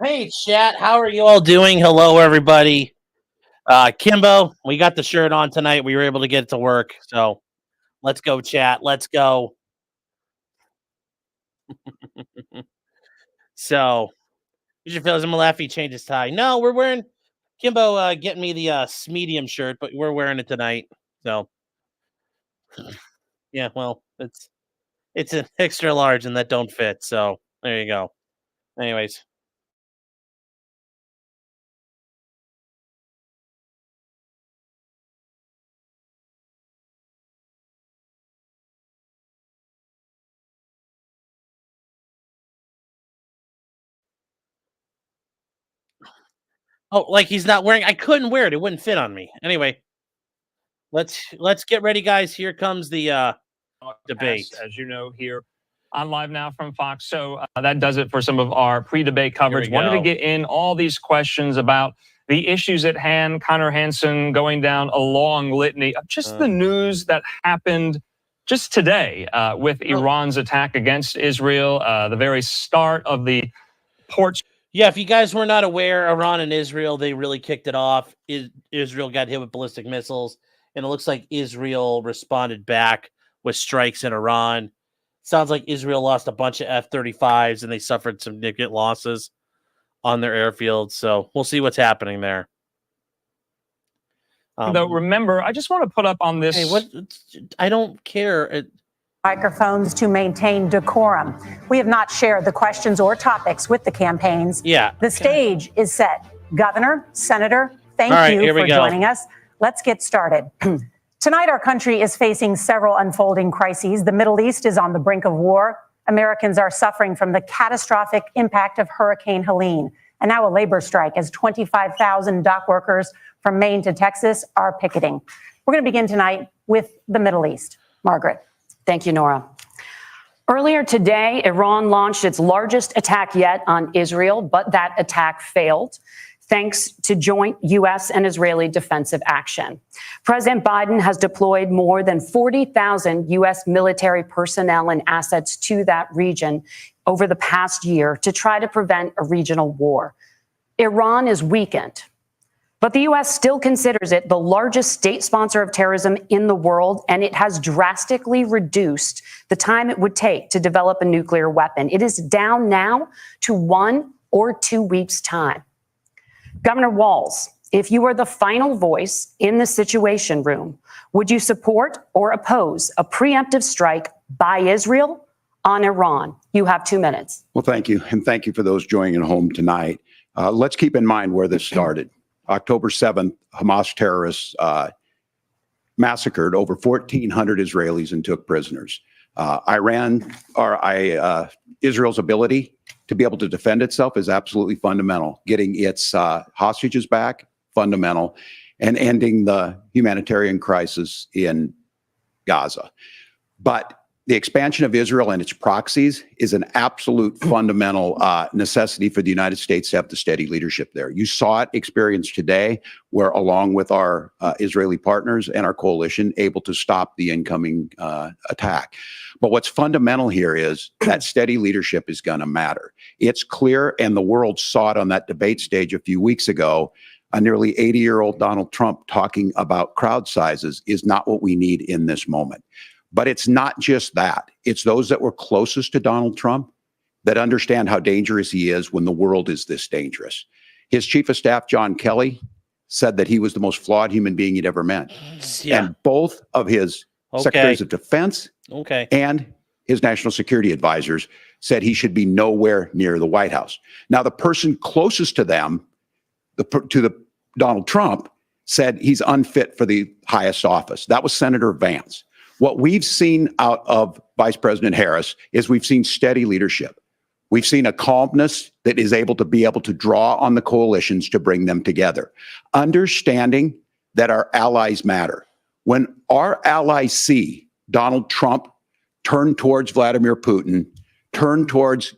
Hey, chat. How are you all doing? Hello, everybody. Kimbo, we got the shirt on tonight. We were able to get it to work. So let's go, chat. Let's go. So, you should feel as Malafi changed his tie. No, we're wearing Kimbo getting me the medium shirt, but we're wearing it tonight. So, yeah, well, it's an extra large and that don't fit. So there you go. Anyways. Oh, like he's not wearing. I couldn't wear it. It wouldn't fit on me. Anyway, let's get ready, guys. Here comes the debate. As you know, here on Live Now from Fox. So that does it for some of our pre-debate coverage. Wanted to get in all these questions about the issues at hand. Connor Hansen going down a long litany of just the news that happened just today with Iran's attack against Israel, the very start of the port. Yeah, if you guys were not aware, Iran and Israel, they really kicked it off. Israel got hit with ballistic missiles, and it looks like Israel responded back with strikes in Iran. Sounds like Israel lost a bunch of F-35s, and they suffered significant losses on their airfield. So we'll see what's happening there. Though, remember, I just want to put up on this. Hey, what? I don't care. Microphones to maintain decorum. We have not shared the questions or topics with the campaigns. Yeah. The stage is set. Governor, Senator, thank you for joining us. Let's get started. Tonight, our country is facing several unfolding crises. The Middle East is on the brink of war. Americans are suffering from the catastrophic impact of Hurricane Helene. And now a labor strike as 25,000 dock workers from Maine to Texas are picketing. We're going to begin tonight with the Middle East. Margaret. Thank you, Nora. Earlier today, Iran launched its largest attack yet on Israel, but that attack failed thanks to joint U.S. and Israeli defensive action. President Biden has deployed more than 40,000 U.S. military personnel and assets to that region over the past year to try to prevent a regional war. Iran is weakened, but the U.S. still considers it the largest state sponsor of terrorism in the world, and it has drastically reduced the time it would take to develop a nuclear weapon. It is down now to 1 or 2 weeks' time. Governor Walz, if you were the final voice in the Situation Room, would you support or oppose a preemptive strike by Israel on Iran? You have 2 minutes. Well, thank you. And thank you for those joining at home tonight. Let's keep in mind where this started. October 7th, Hamas terrorists massacred over 1,400 Israelis and took prisoners. Israel's ability to be able to defend itself is absolutely fundamental. Getting its hostages back, fundamental, and ending the humanitarian crisis in Gaza. But the expansion of Israel and its proxies is an absolute fundamental necessity for the United States to have the steady leadership there. You saw it experienced today, where along with our Israeli partners and our coalition, able to stop the incoming attack. But what's fundamental here is that steady leadership is going to matter. It's clear, and the world saw it on that debate stage a few weeks ago. A nearly 80-year-old Donald Trump talking about crowd sizes is not what we need in this moment. But it's not just that. It's those that were closest to Donald Trump that understand how dangerous he is when the world is this dangerous. His chief of staff, John Kelly, said that he was the most flawed human being he'd ever met. Yeah. And both of his secretaries of defense and his national security advisors said he should be nowhere near the White House. Now, the person closest to them, Donald Trump, said he's unfit for the highest office. That was Senator Vance. What we've seen out of Vice President Harris is we've seen steady leadership. We've seen a calmness that is able to draw on the coalitions to bring them together. Understanding that our allies matter. When our allies see Donald Trump turn towards Vladimir Putin, turn towards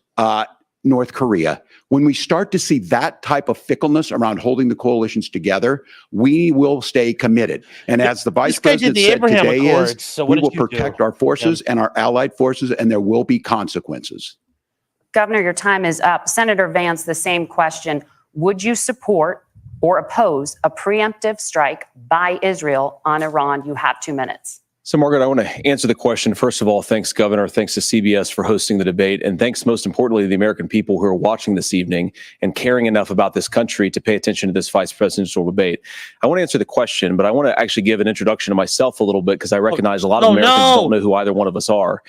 North Korea, when we start to see that type of fickleness around holding the coalitions together, we will stay committed. And as the vice president said today we will protect our forces and our allied forces, and there will be consequences. Governor, your time is up. Senator Vance, the same question. Would you support or oppose a preemptive strike by Israel on Iran? You have 2 minutes. So, Margaret, I want to answer the question. First of all, thanks, Governor. Thanks to CBS for hosting the debate. And thanks, most importantly, to the American people who are watching this evening and caring enough about this country to pay attention to this vice presidential debate. I want to answer the question, but I want to actually give an introduction to myself a little bit because I recognize a lot of Americans don't know who either one of us are.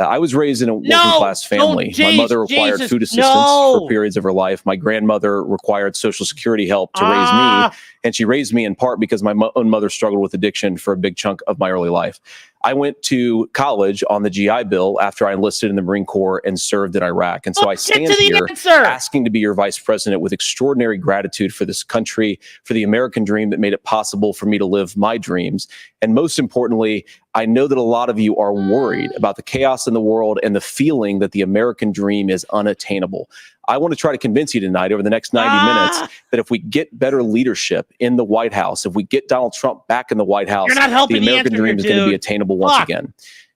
I was raised in a working-class family. My mother required food assistance for periods of her life. My grandmother required Social Security help to raise me, and she raised me in part because my own mother struggled with addiction for a big chunk of my early life. I went to college on the GI Bill after I enlisted in the Marine Corps and served in Iraq. And so I stand here asking to be your vice president with extraordinary gratitude for this country, for the American dream that made it possible for me to live my dreams. And most importantly, I know that a lot of you are worried about the chaos in the world and the feeling that the American dream is unattainable. I want to try to convince you tonight over the next 90 minutes that if we get better leadership in the White House, if we get Donald Trump back in the White House, the American dream is going to be attainable once again.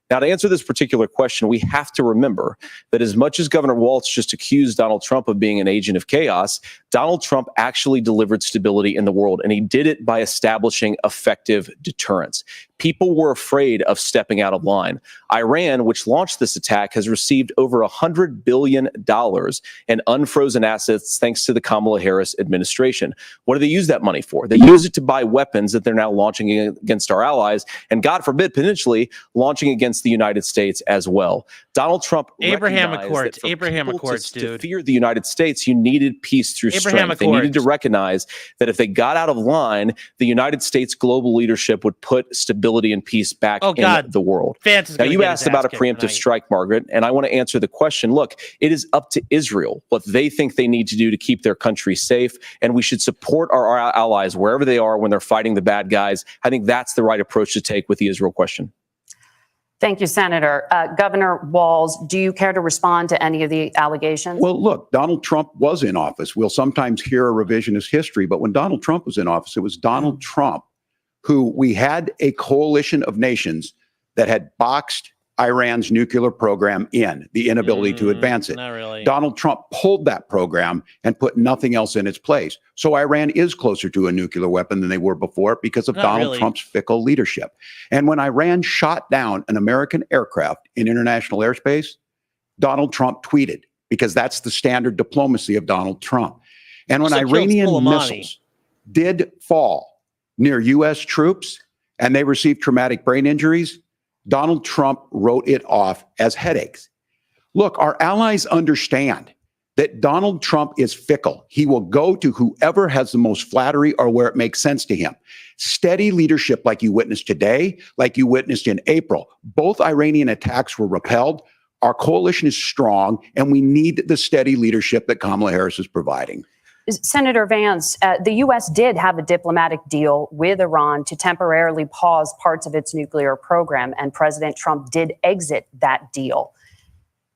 Now, to answer this particular question, we have to remember that as much as Governor Walz just accused Donald Trump of being an agent of chaos, Donald Trump actually delivered stability in the world, and he did it by establishing effective deterrence. People were afraid of stepping out of line. Iran, which launched this attack, has received over $100 billion in unfrozen assets thanks to the Kamala Harris administration. What do they use that money for? They use it to buy weapons that they're now launching against our allies, and God forbid, potentially launching against the United States as well. Donald Trump Abraham Accords, dude. To fear the United States, you needed peace through strength. They needed to recognize that if they got out of line, the United States global leadership would put stability and peace back in the world. Vance now, you asked about a preemptive strike, Margaret, and I want to answer the question. Look, it is up to Israel what they think they need to do to keep their country safe, and we should support our allies wherever they are when they're fighting the bad guys. I think that's the right approach to take with the Israel question. Thank you, Senator. Governor Walz, do you care to respond to any of the allegations? Well, look, Donald Trump was in office. We'll sometimes hear a revisionist history, but when Donald Trump was in office, it was Donald Trump who we had a coalition of nations that had boxed Iran's nuclear program in, the inability to advance it. Not really. Donald Trump pulled that program and put nothing else in its place. So Iran is closer to a nuclear weapon than they were before because of Donald Trump's fickle leadership. And when Iran shot down an American aircraft in international airspace, Donald Trump tweeted, because that's the standard diplomacy of Donald Trump. And when Iranian missiles did fall near U.S. troops and they received traumatic brain injuries, Donald Trump wrote it off as headaches. Look, our allies understand that Donald Trump is fickle. He will go to whoever has the most flattery or where it makes sense to him. Steady leadership like you witnessed today, like you witnessed in April. Both Iranian attacks were repelled. Our coalition is strong, and we need the steady leadership that Kamala Harris is providing. Senator Vance, the U.S. did have a diplomatic deal with Iran to temporarily pause parts of its nuclear program, and President Trump did exit that deal.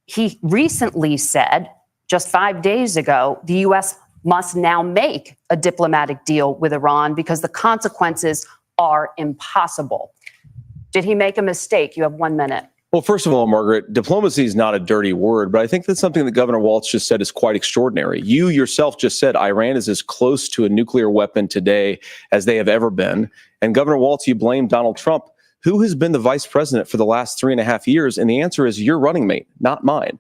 He recently said, just 5 days ago, the U.S. must now make a diplomatic deal with Iran because the consequences are impossible. Did he make a mistake? You have 1 minute. Well, first of all, Margaret, diplomacy is not a dirty word, but I think that's something that Governor Walz just said is quite extraordinary. You yourself just said Iran is as close to a nuclear weapon today as they have ever been. And Governor Walz, you blame Donald Trump. Who has been the vice president for the last 3.5 years? And the answer is your running mate, not mine.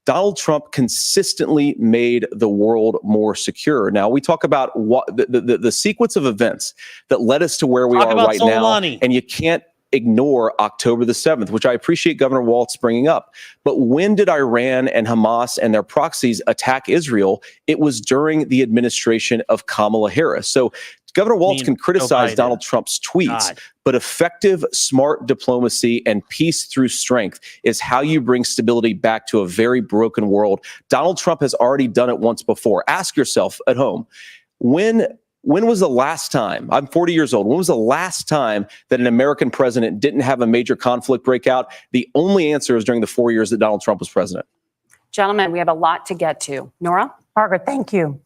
Donald Trump consistently made the world more secure. Now, we talk about what the sequence of events that led us to where we are right now, and you can't ignore October the 7th, which I appreciate Governor Walz bringing up. But when did Iran and Hamas and their proxies attack Israel? It was during the administration of Kamala Harris. So Governor Walz can criticize Donald Trump's tweets, but effective, smart diplomacy and peace through strength is how you bring stability back to a very broken world. Donald Trump has already done it once before. Ask yourself at home, when was the last time, I'm 40 years old, when was the last time that an American president didn't have a major conflict break out? The only answer is during the 4 years that Donald Trump was president. Gentlemen, we have a lot to get to. Nora? Margaret, thank you.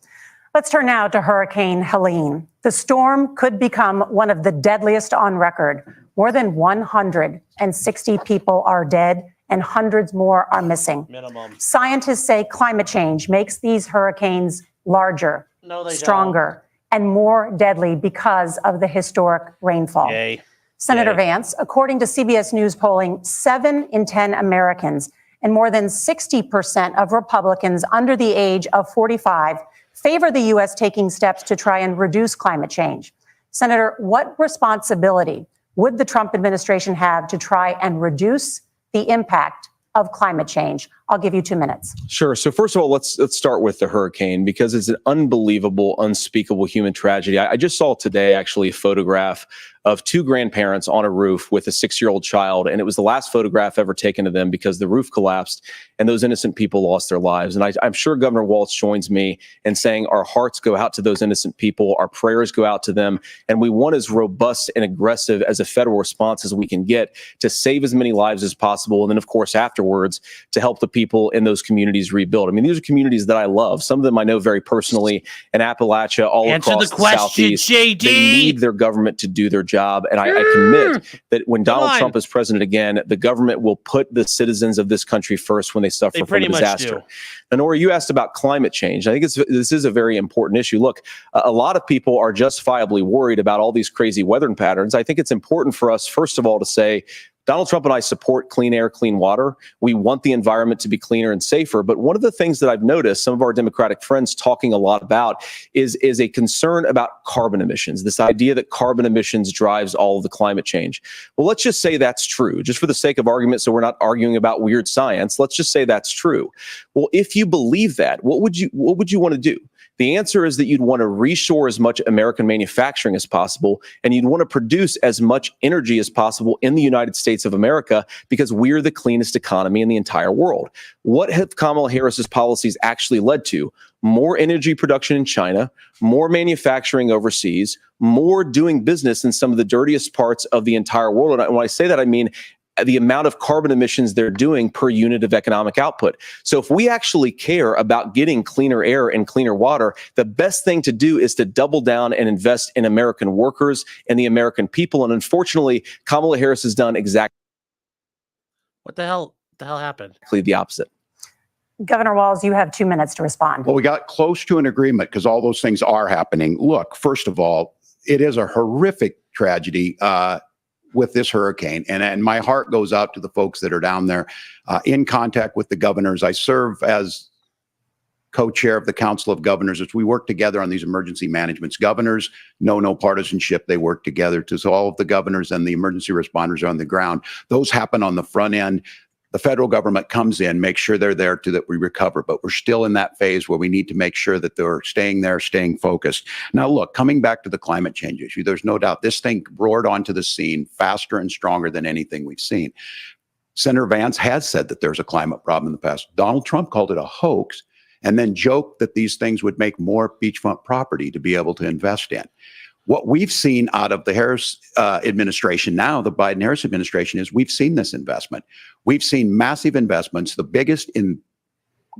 Let's turn now to Hurricane Helene. The storm could become one of the deadliest on record. More than 160 people are dead and hundreds more are missing. Minimum. Scientists say climate change makes these hurricanes larger, stronger, and more deadly because of the historic rainfall. Yay. Senator Vance, according to CBS News polling, 7 in 10 Americans and more than 60% of Republicans under the age of 45 favor the U.S. taking steps to try and reduce climate change. Senator, what responsibility would the Trump administration have to try and reduce the impact of climate change? I'll give you 2 minutes. Sure. So first of all, let's start with the hurricane, because it's an unbelievable, unspeakable human tragedy. I just saw today actually a photograph of 2 grandparents on a roof with a 6-year-old child, and it was the last photograph ever taken of them because the roof collapsed and those innocent people lost their lives. And I'm sure Governor Walz joins me in saying our hearts go out to those innocent people, our prayers go out to them, and we want as robust and aggressive as a federal response as we can get to save as many lives as possible, and then of course afterwards to help the people in those communities rebuild. I mean, these are communities that I love. Some of them I know very personally in Appalachia, all across the Southeast. JD. They need their government to do their job. And I commit that when Donald Trump is president again, the government will put the citizens of this country first when they suffer from a disaster. And Nora, you asked about climate change. I think this is a very important issue. Look, a lot of people are justifiably worried about all these crazy weather patterns. I think it's important for us, first of all, to say, Donald Trump and I support clean air, clean water. We want the environment to be cleaner and safer. But one of the things that I've noticed some of our Democratic friends talking a lot about is a concern about carbon emissions, this idea that carbon emissions drives all of the climate change. Well, let's just say that's true, just for the sake of argument, so we're not arguing about weird science. Let's just say that's true. Well, if you believe that, what would you want to do? The answer is that you'd want to reshore as much American manufacturing as possible, and you'd want to produce as much energy as possible in the United States of America, because we're the cleanest economy in the entire world. What have Kamala Harris's policies actually led to? More energy production in China, more manufacturing overseas, more doing business in some of the dirtiest parts of the entire world. And when I say that, I mean the amount of carbon emissions they're doing per unit of economic output. So if we actually care about getting cleaner air and cleaner water, the best thing to do is to double down and invest in American workers and the American people. And unfortunately, Kamala Harris has done exactly what the hell happened? The opposite. Governor Walz, you have 2 minutes to respond. Well, we got close to an agreement because all those things are happening. Look, first of all, it is a horrific tragedy with this hurricane. And my heart goes out to the folks that are down there in contact with the governors. I serve as co-chair of the Council of Governors as we work together on these emergency managements. Governors know no partisanship. They work together. So all of the governors and the emergency responders are on the ground. Those happen on the front end. The federal government comes in, makes sure they're there to that we recover, but we're still in that phase where we need to make sure that they're staying there, staying focused. Now, look, coming back to the climate change issue, there's no doubt this thing roared onto the scene faster and stronger than anything we've seen. Senator Vance has said that there's a climate problem in the past. Donald Trump called it a hoax and then joked that these things would make more beachfront property to be able to invest in. What we've seen out of the Harris administration now, the Biden-Harris administration, is we've seen this investment. We've seen massive investments, the biggest in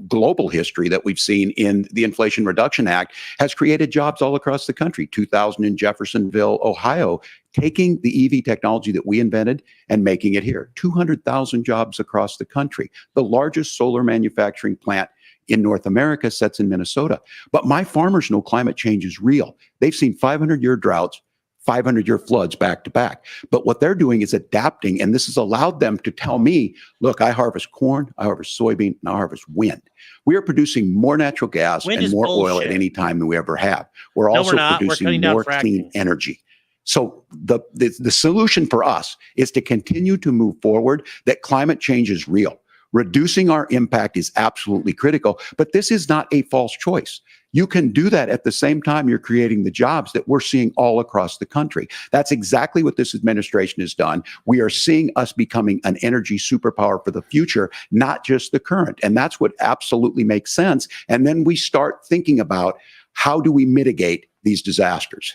global history that we've seen in the Inflation Reduction Act, has created jobs all across the country. 2,000 in Jeffersonville, Ohio, taking the EV technology that we invented and making it here. 200,000 jobs across the country. The largest solar manufacturing plant in North America sits in Minnesota. But my farmers know climate change is real. They've seen 500-year droughts, 500-year floods back to back. But what they're doing is adapting, and this has allowed them to tell me, look, I harvest corn, I harvest soybean, and I harvest wind. We are producing more natural gas and more oil at any time than we ever have. We're also producing more clean energy. So the solution for us is to continue to move forward, that climate change is real. Reducing our impact is absolutely critical, but this is not a false choice. You can do that at the same time you're creating the jobs that we're seeing all across the country. That's exactly what this administration has done. We are seeing us becoming an energy superpower for the future, not just the current. And that's what absolutely makes sense. And then we start thinking about how do we mitigate these disasters.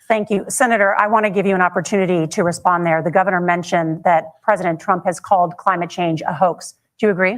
Thank you. Senator, I want to give you an opportunity to respond there. The governor mentioned that President Trump has called climate change a hoax. Do you agree?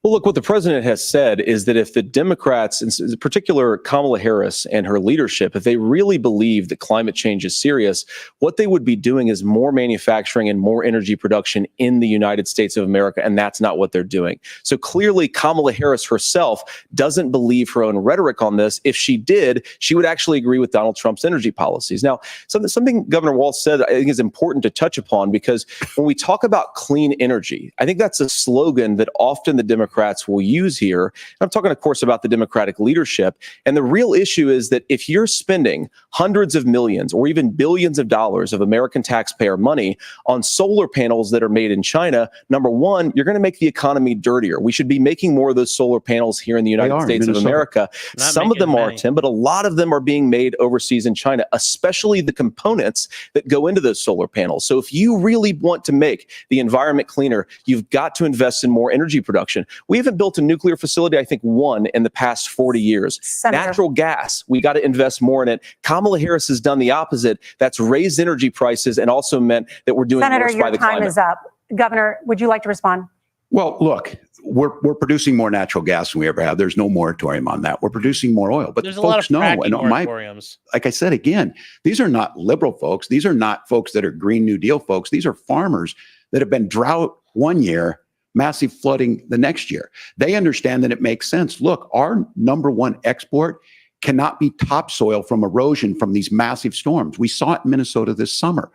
Well, look, what the president has said is that if the Democrats, in particular Kamala Harris and her leadership, if they really believe that climate change is serious, what they would be doing is more manufacturing and more energy production in the United States of America, and that's not what they're doing. So clearly, Kamala Harris herself doesn't believe her own rhetoric on this. If she did, she would actually agree with Donald Trump's energy policies. Now, something Governor Walz said I think is important to touch upon, because when we talk about clean energy, I think that's a slogan that often the Democrats will use here. I'm talking, of course, about the Democratic leadership. And the real issue is that if you're spending hundreds of millions or even billions of dollars of American taxpayer money on solar panels that are made in China, number one, you're going to make the economy dirtier. We should be making more of those solar panels here in the United States of America. Some of them are, Tim, but a lot of them are being made overseas in China, especially the components that go into those solar panels. So if you really want to make the environment cleaner, you've got to invest in more energy production. We haven't built a nuclear facility, I think, one in the past 40 years. Senator. Natural gas, we got to invest more in it. Kamala Harris has done the opposite. That's raised energy prices and also meant that we're doing Senator, worse by the climate. your time is up. Governor, would you like to respond? Well, look, we're producing more natural gas than we ever have. There's no moratorium on that. We're producing more oil, but there's a lot of fracking moratoriums. Like I said, again, these are not liberal folks. These are not folks that are Green New Deal folks. These are farmers that have been drought one year, massive flooding the next year. They understand that it makes sense. Look, our number one export cannot be topsoil from erosion from these massive storms. We saw it in Minnesota this summer.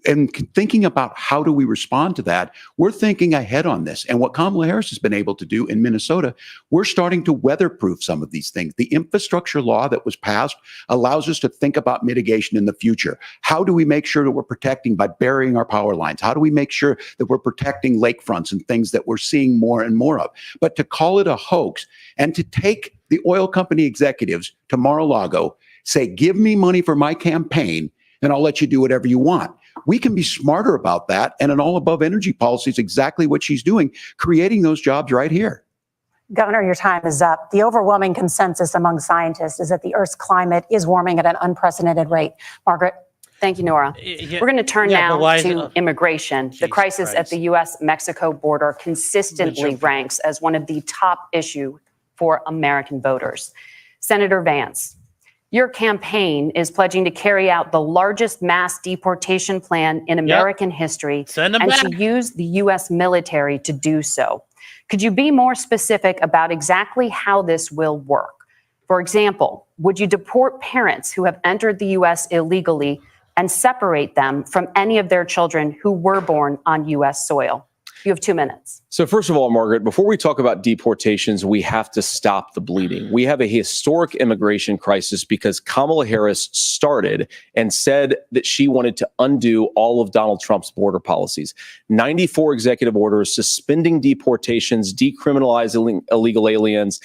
And thinking about how do we respond to that, we're thinking ahead on this. And what Kamala Harris has been able to do in Minnesota, we're starting to weatherproof some of these things. The infrastructure law that was passed allows us to think about mitigation in the future. How do we make sure that we're protecting by burying our power lines? How do we make sure that we're protecting lakefronts and things that we're seeing more and more of? But to call it a hoax and to take the oil company executives to Mar-a-Lago, say, give me money for my campaign, and I'll let you do whatever you want. We can be smarter about that. And an all above energy policy is exactly what she's doing, creating those jobs right here. Governor, your time is up. The overwhelming consensus among scientists is that the Earth's climate is warming at an unprecedented rate. Margaret? Thank you, Nora. We're going to turn now to immigration. The crisis at the U.S.-Mexico border consistently ranks as one of the top issues for American voters. Senator Vance, your campaign is pledging to carry out the largest mass deportation plan in American history and to use the U.S. military to do so. Could you be more specific about exactly how this will work? For example, would you deport parents who have entered the U.S. illegally and separate them from any of their children who were born on U.S. soil? You have 2 minutes. So first of all, Margaret, before we talk about deportations, we have to stop the bleeding. We have a historic immigration crisis because Kamala Harris started and said that she wanted to undo all of Donald Trump's border policies. 94 executive orders suspending deportations, decriminalizing illegal aliens,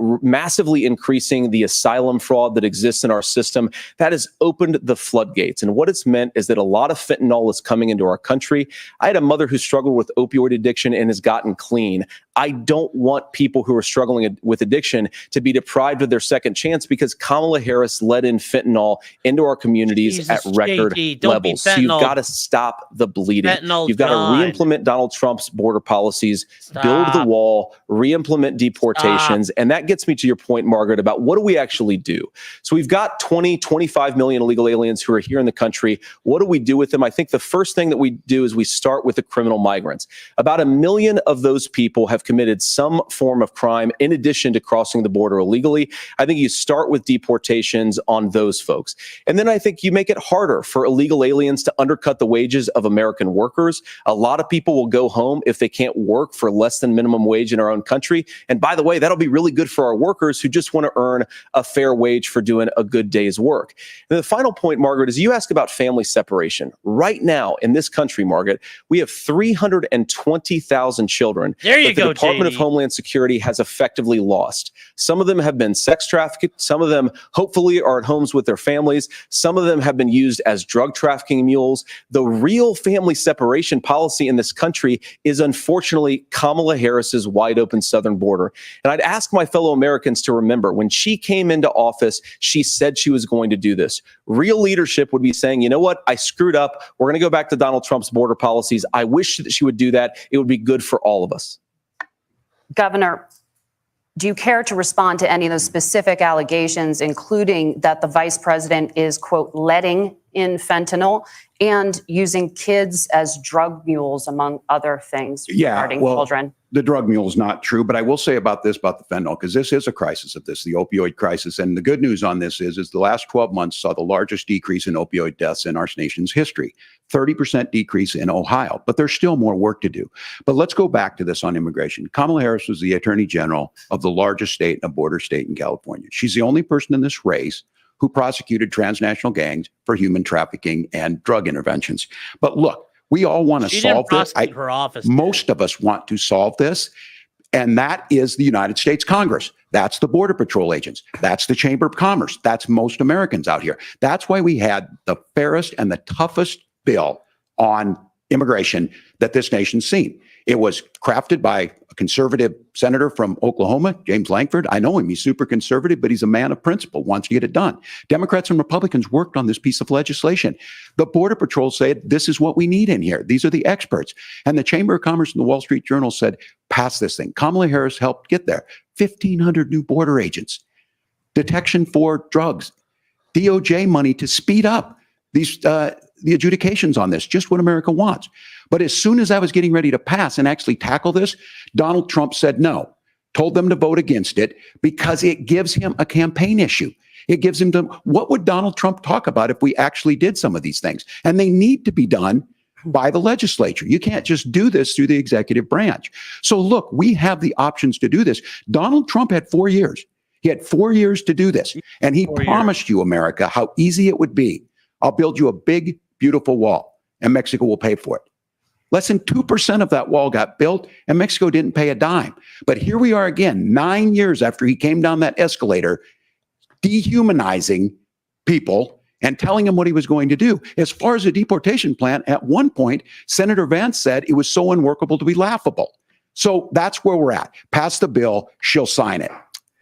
massively increasing the asylum fraud that exists in our system. That has opened the floodgates. And what it's meant is that a lot of fentanyl is coming into our country. I had a mother who struggled with opioid addiction and has gotten clean. I don't want people who are struggling with addiction to be deprived of their second chance because Kamala Harris let in fentanyl into our communities at record levels. So you've got to stop the bleeding. You've got to re-implement Donald Trump's border policies, build the wall, re-implement deportations. And that gets me to your point, Margaret, about what do we actually do? So we've got 25 million illegal aliens who are here in the country. What do we do with them? I think the first thing that we do is we start with the criminal migrants. About 1 million of those people have committed some form of crime in addition to crossing the border illegally. I think you start with deportations on those folks. And then I think you make it harder for illegal aliens to undercut the wages of American workers. A lot of people will go home if they can't work for less than minimum wage in our own country. And by the way, that'll be really good for our workers who just want to earn a fair wage for doing a good day's work. And the final point, Margaret, is you ask about family separation. Right now in this country, Margaret, we have 320,000 children. There you go, the Department of Homeland Security has effectively lost. Some of them have been sex trafficked. Some of them hopefully are at homes with their families. Some of them have been used as drug trafficking mules. The real family separation policy in this country is unfortunately Kamala Harris's wide open southern border. And I'd ask my fellow Americans to remember when she came into office, she said she was going to do this. Real leadership would be saying, you know what? I screwed up. We're going to go back to Donald Trump's border policies. I wish that she would do that. It would be good for all of us. Governor, do you care to respond to any of those specific allegations, including that the vice president is, quote, letting in fentanyl and using kids as drug mules, among other things regarding children? The drug mule is not true, but I will say about the fentanyl, because this is a crisis of this, the opioid crisis. And the good news on this is the last 12 months saw the largest decrease in opioid deaths in our nation's history, 30% decrease in Ohio, but there's still more work to do. But let's go back to this on immigration. Kamala Harris was the attorney general of the largest state, a border state in California. She's the only person in this race who prosecuted transnational gangs for human trafficking and drug interventions. But look, we all want to solve this. Most of us want to solve this. And that is the United States Congress. That's the Border Patrol agents. That's the Chamber of Commerce. That's most Americans out here. That's why we had the fairest and the toughest bill on immigration that this nation's seen. It was crafted by a conservative senator from Oklahoma, James Lankford. I know him. He's super conservative, but he's a man of principle, wants to get it done. Democrats and Republicans worked on this piece of legislation. The Border Patrol said, this is what we need in here. These are the experts. And the Chamber of Commerce and the Wall Street Journal said, pass this thing. Kamala Harris helped get there. 1,500 new border agents, detection for drugs, DOJ money to speed up these the adjudications on this, just what America wants. But as soon as I was getting ready to pass and actually tackle this, Donald Trump said no, told them to vote against it because it gives him a campaign issue. It gives him what would Donald Trump talk about if we actually did some of these things? And they need to be done by the legislature. You can't just do this through the executive branch. So look, we have the options to do this. Donald Trump had 4 years. He had 4 years to do this. And he promised you, America, how easy it would be. I'll build you a big, beautiful wall, and Mexico will pay for it. Less than 2% of that wall got built, and Mexico didn't pay a dime. But here we are again, 9 years after he came down that escalator, dehumanizing people and telling them what he was going to do. As far as the deportation plan, at one point, Senator Vance said it was so unworkable to be laughable. So that's where we're at. Pass the bill, she'll sign it.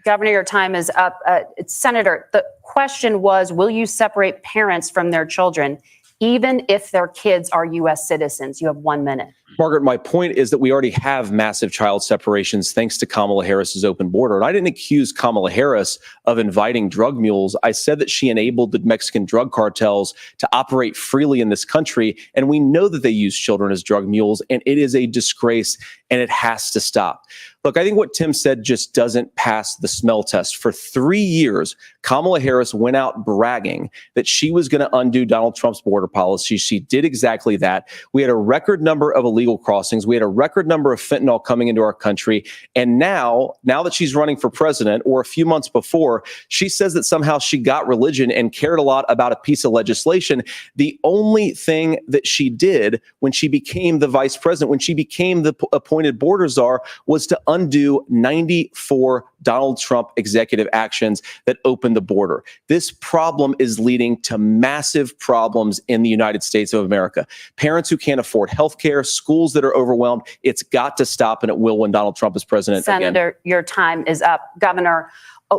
Governor, your time is up. Senator, the question was, will you separate parents from their children, even if their kids are U.S. citizens? You have 1 minute. Margaret, my point is that we already have massive child separations thanks to Kamala Harris's open border. And I didn't accuse Kamala Harris of inviting drug mules. I said that she enabled the Mexican drug cartels to operate freely in this country. And we know that they use children as drug mules, and it is a disgrace, and it has to stop. Look, I think what Tim said just doesn't pass the smell test. For 3 years, Kamala Harris went out bragging that she was going to undo Donald Trump's border policy. She did exactly that. We had a record number of illegal crossings. We had a record number of fentanyl coming into our country. And now that she's running for president, or a few months before, she says that somehow she got religion and cared a lot about a piece of legislation. The only thing that she did when she became the vice president, when she became the appointed border czar, was to undo 94 Donald Trump executive actions that opened the border. This problem is leading to massive problems in the United States of America. Parents who can't afford health care, schools that are overwhelmed. It's got to stop, and it will when Donald Trump is president again. Senator, your time is up. Governor,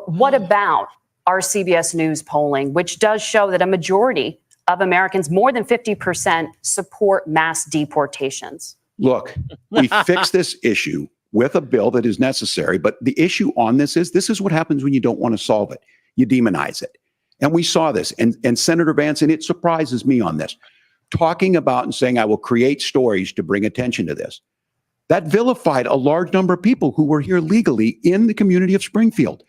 what about our CBS News polling, which does show that a majority of Americans, more than 50%, support mass deportations? Look, we fixed this issue with a bill that is necessary. But the issue on this is what happens when you don't want to solve it. You demonize it. And we saw this. And Senator Vance, and it surprises me on this, talking about and saying, I will create stories to bring attention to this. That vilified a large number of people who were here legally in the community of Springfield.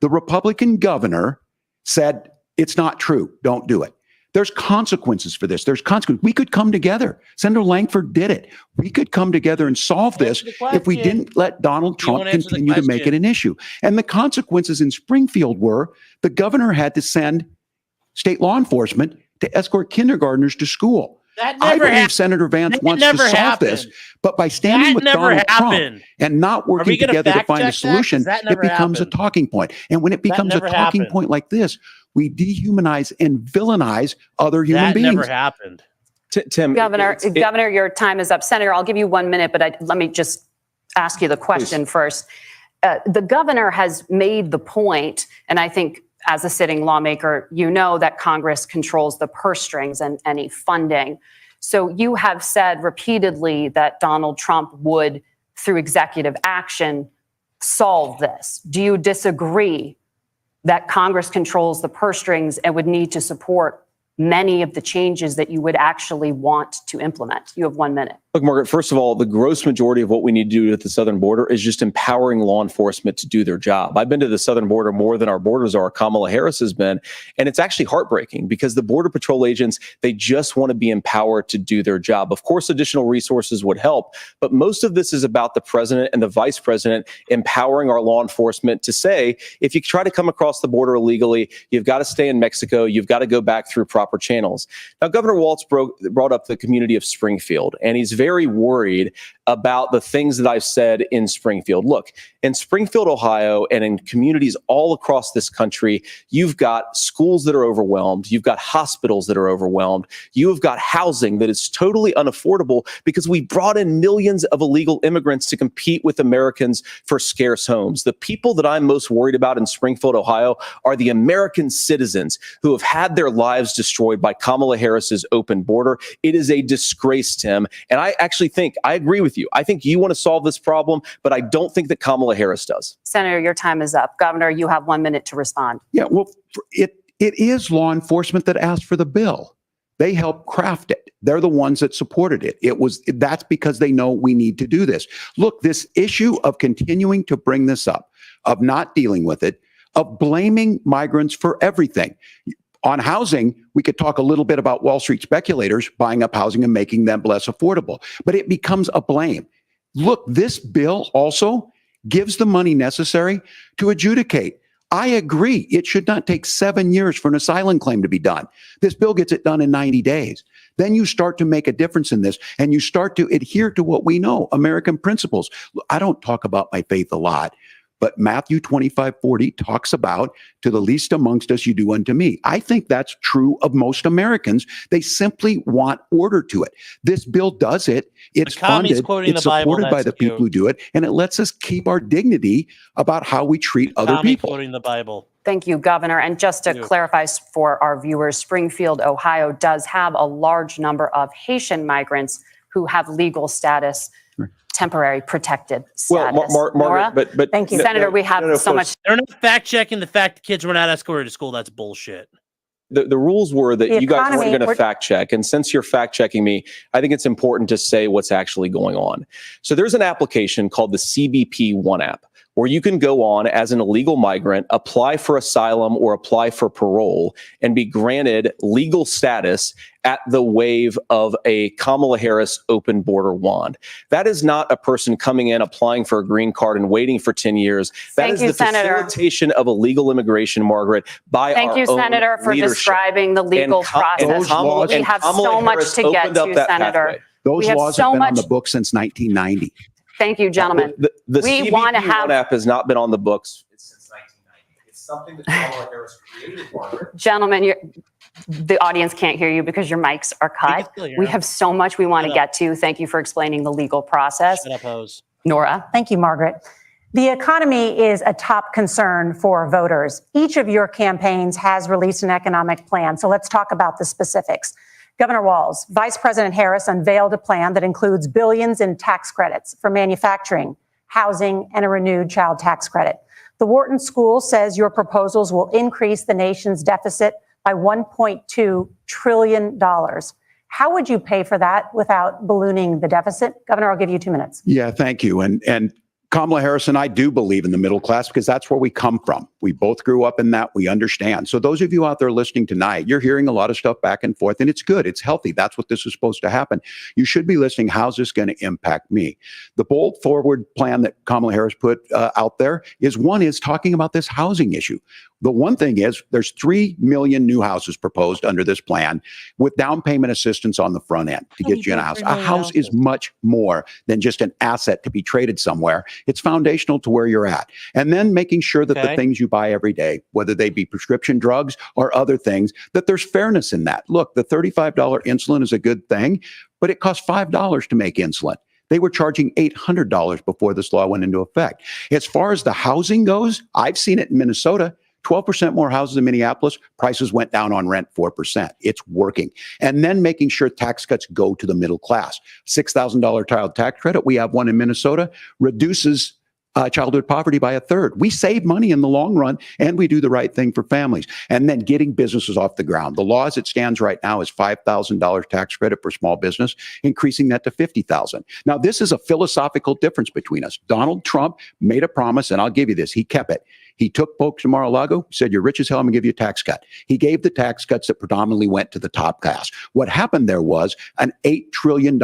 The Republican governor said, it's not true. Don't do it. There's consequences for this. There's consequences. We could come together. Senator Lankford did it. We could come together and solve this if we didn't let Donald Trump continue to make it an issue. And the consequences in Springfield were the governor had to send state law enforcement to escort kindergartners to school. I believe Senator Vance wants to solve this, but by standing with Donald Trump and not working together to find a solution, it becomes a talking point. And when it becomes a talking point like this, we dehumanize and villainize other human beings. That never happened. Tim, Governor, your time is up. Senator, I'll give you 1 minute, but let me just ask you the question first. The governor has made the point, and I think as a sitting lawmaker, you know that Congress controls the purse strings and any funding. So you have said repeatedly that Donald Trump would, through executive action, solve this? Do you disagree that Congress controls the purse strings and would need to support many of the changes that you would actually want to implement? You have 1 minute. Look, Margaret, first of all, the gross majority of what we need to do at the southern border is just empowering law enforcement to do their job. I've been to the southern border more than our borders are. Kamala Harris has been, and it's actually heartbreaking because the Border Patrol agents, they just want to be empowered to do their job. Of course, additional resources would help, but most of this is about the president and the vice president empowering our law enforcement to say, if you try to come across the border illegally, you've got to stay in Mexico, you've got to go back through proper channels. Now, Governor Walz brought up the community of Springfield, and he's very worried about the things that I've said in Springfield. Look, in Springfield, Ohio, and in communities all across this country, you've got schools that are overwhelmed. You've got hospitals that are overwhelmed. You have got housing that is totally unaffordable because we brought in millions of illegal immigrants to compete with Americans for scarce homes. The people that I'm most worried about in Springfield, Ohio, are the American citizens who have had their lives destroyed by Kamala Harris's open border. It is a disgrace, Tim. And I actually think, I agree with you. I think you want to solve this problem, but I don't think that Kamala Harris does. Senator, your time is up. Governor, you have 1 minute to respond. Yeah, well, it is law enforcement that asked for the bill. They helped craft it. They're the ones that supported it. That's because they know we need to do this. Look, this issue of continuing to bring this up, of not dealing with it, of blaming migrants for everything. On housing, we could talk a little bit about Wall Street speculators buying up housing and making them less affordable, but it becomes a blame. Look, this bill also gives the money necessary to adjudicate. I agree. It should not take 7 years for an asylum claim to be done. This bill gets it done in 90 days. Then you start to make a difference in this, and you start to adhere to what we know, American principles. I don't talk about my faith a lot, but Matthew 25:40 talks about, to the least amongst us, you do unto me. I think that's true of most Americans. They simply want order to it. This bill does it. It's funded. It's supported by the people who do it. And it lets us keep our dignity about how we treat other people. Quoting the Bible. Thank you, Governor. And just to clarify for our viewers, Springfield, Ohio does have a large number of Haitian migrants who have legal status, temporary protected status. Well, Margaret, but thank you, Senator. We have so much. They're not fact checking the fact that kids were not escorted to school. That's bullshit. The rules were that you guys weren't going to fact check. And since you're fact checking me, I think it's important to say what's actually going on. So there's an application called the CBP One app, where you can go on as an illegal migrant, apply for asylum or apply for parole, and be granted legal status at the wave of a Kamala Harris open border wand. That is not a person coming in, applying for a green card and waiting for 10 years. That is the facilitation of illegal immigration, Margaret, by our own leadership. Thank you, Senator, for describing the legal process. We have so much to get to, Senator. Those laws have been on the books since 1990. Thank you, gentlemen. The CBP One app has not been on the books since 1990. It's something that Kamala Harris created, Margaret. Gentlemen, the audience can't hear you because your mics are cut. We have so much we want to get to. Thank you for explaining the legal process. Shut up, hose. Nora. Thank you, Margaret. The economy is a top concern for voters. Each of your campaigns has released an economic plan. So let's talk about the specifics. Governor Walz, Vice President Harris unveiled a plan that includes billions in tax credits for manufacturing, housing, and a renewed child tax credit. The Wharton School says your proposals will increase the nation's deficit by $1.2 trillion. How would you pay for that without ballooning the deficit? Governor, I'll give you 2 minutes. Yeah, thank you. And Kamala Harris and I do believe in the middle class because that's where we come from. We both grew up in that. We understand. So those of you out there listening tonight, you're hearing a lot of stuff back and forth, and it's good. It's healthy. That's what this is supposed to happen. You should be listening. How's this going to impact me? The bold forward plan that Kamala Harris put out there is talking about this housing issue. The one thing is there's 3 million new houses proposed under this plan with down payment assistance on the front end to get you in a house. A house is much more than just an asset to be traded somewhere. It's foundational to where you're at. And then making sure that the things you buy every day, whether they be prescription drugs or other things, that there's fairness in that. Look, the $35 insulin is a good thing, but it costs $5 to make insulin. They were charging $800 before this law went into effect. As far as the housing goes, I've seen it in Minnesota. 12% more houses in Minneapolis, prices went down on rent 4%. It's working. And then making sure tax cuts go to the middle class. $6,000 child tax credit, we have one in Minnesota, reduces childhood poverty by a third. We save money in the long run, and we do the right thing for families. And then getting businesses off the ground. The law as it stands right now is $5,000 tax credit for small business, increasing that to $50,000. Now, this is a philosophical difference between us. Donald Trump made a promise, and I'll give you this. He kept it. He took folks to Mar-a-Lago, said, you're rich as hell, I'm going to give you a tax cut. He gave the tax cuts that predominantly went to the top class. What happened there was an $8 trillion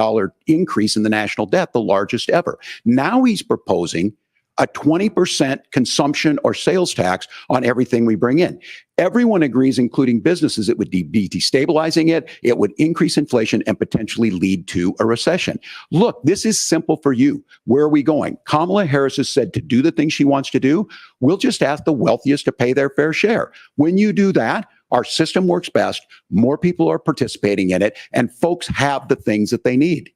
increase in the national debt, the largest ever. Now he's proposing a 20% consumption or sales tax on everything we bring in. Everyone agrees, including businesses, it would be destabilizing it. It would increase inflation and potentially lead to a recession. Look, this is simple for you. Where are we going? Kamala Harris has said to do the things she wants to do. We'll just ask the wealthiest to pay their fair share. When you do that, our system works best. More people are participating in it, and folks have the things that they need.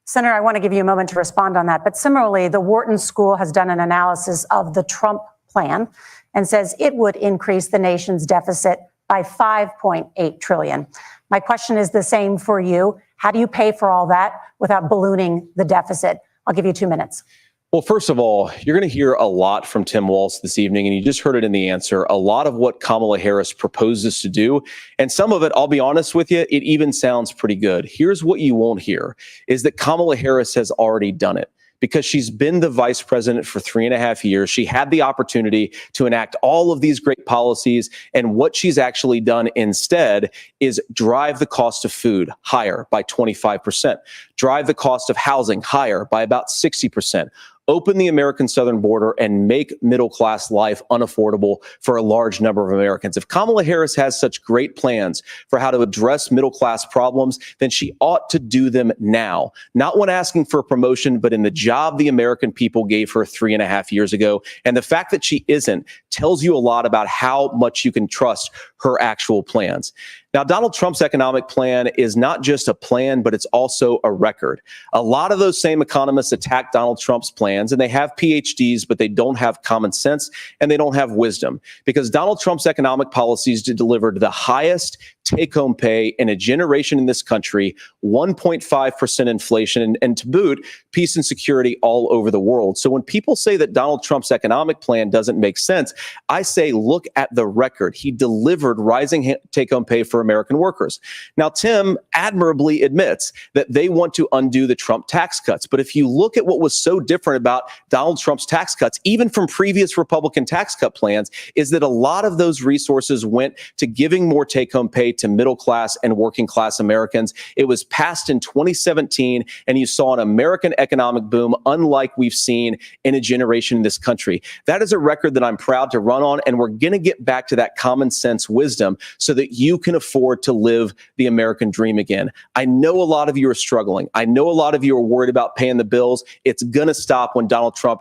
Senator, I want to give you a moment to respond on that. But similarly, the Wharton School has done an analysis of the Trump plan and says it would increase the nation's deficit by $5.8 trillion. My question is the same for you. How do you pay for all that without ballooning the deficit? I'll give you 2 minutes. Well, first of all, you're going to hear a lot from Tim Walz this evening, and you just heard it in the answer, a lot of what Kamala Harris proposes to do. And some of it, I'll be honest with you, it even sounds pretty good. Here's what you won't hear, is that Kamala Harris has already done it. Because she's been the vice president for 3.5 years. She had the opportunity to enact all of these great policies. And what she's actually done instead is drive the cost of food higher by 25%, drive the cost of housing higher by about 60%. Open the American southern border and make middle-class life unaffordable for a large number of Americans. If Kamala Harris has such great plans for how to address middle-class problems, then she ought to do them now. Not when asking for a promotion, but in the job the American people gave her 3.5 years ago. And the fact that she isn't tells you a lot about how much you can trust her actual plans. Now, Donald Trump's economic plan is not just a plan, but it's also a record. A lot of those same economists attack Donald Trump's plans, and they have PhDs, but they don't have common sense and they don't have wisdom, because Donald Trump's economic policies delivered the highest take-home pay in a generation in this country, 1.5% inflation, and to boot, peace and security all over the world. So when people say that Donald Trump's economic plan doesn't make sense, I say, look at the record. He delivered rising take-home pay for American workers. Now, Tim admirably admits that they want to undo the Trump tax cuts. But if you look at what was so different about Donald Trump's tax cuts, even from previous Republican tax cut plans, is that a lot of those resources went to giving more take-home pay to middle class and working class Americans. It was passed in 2017, and you saw an American economic boom unlike we've seen in a generation in this country. That is a record that I'm proud to run on, and we're going to get back to that common sense wisdom so that you can afford to live the American dream again. I know a lot of you are struggling. I know a lot of you are worried about paying the bills. It's going to stop when Donald Trump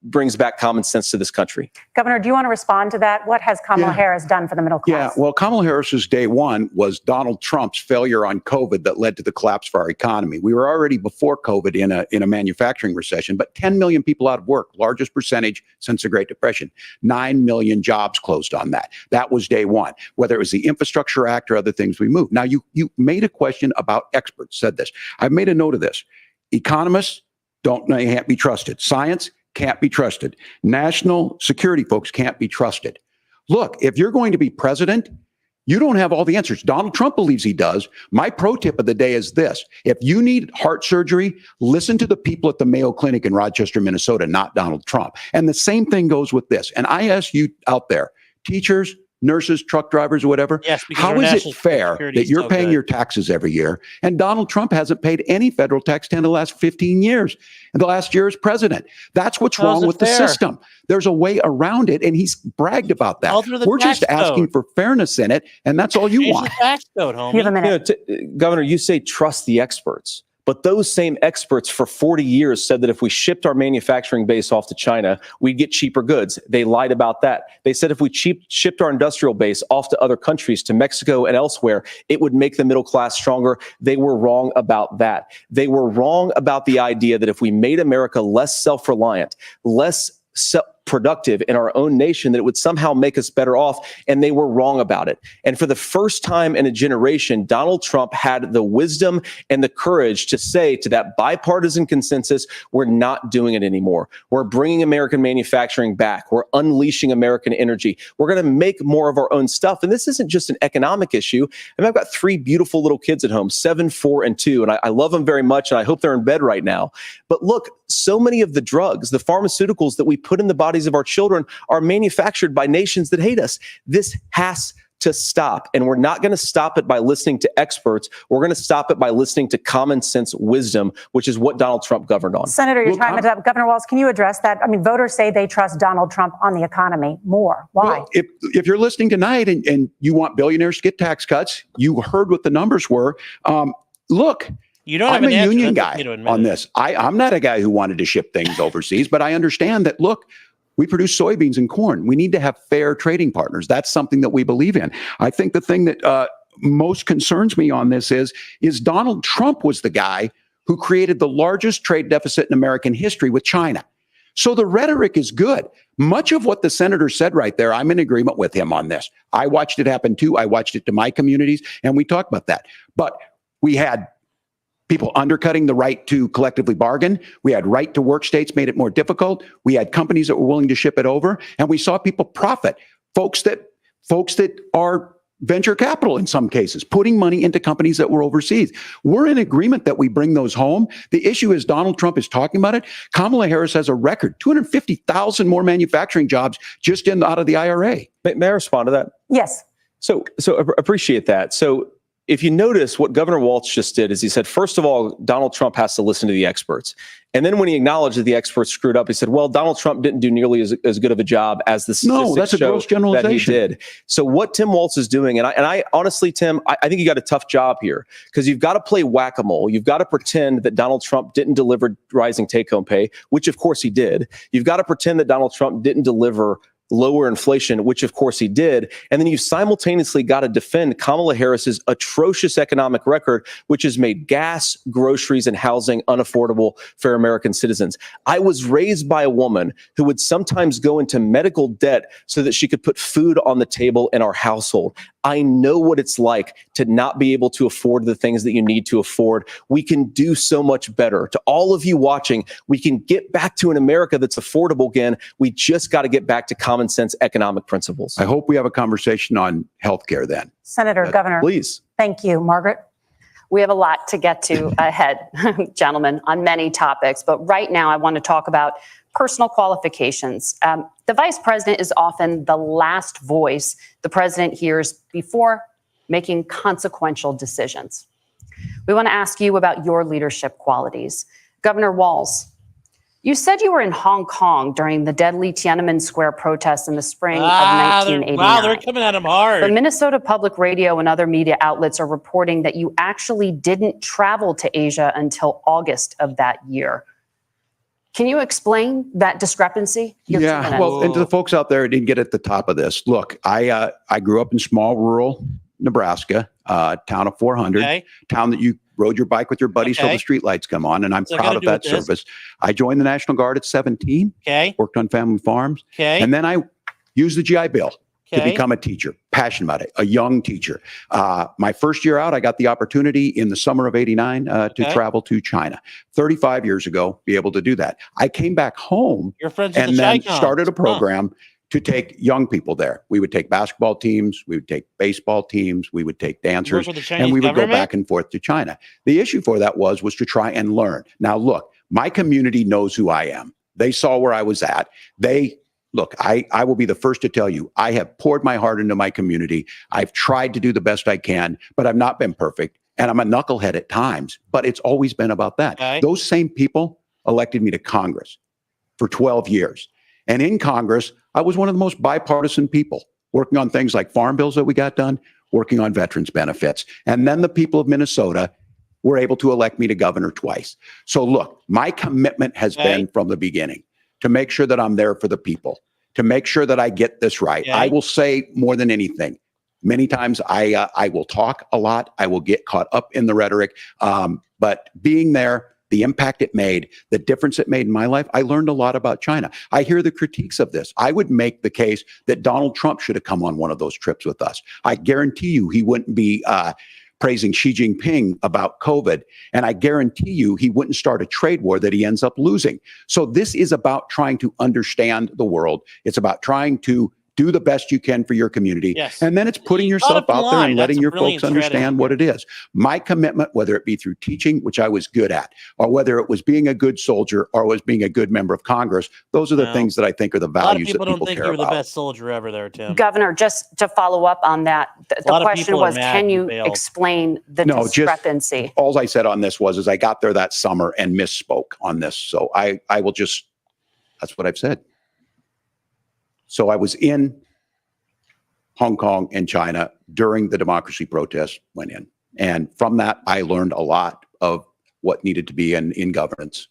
brings back common sense to this country. Governor, do you want to respond to that? What has Kamala Harris done for the middle class? Yeah, well, Kamala Harris's day one was Donald Trump's failure on COVID that led to the collapse of our economy. We were already before COVID in a manufacturing recession, but 10 million people out of work, largest percentage since the Great Depression. 9 million jobs closed on that. That was day one. Whether it was the Infrastructure Act or other things we moved. Now, you made a question about experts, said this. I've made a note of this. Economists can't be trusted. Science can't be trusted. National security folks can't be trusted. Look, if you're going to be president, you don't have all the answers. Donald Trump believes he does. My pro tip of the day is this. If you need heart surgery, listen to the people at the Mayo Clinic in Rochester, Minnesota, not Donald Trump. And the same thing goes with this. And I ask you out there, teachers, nurses, truck drivers, or whatever. Yes, how is it fair that you're paying your taxes every year and Donald Trump hasn't paid any federal tax in the last 15 years? And the last year as president. That's what's wrong with the system. There's a way around it, and he's bragged about that. We're just asking for fairness in it, and that's all you want. Tax code, homie. You have a minute. Governor, you say trust the experts. But those same experts for 40 years said that if we shipped our manufacturing base off to China, we'd get cheaper goods. They lied about that. They said if we shipped our industrial base off to other countries, to Mexico and elsewhere, it would make the middle class stronger. They were wrong about that. They were wrong about the idea that if we made America less self-reliant, less productive in our own nation, that it would somehow make us better off, and they were wrong about it. And for the first time in a generation, Donald Trump had the wisdom and the courage to say to that bipartisan consensus, we're not doing it anymore. We're bringing American manufacturing back. We're unleashing American energy. We're going to make more of our own stuff. And this isn't just an economic issue. I mean, I've got 3 beautiful little kids at home, 7, 4, and 2, and I love them very much, and I hope they're in bed right now. But look, so many of the drugs, the pharmaceuticals that we put in the bodies of our children are manufactured by nations that hate us. This has to stop. And we're not going to stop it by listening to experts. We're going to stop it by listening to common sense wisdom, which is what Donald Trump governed on. Senator, your time is up. Governor Walz, can you address that? I mean, voters say they trust Donald Trump on the economy more. Why? Well, if you're listening tonight and you want billionaires to get tax cuts, you heard what the numbers were. Look, you don't I'm have a an union guy on this. I'm not a guy who wanted to ship things overseas, but I understand that, look, we produce soybeans and corn. We need to have fair trading partners. That's something that we believe in. I think the thing that most concerns me on this is Donald Trump was the guy who created the largest trade deficit in American history with China. So the rhetoric is good. Much of what the senator said right there, I'm in agreement with him on this. I watched it happen too. I watched it to my communities, and we talked about that. But we had people undercutting the right to collectively bargain. We had right to work states made it more difficult. We had companies that were willing to ship it over, and we saw people profit. Folks that are venture capital in some cases, putting money into companies that were overseas. We're in agreement that we bring those home. The issue is Donald Trump is talking about it. Kamala Harris has a record, 250,000 more manufacturing jobs just out of the IRA. May I respond to that? Yes. So appreciate that. So if you notice, what Governor Walz just did is he said, first of all, Donald Trump has to listen to the experts. And then when he acknowledged that the experts screwed up, he said, well, Donald Trump didn't do nearly as good of a job as the statistics that's a show gross generalization. that he did. So what Tim Walz is doing, and I honestly, Tim, I think you got a tough job here, because you've got to play whack-a-mole. You've got to pretend that Donald Trump didn't deliver rising take-home pay, which of course he did. You've got to pretend that Donald Trump didn't deliver lower inflation, which of course he did. And then you simultaneously got to defend Kamala Harris's atrocious economic record, which has made gas, groceries, and housing unaffordable for American citizens. I was raised by a woman who would sometimes go into medical debt so that she could put food on the table in our household. I know what it's like to not be able to afford the things that you need to afford. We can do so much better. To all of you watching, we can get back to an America that's affordable again. We just got to get back to common sense economic principles. I hope we have a conversation on healthcare then. Senator, Governor. Please. Thank you. Margaret? We have a lot to get to ahead, gentlemen, on many topics. But right now, I want to talk about personal qualifications. The vice president is often the last voice the president hears before making consequential decisions. We want to ask you about your leadership qualities. Governor Walz, you said you were in Hong Kong during the deadly Tiananmen Square protests in the spring of 1989. Wow, they're coming at him hard. But Minnesota Public Radio and other media outlets are reporting that you actually didn't travel to Asia until August of that year. Can you explain that discrepancy? Yeah, well, and to the folks out there who didn't get at the top of this, look, I grew up in small rural Nebraska, town of 400, town that you rode your bike with your buddies till the streetlights come on, and I'm proud of that service. I joined the National Guard at 17, worked on family farms, and then I used the GI Bill to become a teacher, passionate about it, a young teacher. My first year out, I got the opportunity in the summer of 89 to travel to China. 35 years ago, be able to do that. I came back home and then started a program to take young people there. We would take basketball teams, we would take baseball teams, we would take dancers, and we would go back and forth to China. The issue for that was to try and learn. Now, look, my community knows who I am. They saw where I was at. Look, I will be the first to tell you, I have poured my heart into my community. I've tried to do the best I can, but I've not been perfect. And I'm a knucklehead at times, but it's always been about that. Those same people elected me to Congress for 12 years. And in Congress, I was one of the most bipartisan people, working on things like farm bills that we got done, working on veterans benefits. And then the people of Minnesota were able to elect me to governor twice. So look, my commitment has been from the beginning to make sure that I'm there for the people, to make sure that I get this right. I will say more than anything, many times I will talk a lot. I will get caught up in the rhetoric. But being there, the impact it made, the difference it made in my life, I learned a lot about China. I hear the critiques of this. I would make the case that Donald Trump should have come on one of those trips with us. I guarantee you he wouldn't be praising Xi Jinping about COVID. And I guarantee you he wouldn't start a trade war that he ends up losing. So this is about trying to understand the world. It's about trying to do the best you can for your community. Yes. And then it's putting yourself out there and letting your folks understand what it is. My commitment, whether it be through teaching, which I was good at, or whether it was being a good soldier or was being a good member of Congress, those are the things that I think are the values that people care about. A lot of people don't think you were the best soldier ever there, Tim. Governor, just to follow up on that, the question was, can you explain the discrepancy? All I said on this is I got there that summer and misspoke on this. So I will just, that's what I've said. So I was in Hong Kong and China during the democracy protests went in. And from that, I learned a lot of what needed to be in governance.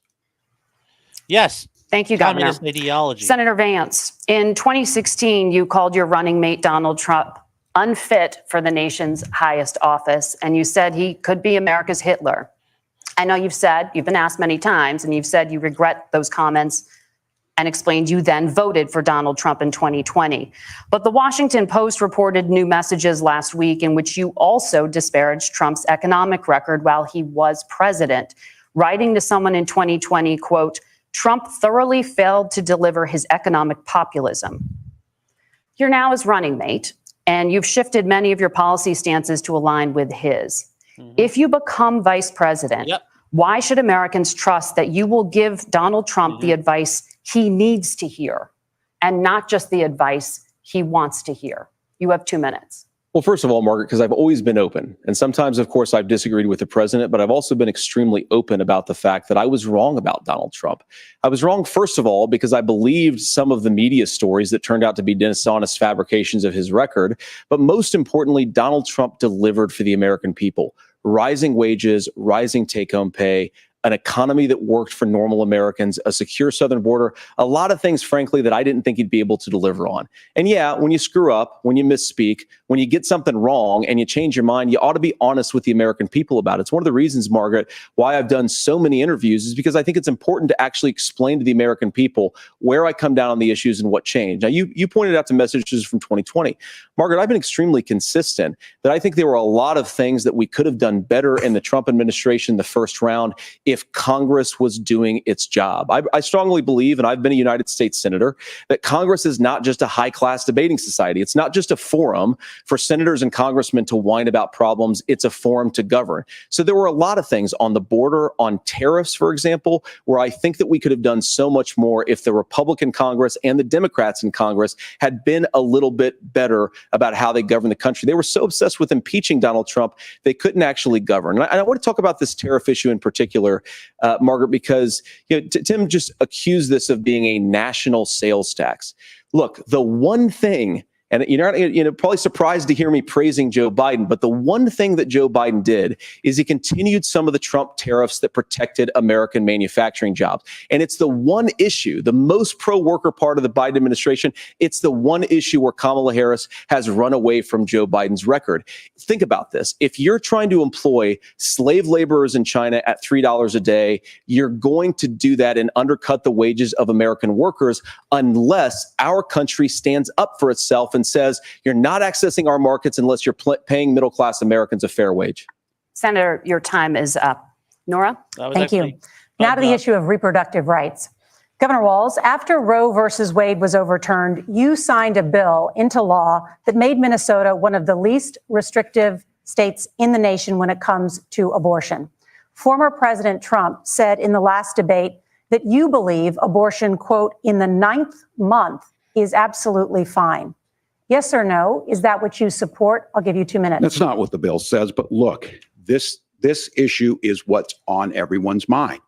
Yes. Thank you, Governor. Communist ideology. Senator Vance, in 2016, you called your running mate, Donald Trump, unfit for the nation's highest office, and you said he could be America's Hitler. I know you've been asked many times, and you've said you regret those comments and explained you then voted for Donald Trump in 2020. But the Washington Post reported new messages last week in which you also disparaged Trump's economic record while he was president, writing to someone in 2020, quote, "Trump thoroughly failed to deliver his economic populism." You're now his running mate, and you've shifted many of your policy stances to align with his. If you become vice president, why should Americans trust that you will give Donald Trump the advice he needs to hear and not just the advice he wants to hear? You have 2 minutes. Well, first of all, Margaret, because I've always been open. And sometimes, of course, I've disagreed with the president, but I've also been extremely open about the fact that I was wrong about Donald Trump. I was wrong, first of all, because I believed some of the media stories that turned out to be dishonest fabrications of his record. But most importantly, Donald Trump delivered for the American people. Rising wages, rising take-home pay, an economy that worked for normal Americans, a secure southern border, a lot of things, frankly, that I didn't think he'd be able to deliver on. And yeah, when you screw up, when you misspeak, when you get something wrong and you change your mind, you ought to be honest with the American people about it. It's one of the reasons, Margaret, why I've done so many interviews is because I think it's important to actually explain to the American people where I come down on the issues and what changed. Now, you pointed out some messages from 2020. Margaret, I've been extremely consistent that I think there were a lot of things that we could have done better in the Trump administration, the first round, if Congress was doing its job. I strongly believe, and I've been a United States Senator, that Congress is not just a high-class debating society. It's not just a forum for senators and congressmen to whine about problems. It's a forum to govern. So there were a lot of things on the border, on tariffs, for example, where I think that we could have done so much more if the Republican Congress and the Democrats in Congress had been a little bit better about how they govern the country. They were so obsessed with impeaching Donald Trump, they couldn't actually govern. And I want to talk about this tariff issue in particular, Margaret, because Tim just accused this of being a national sales tax. Look, the one thing, and you're probably surprised to hear me praising Joe Biden, but the one thing that Joe Biden did is he continued some of the Trump tariffs that protected American manufacturing jobs. And it's the one issue, the most pro-worker part of the Biden administration, it's the one issue where Kamala Harris has run away from Joe Biden's record. Think about this. If you're trying to employ slave laborers in China at $3 a day, you're going to do that and undercut the wages of American workers unless our country stands up for itself and says you're not accessing our markets unless you're paying middle-class Americans a fair wage. Senator, your time is up. Nora? Thank you. Now to the issue of reproductive rights. Governor Walz, after Roe versus Wade was overturned, you signed a bill into law that made Minnesota one of the least restrictive states in the nation when it comes to abortion. Former President Trump said in the last debate that you believe abortion, quote, in the 9th month is absolutely fine. Yes or no? Is that what you support? I'll give you 2 minutes. That's not what the bill says. But look, this issue is what's on everyone's mind.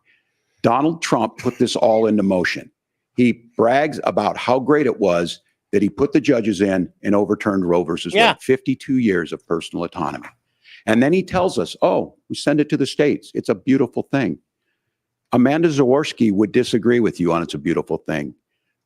Donald Trump put this all into motion. He brags about how great it was that he put the judges in and overturned Roe versus Wade, 52 years of personal autonomy. And then he tells us, oh, we send it to the states. It's a beautiful thing. Amanda Zaworski would disagree with you on it's a beautiful thing.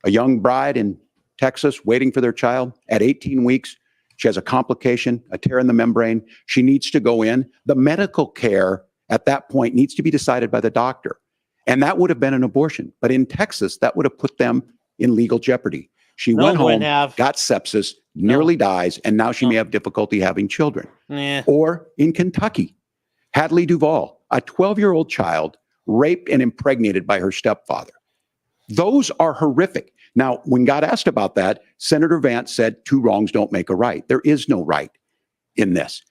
A young bride in Texas waiting for their child at 18 weeks. She has a complication, a tear in the membrane. She needs to go in. The medical care at that point needs to be decided by the doctor. And that would have been an abortion. But in Texas, that would have put them in legal jeopardy. She went home, got sepsis, nearly dies, and now she may have difficulty having children. Or in Kentucky, Hadley Duvall, a 12-year-old child raped and impregnated by her stepfather. Those are horrific. Now, when God asked about that, Senator Vance said, 2 wrongs don't make a right. There is no right in this.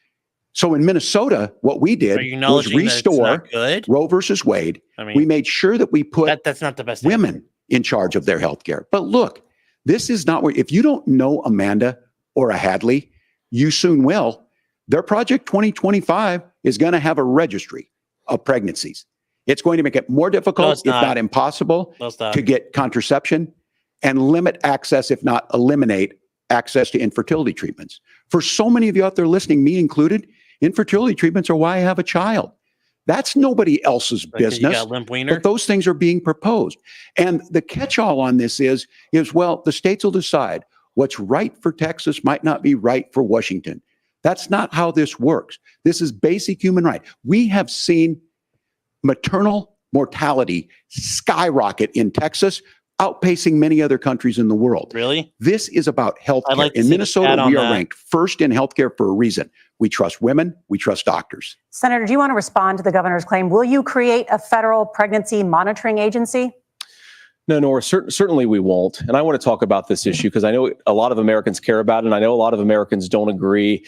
So in Minnesota, what we did was restore Roe versus Wade. I mean, we made sure that we put that's not the best women in charge of their health care. But look, this is not where, if you don't know Amanda or a Hadley, you soon will. Their Project 2025 is going to have a registry of pregnancies. It's going to make it more difficult, if not impossible, to get contraception and limit access, if not eliminate access to infertility treatments. For so many of you out there listening, me included, infertility treatments are why I have a child. That's nobody else's business. You got a limp wiener. But those things are being proposed. And the catch-all on this is, well, the states will decide what's right for Texas might not be right for Washington. That's not how this works. This is basic human right. We have seen maternal mortality skyrocket in Texas, outpacing many other countries in the world. Really? This is about healthcare. In Minnesota, we are ranked first in healthcare for a reason. We trust women. We trust doctors. Senator, do you want to respond to the governor's claim? Will you create a federal pregnancy monitoring agency? No, Nora, certainly we won't. And I want to talk about this issue because I know a lot of Americans care about it, and I know a lot of Americans don't agree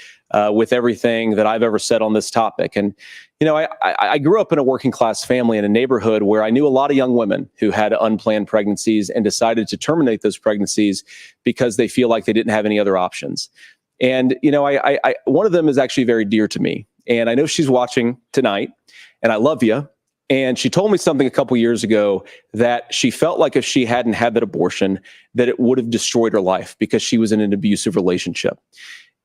with everything that I've ever said on this topic. And, you know, I grew up in a working class family in a neighborhood where I knew a lot of young women who had unplanned pregnancies and decided to terminate those pregnancies because they feel like they didn't have any other options. And, you know, one of them is actually very dear to me. And I know she's watching tonight, and I love you. And she told me something a couple years ago that she felt like if she hadn't had that abortion, that it would have destroyed her life because she was in an abusive relationship.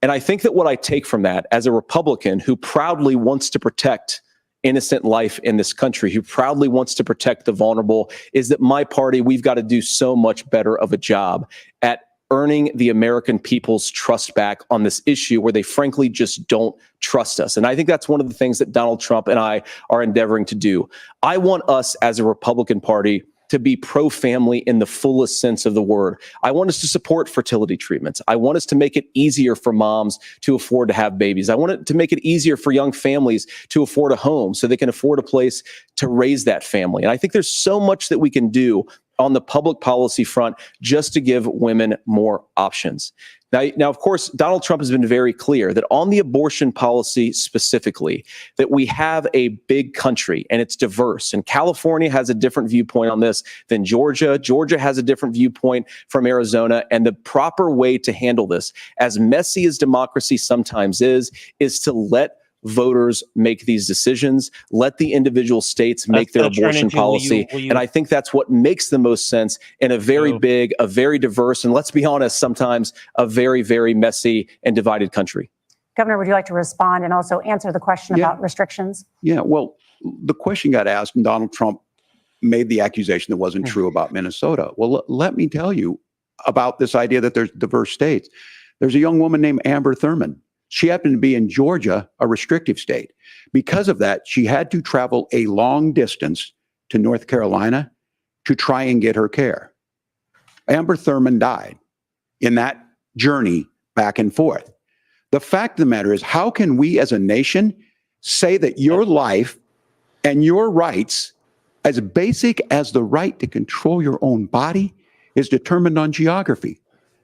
And I think that what I take from that as a Republican who proudly wants to protect innocent life in this country, who proudly wants to protect the vulnerable, is that my party, we've got to do so much better of a job at earning the American people's trust back on this issue where they frankly just don't trust us. And I think that's one of the things that Donald Trump and I are endeavoring to do. I want us as a Republican Party to be pro-family in the fullest sense of the word. I want us to support fertility treatments. I want us to make it easier for moms to afford to have babies. I want it to make it easier for young families to afford a home so they can afford a place to raise that family. And I think there's so much that we can do on the public policy front just to give women more options. Now, of course, Donald Trump has been very clear that on the abortion policy specifically, that we have a big country and it's diverse. And California has a different viewpoint on this than Georgia. Georgia has a different viewpoint from Arizona. And the proper way to handle this, as messy as democracy sometimes is to let voters make these decisions, let the individual states make their abortion policy. And I think that's what makes the most sense in a very big, a very diverse, and let's be honest, sometimes a very, very messy and divided country. Governor, would you like to respond and also answer the question about restrictions? Yeah, well, the question got asked and Donald Trump made the accusation that wasn't true about Minnesota. Well, let me tell you about this idea that there's diverse states. There's a young woman named Amber Thurman. She happened to be in Georgia, a restrictive state. Because of that, she had to travel a long distance to North Carolina to try and get her care. Amber Thurman died in that journey back and forth. The fact of the matter is, how can we as a nation say that your life and your rights, as basic as the right to control your own body, is determined on geography?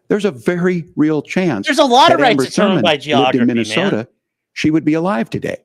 There's a very real chance. There's a lot of rights determined by geography, in Minnesota, she would be alive today.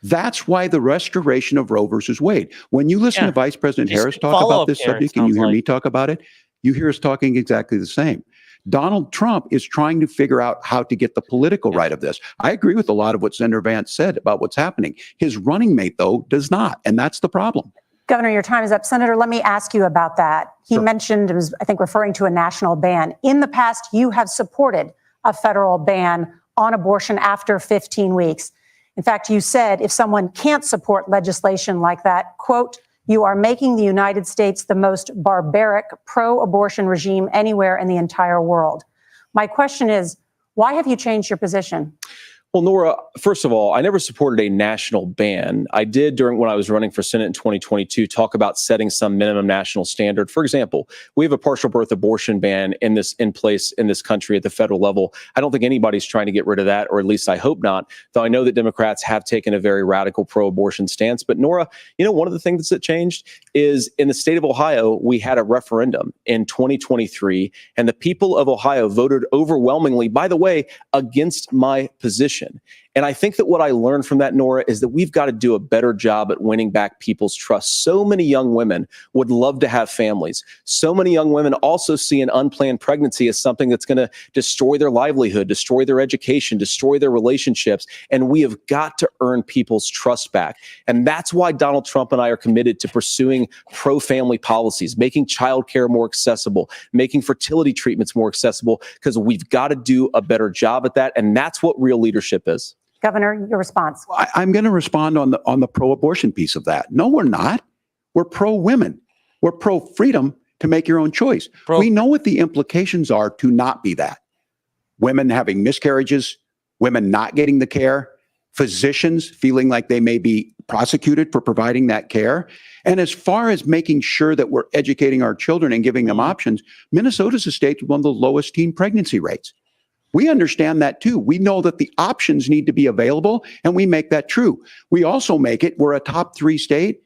That's why the restoration of Roe versus Wade. When you listen to Vice President Harris talk about this subject and you hear me talk about it, you hear us talking exactly the same. Donald Trump is trying to figure out how to get the political right of this. I agree with a lot of what Senator Vance said about what's happening. His running mate, though, does not. And that's the problem. Governor, your time is up. Senator, let me ask you about that. He mentioned, was, I think, referring to a national ban. In the past, you have supported a federal ban on abortion after 15 weeks. In fact, you said if someone can't support legislation like that, quote, you are making the United States the most barbaric pro-abortion regime anywhere in the entire world. My question is, why have you changed your position? Well, Nora, first of all, I never supported a national ban. I did when I was running for Senate in 2022, talk about setting some minimum national standard. For example, we have a partial birth abortion ban in place in this country at the federal level. I don't think anybody's trying to get rid of that, or at least I hope not, though I know that Democrats have taken a very radical pro-abortion stance. But Nora, one of the things that changed is in the state of Ohio, we had a referendum in 2023, and the people of Ohio voted overwhelmingly, by the way, against my position. And I think that what I learned from that, Nora, is that we've got to do a better job at winning back people's trust. So many young women would love to have families. So many young women also see an unplanned pregnancy as something that's going to destroy their livelihood, destroy their education, destroy their relationships. And we have got to earn people's trust back. And that's why Donald Trump and I are committed to pursuing pro-family policies, making childcare more accessible, making fertility treatments more accessible, because we've got to do a better job at that. And that's what real leadership is. Governor, your response. I'm going to respond on the pro-abortion piece of that. No, we're not. We're pro-women. We're pro-freedom to make your own choice. We know what the implications are to not be that. Women having miscarriages, women not getting the care, physicians feeling like they may be prosecuted for providing that care. And as far as making sure that we're educating our children and giving them options, Minnesota's a state with one of the lowest teen pregnancy rates. We understand that too. We know that the options need to be available, and we make that true. We also we're a top 3 state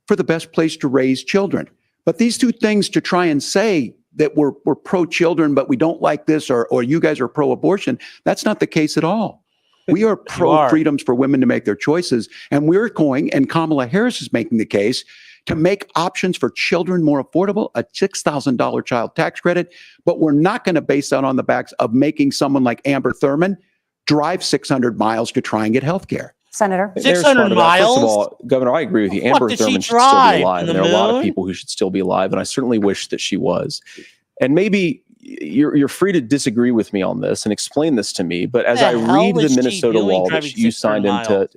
for the best place to raise children. But these two things, to try and say that we're pro-children, but we don't like this, or you guys are pro-abortion, that's not the case at all. We are pro-freedoms for women to make their choices, and we're going, and Kamala Harris is making the case, to make options for children more affordable, a $6,000 child tax credit, but we're not going to base that on the backs of making someone like Amber Thurman drive 600 miles to try and get health care. Senator. 600 miles? First of all, Governor, I agree with you. Amber Thurman should still be alive. And there are a lot of people who should still be alive, and I certainly wish that she was. And maybe you're free to disagree with me on this and explain this to me, but as I read the Minnesota law that you signed into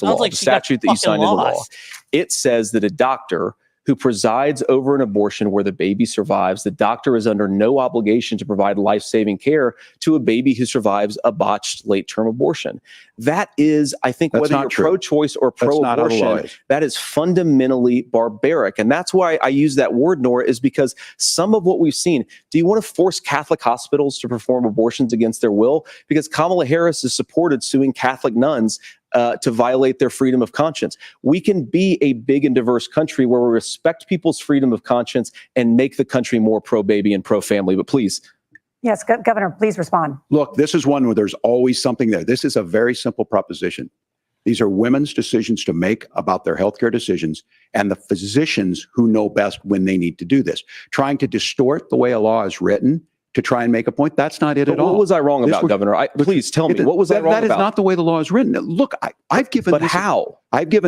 law, the statute that you signed into law, it says that a doctor who presides over an abortion where the baby survives, the doctor is under no obligation to provide life-saving care to a baby who survives a botched late-term abortion. That is, I think, whether you're pro-choice or pro-abortion, that is fundamentally barbaric. And that's why I use that word, Nora, is because some of what we've seen, do you want to force Catholic hospitals to perform abortions against their will? Because Kamala Harris has supported suing Catholic nuns to violate their freedom of conscience. We can be a big and diverse country where we respect people's freedom of conscience and make the country more pro-baby and pro-family. But please. Yes, Governor, please respond. Look, this is one where there's always something there. This is a very simple proposition. These are women's decisions to make about their healthcare decisions, and the physicians who know best when they need to do this. Trying to distort the way a law is written to try and make a point, that's not it at all. What was I wrong about, Governor? Please tell me, what was I wrong about? That is not the way the law is written. Look, I've given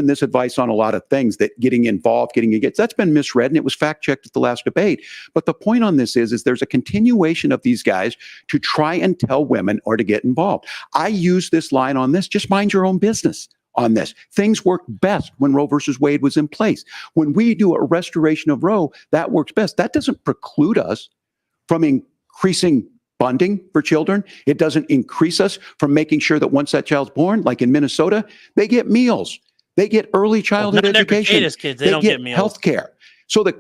this advice on a lot of things, that getting involved, that's been misread, and it was fact-checked at the last debate. But the point on this is there's a continuation of these guys to try and tell women or to get involved. I use this line on this, just mind your own business on this. Things worked best when Roe versus Wade was in place. When we do a restoration of Roe, that works best. That doesn't preclude us from increasing funding for children. It doesn't increase us from making sure that once that child's born, like in Minnesota, they get meals. They get early childhood education. Kids, they don't get meals. Health care. So the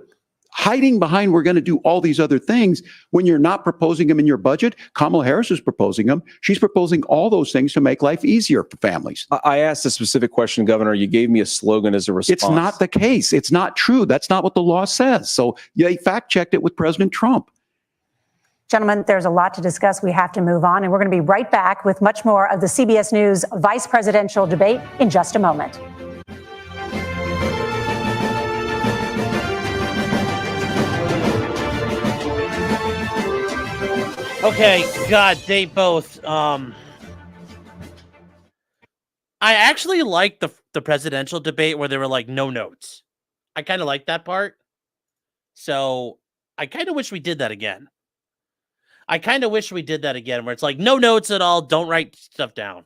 hiding behind we're going to do all these other things when you're not proposing them in your budget. Kamala Harris is proposing them. She's proposing all those things to make life easier for families. I asked a specific question, Governor. You gave me a slogan as a response. It's not the case. It's not true. That's not what the law says. So they fact-checked it with President Trump. Gentlemen, there's a lot to discuss. We have to move on, and we're going to be right back with much more of the CBS News vice presidential debate in just a moment. Okay, God, they both. I actually like the presidential debate where they were like no notes. I kind of like that part. So I kind of wish we did that again. Where it's like no notes at all. Don't write stuff down.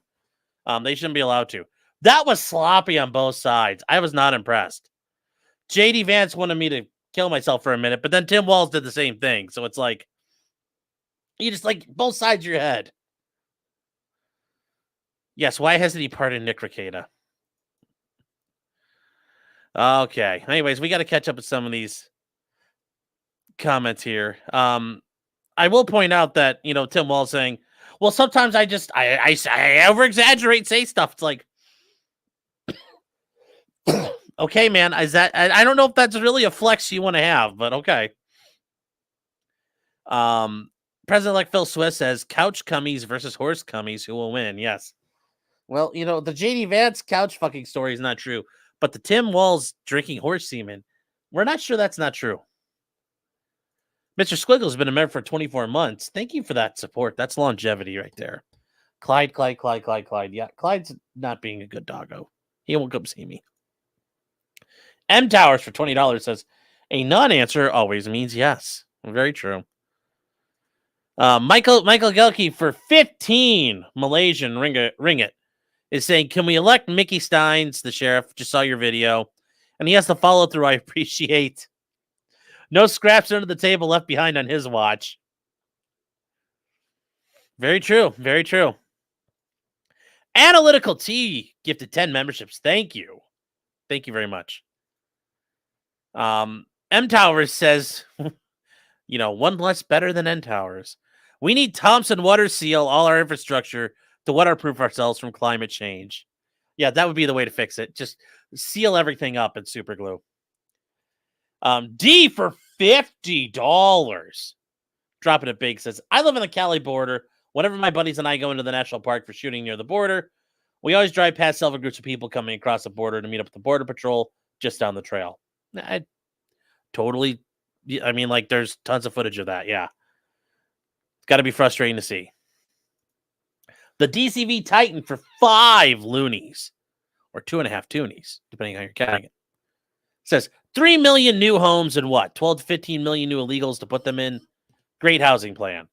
They shouldn't be allowed to. That was sloppy on both sides. I was not impressed. JD Vance wanted me to kill myself for a minute, but then Tim Walz did the same thing. So it's like, you just like both sides of your head. Yes, why hasn't he pardoned Nick Rekieta? Okay. Anyways, we got to catch up with some of these comments here. I will point out that, you know, Tim Walz saying, well, sometimes I over exaggerate, say stuff. It's like, okay, man, is that, I don't know if that's really a flex you want to have, but okay. President-elect Phil Swift says couch cummies versus horse cummies, who will win? Yes. Well, you know, the JD Vance couch fucking story is not true, but the Tim Walz drinking horse semen, we're not sure that's not true. Mr. Squiggle's been a member for 24 months. Thank you for that support. That's longevity right there. Clyde. Yeah, Clyde's not being a good doggo. He won't come see me. M Towers for $20 says, a non-answer always means yes. Very true. Michael Gelke for 15 Malaysian ringgit is saying, can we elect Mickey Steins, the sheriff? Just saw your video. And he has the follow through I appreciate. No scraps under the table left behind on his watch. Very true. Very true. Analytical T gifted 10 memberships. Thank you. Thank you very much. M Towers says, you know, one less better than N Towers. We need Thompson water seal all our infrastructure to waterproof ourselves from climate change. Yeah, that would be the way to fix it. Just seal everything up in super glue. D for $50. Dropping it big says, I live on the Cali border. Whenever my buddies and I go into the national park for shooting near the border, we always drive past several groups of people coming across the border to meet up with the border patrol just down the trail. I mean, like, there's tons of footage of that. Yeah. It's got to be frustrating to see. The DCV Titan for 5 loonies, or 2.5 toonies, depending on how you're counting it. Says 3 million new homes and what? 12 to 15 million new illegals to put them in. Great housing plan.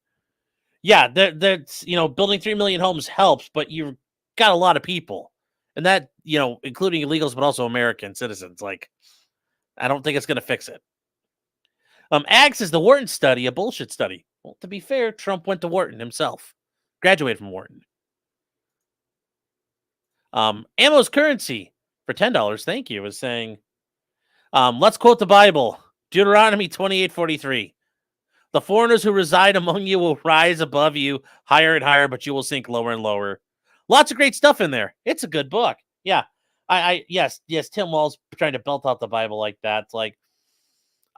Yeah, that's, you know, building 3 million homes helps, but you've got a lot of people. And that, you know, including illegals, but also American citizens. Like, I don't think it's going to fix it. Ag says the Wharton study, a bullshit study. Well, to be fair, Trump went to Wharton himself. Graduated from Wharton. Ammo's Currency for $10, thank you, is saying, let's quote the Bible. Deuteronomy 28:43. The foreigners who reside among you will rise above you higher and higher, but you will sink lower and lower. Lots of great stuff in there. It's a good book. Yeah. Yes, Tim Walz trying to belt out the Bible like that. It's like,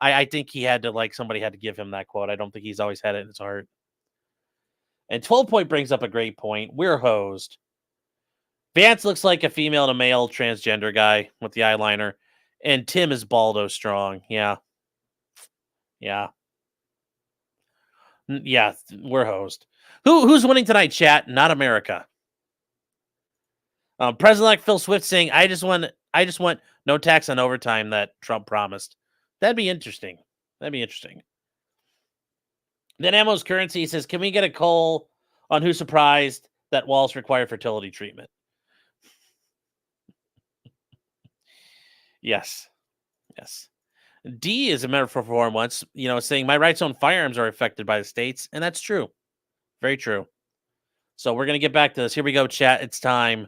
I think he had to, like, somebody had to give him that quote. I don't think he's always had it in his heart. And 12 Point brings up a great point. We're hosed. Vance looks like a female to male transgender guy with the eyeliner. And Tim is Baldo strong. Yeah. Yeah. Yeah, we're hosed. Who's winning tonight, chat? Not America. President-elect Phil Swift saying, I just want no tax on overtime that Trump promised. That'd be interesting. Then Ammo's Currency says, can we get a call on who's surprised that Walz required fertility treatment? Yes. D is a member for 4 months, you know, saying my rights own firearms are affected by the states. And that's true. Very true. So we're going to get back to this. Here we go, chat. It's time.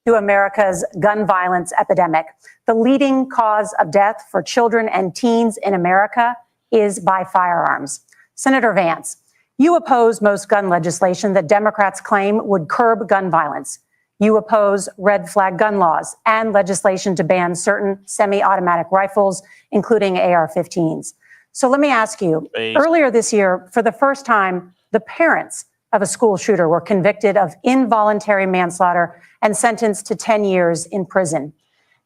To America's gun violence epidemic. The leading cause of death for children and teens in America is by firearms. Senator Vance, you oppose most gun legislation that Democrats claim would curb gun violence. You oppose red flag gun laws and legislation to ban certain semi-automatic rifles, including AR-15s. So let me ask you, earlier this year, for the first time, the parents of a school shooter were convicted of involuntary manslaughter and sentenced to 10 years in prison.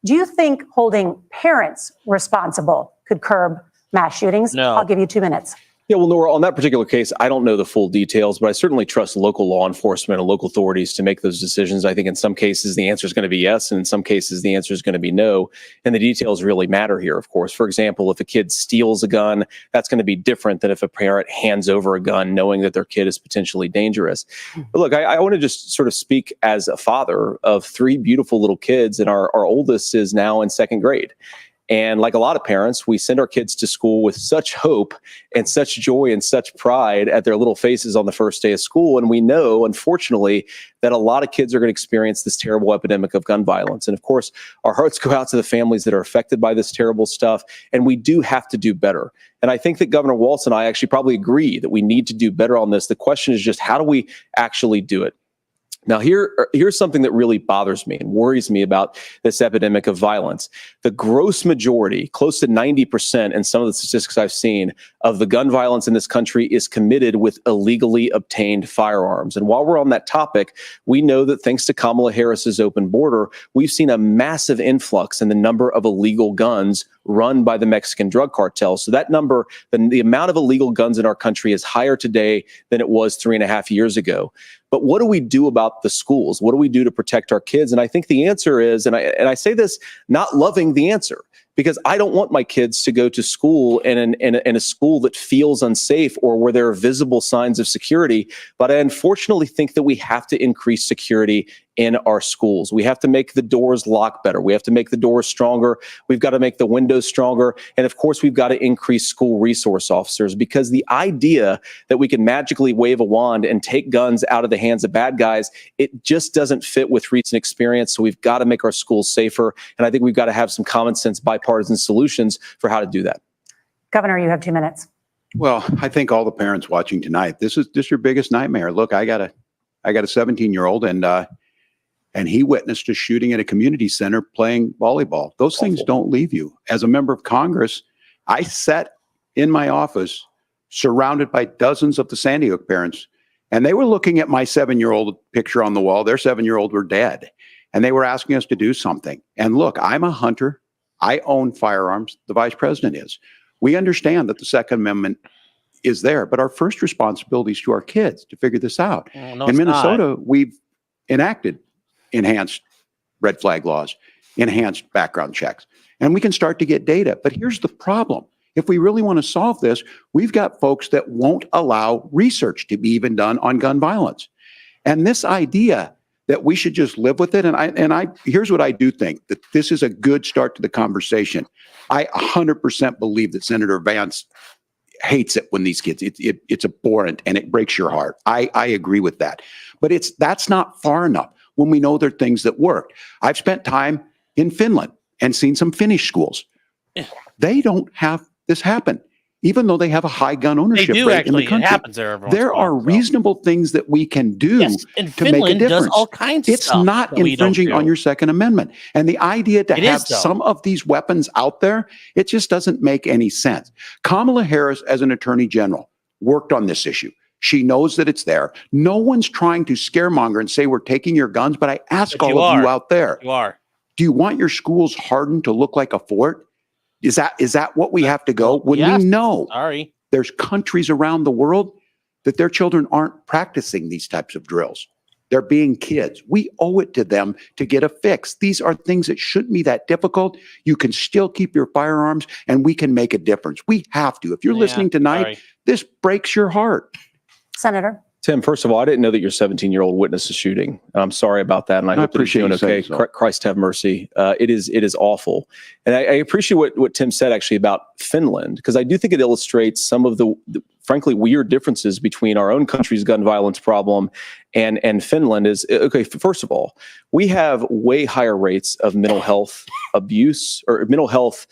Do you think holding parents responsible could curb mass shootings? No. I'll give you 2 minutes. Yeah, well, Nora, on that particular case, I don't know the full details, but I certainly trust local law enforcement and local authorities to make those decisions. I think in some cases the answer is going to be yes, and in some cases the answer is going to be no. And the details really matter here, of course. For example, if a kid steals a gun, that's going to be different than if a parent hands over a gun knowing that their kid is potentially dangerous. But look, I want to just sort of speak as a father of 3 beautiful little kids, and our oldest is now in 2nd grade. And like a lot of parents, we send our kids to school with such hope and such joy and such pride at their little faces on the first day of school. And we know, unfortunately, that a lot of kids are going to experience this terrible epidemic of gun violence. And of course, our hearts go out to the families that are affected by this terrible stuff. And we do have to do better. And I think that Governor Walz and I actually probably agree that we need to do better on this. The question is just, how do we actually do it? Now, here's something that really bothers me and worries me about this epidemic of violence. The gross majority, close to 90% in some of the statistics I've seen, of the gun violence in this country is committed with illegally obtained firearms. And while we're on that topic, we know that thanks to Kamala Harris's open border, we've seen a massive influx in the number of illegal guns run by the Mexican drug cartels. So that number, the amount of illegal guns in our country is higher today than it was 3.5 years ago. But what do we do about the schools? What do we do to protect our kids? And I think the answer is, and I say this not loving the answer, because I don't want my kids to go to school in a school that feels unsafe or where there are visible signs of security. But I unfortunately think that we have to increase security in our schools. We have to make the doors lock better. We have to make the doors stronger. We've got to make the windows stronger. And of course, we've got to increase school resource officers, because the idea that we can magically wave a wand and take guns out of the hands of bad guys, it just doesn't fit with recent experience. So we've got to make our schools safer. And I think we've got to have some common sense bipartisan solutions for how to do that. Governor, you have 2 minutes. Well, I think all the parents watching tonight, this is your biggest nightmare. Look, I got a 17-year-old, and he witnessed a shooting at a community center playing volleyball. Those things don't leave you. As a member of Congress, I sat in my office surrounded by dozens of the Sandy Hook parents, and they were looking at my 7-year-old picture on the wall. Their 7-year-old were dead, and they were asking us to do something. And look, I'm a hunter. I own firearms. The vice president is. We understand that the Second Amendment is there, but our first responsibility is to our kids to figure this out. No, in Minnesota, we've enacted enhanced red flag laws, enhanced background checks, and we can start to get data. But here's the problem. If we really want to solve this, we've got folks that won't allow research to be even done on gun violence. And this idea that we should just live with it, and I here's what I do think, that this is a good start to the conversation. I 100% believe that Senator Vance hates it when these kids, it's abhorrent and it breaks your heart. I agree with that. But that's not far enough when we know there are things that work. I've spent time in Finland and seen some Finnish schools. They don't have this happen, even though they have a high gun ownership rate in the country. It happens there. There are reasonable things that we can do to make a difference. Does all kinds of it's stuff not infringing on your Second Amendment. And the idea to have some of these weapons out there, it just doesn't make any sense. Kamala Harris, as an attorney general, worked on this issue. She knows that it's there. No one's trying to scaremonger and say we're taking your guns, but I ask all of you out there, do you want your schools hardened to look like a fort? Is that what we have to go? When we know there's countries around the world that their children aren't practicing these types of drills. They're being kids. We owe it to them to get a fix. These are things that shouldn't be that difficult. You can still keep your firearms and we can make a difference. We have to. If you're listening tonight, this breaks your heart. Senator. Tim, first of all, I didn't know that your 17-year-old witnessed a shooting. I'm sorry about that, and I hope that he's doing okay. Christ have mercy. It is awful. And I appreciate what Tim said actually about Finland, because I do think it illustrates some of the frankly weird differences between our own country's gun violence problem and Finland. Is okay, first of all, we have way higher rates of mental health abuse or mental health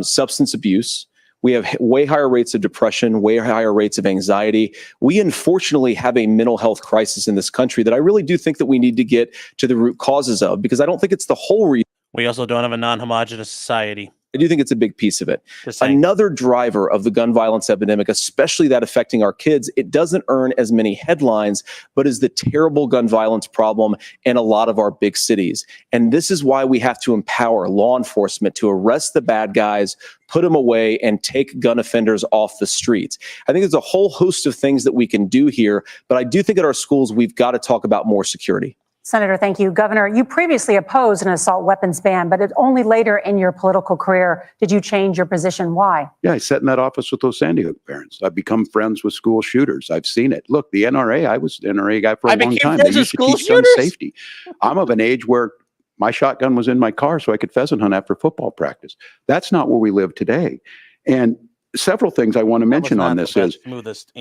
substance abuse. We have way higher rates of depression, way higher rates of anxiety. We unfortunately have a mental health crisis in this country that I really do think that we need to get to the root causes of, because I don't think it's the whole reason. We also don't have a non-homogenous society. I do think it's a big piece of it. Another driver of the gun violence epidemic, especially that affecting our kids, it doesn't earn as many headlines, but is the terrible gun violence problem in a lot of our big cities. And this is why we have to empower law enforcement to arrest the bad guys, put them away, and take gun offenders off the streets. I think there's a whole host of things that we can do here, but I do think at our schools, we've got to talk about more security. Senator, thank you. Governor, you previously opposed an assault weapons ban, but only later in your political career did you change your position. Why? Yeah, I sat in that office with those Sandy Hook parents. I've become friends with school shooters. I've seen it. Look, the NRA, I was an NRA guy for a long time. They used to teach gun safety. I'm of an age where my shotgun was in my car so I could pheasant hunt after football practice. That's not where we live today. And several things I want to mention on this is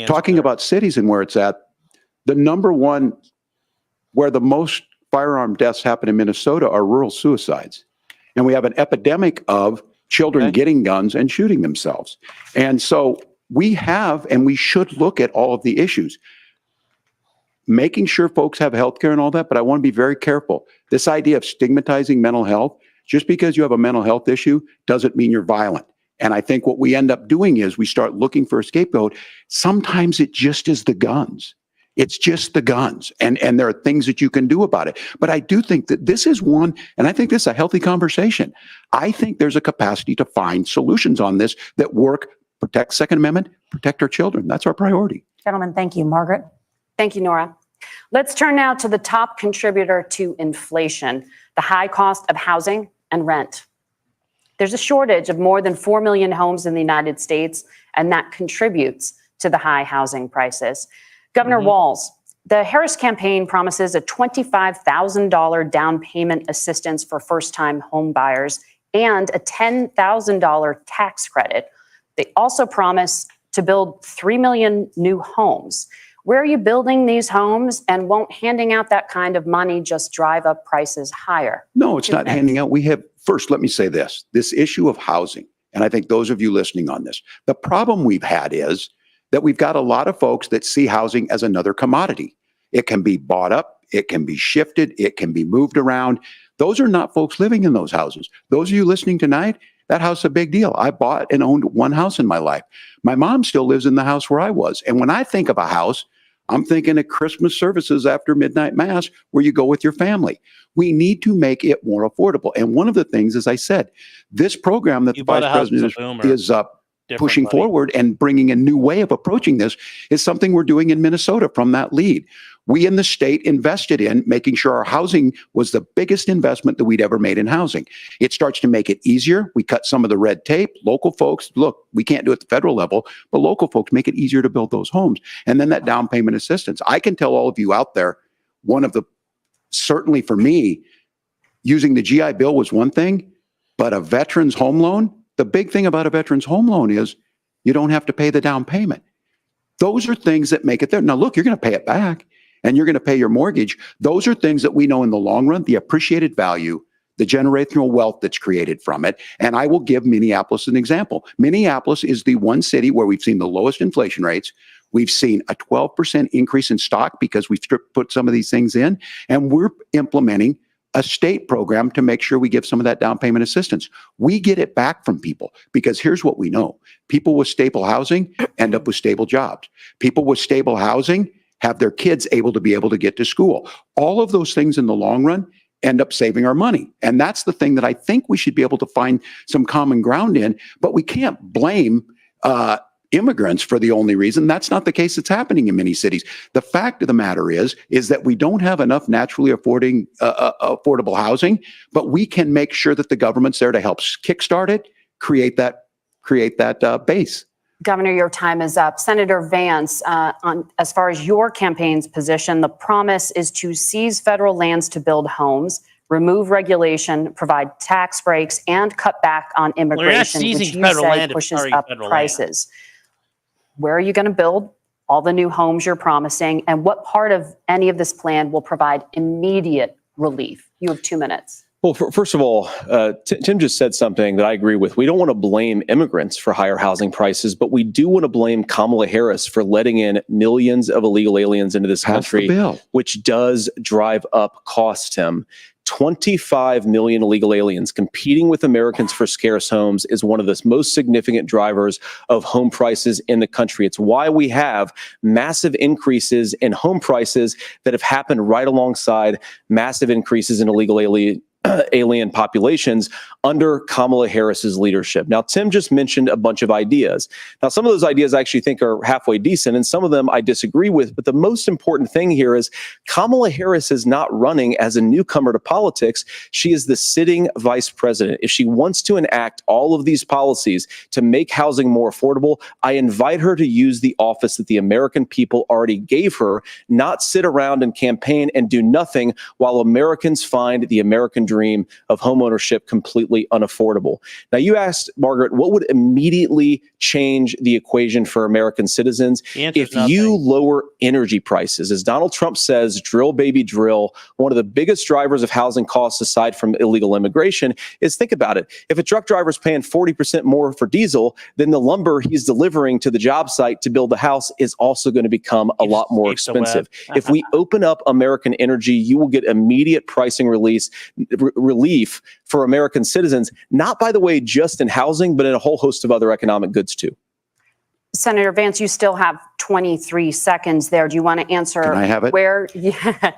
talking about cities and where it's at. The number one, where the most firearm deaths happen in Minnesota are rural suicides. And we have an epidemic of children getting guns and shooting themselves. And so we have, and we should look at all of the issues, making sure folks have health care and all that. But I want to be very careful. This idea of stigmatizing mental health, just because you have a mental health issue doesn't mean you're violent. And I think what we end up doing is we start looking for a scapegoat. Sometimes it just is the guns. It's just the guns. And there are things that you can do about it. But I do think that this is one, and I think this is a healthy conversation. I think there's a capacity to find solutions on this that work, protect Second Amendment, protect our children. That's our priority. Gentlemen, thank you. Margaret? Thank you, Nora. Let's turn now to the top contributor to inflation, the high cost of housing and rent. There's a shortage of more than 4 million homes in the United States, and that contributes to the high housing prices. Governor Walz, the Harris campaign promises a $25,000 down payment assistance for first-time home buyers and a $10,000 tax credit. They also promise to build 3 million new homes. Where are you building these homes, and won't handing out that kind of money just drive up prices higher? No, it's not handing out. We have, first, let me say this issue of housing, and I think those of you listening on this, the problem we've had is that we've got a lot of folks that see housing as another commodity. It can be bought up, it can be shifted, it can be moved around. Those are not folks living in those houses. Those of you listening tonight, that house is a big deal. I bought and owned one house in my life. My mom still lives in the house where I was. And when I think of a house, I'm thinking of Christmas services after midnight mass where you go with your family. We need to make it more affordable. And one of the things, as I said, this program that the Vice President is pushing forward and bringing a new way of approaching this is something we're doing in Minnesota from that lead. We in the state invested in making sure our housing was the biggest investment that we'd ever made in housing. It starts to make it easier. We cut some of the red tape. Local folks, look, we can't do it at the federal level, but local folks make it easier to build those homes. And then that down payment assistance. I can tell all of you out there, one of the, certainly for me, using the GI Bill was one thing, but a veteran's home loan, the big thing about a veteran's home loan is you don't have to pay the down payment. Those are things that make it there. Now, look, you're going to pay it back and you're going to pay your mortgage. Those are things that we know in the long run, the appreciated value, the generational wealth that's created from it. And I will give Minneapolis an example. Minneapolis is the one city where we've seen the lowest inflation rates. We've seen a 12% increase in stock because we've put some of these things in, and we're implementing a state program to make sure we give some of that down payment assistance. We get it back from people because here's what we know. People with stable housing end up with stable jobs. People with stable housing have their kids able to get to school. All of those things in the long run end up saving our money. And that's the thing that I think we should be able to find some common ground in, but we can't blame immigrants for the only reason. That's not the case that's happening in many cities. The fact of the matter is that we don't have enough naturally affordable housing, but we can make sure that the government's there to help kickstart it, create that base. Governor, your time is up. Senator Vance, as far as your campaign's position, the promise is to seize federal lands to build homes, remove regulation, provide tax breaks, and cut back on immigration, which you say pushes up prices. Where are you going to build all the new homes you're promising? And what part of any of this plan will provide immediate relief? You have 2 minutes. Well, first of all, Tim just said something that I agree with. We don't want to blame immigrants for higher housing prices, but we do want to blame Kamala Harris for letting in millions of illegal aliens into this country, which does drive up costs, Tim. 25 million illegal aliens competing with Americans for scarce homes is one of the most significant drivers of home prices in the country. It's why we have massive increases in home prices that have happened right alongside massive increases in illegal alien populations under Kamala Harris's leadership. Now, Tim just mentioned a bunch of ideas. Now, some of those ideas I actually think are halfway decent, and some of them I disagree with. But the most important thing here is Kamala Harris is not running as a newcomer to politics. She is the sitting vice president. If she wants to enact all of these policies to make housing more affordable, I invite her to use the office that the American people already gave her, not sit around and campaign and do nothing while Americans find the American dream dream of homeownership completely unaffordable. Now, you asked, Margaret, what would immediately change the equation for American citizens if you lower energy prices? As Donald Trump says, drill, baby, drill. One of the biggest drivers of housing costs, aside from illegal immigration, is, think about it. If a truck driver is paying 40% more for diesel, then the lumber he's delivering to the job site to build the house is also going to become a lot more expensive. If we open up American energy, you will get immediate pricing relief for American citizens, not, by the way, just in housing, but in a whole host of other economic goods too. Senator Vance, you still have 23 seconds there. Do you want to answer? Can I have it? Where, yeah.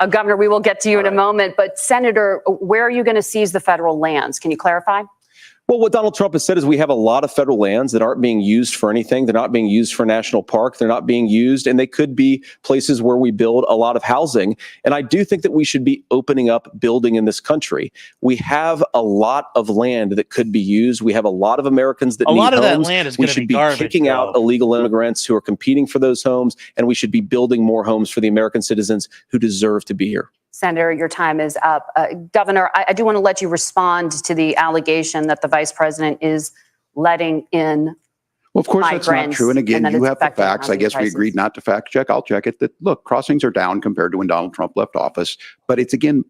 Governor, we will get to you in a moment, but Senator, where are you going to seize the federal lands? Can you clarify? Well, what Donald Trump has said is we have a lot of federal lands that aren't being used for anything. They're not being used for national park. They're not being used, and they could be places where we build a lot of housing. And I do think that we should be opening up building in this country. We have a lot of land that could be used. We have a lot of Americans that need homes. A lot of that land is going to be garbage. We should be kicking out illegal immigrants who are competing for those homes, and we should be building more homes for the American citizens who deserve to be here. Senator, your time is up. Governor, I do want to let you respond to the allegation that the vice president is letting in. Well, of course, that's not true. And again, you have the facts. I guess we agreed not to fact check. I'll check it. That, look, crossings are down compared to when Donald Trump left office. But it's, again,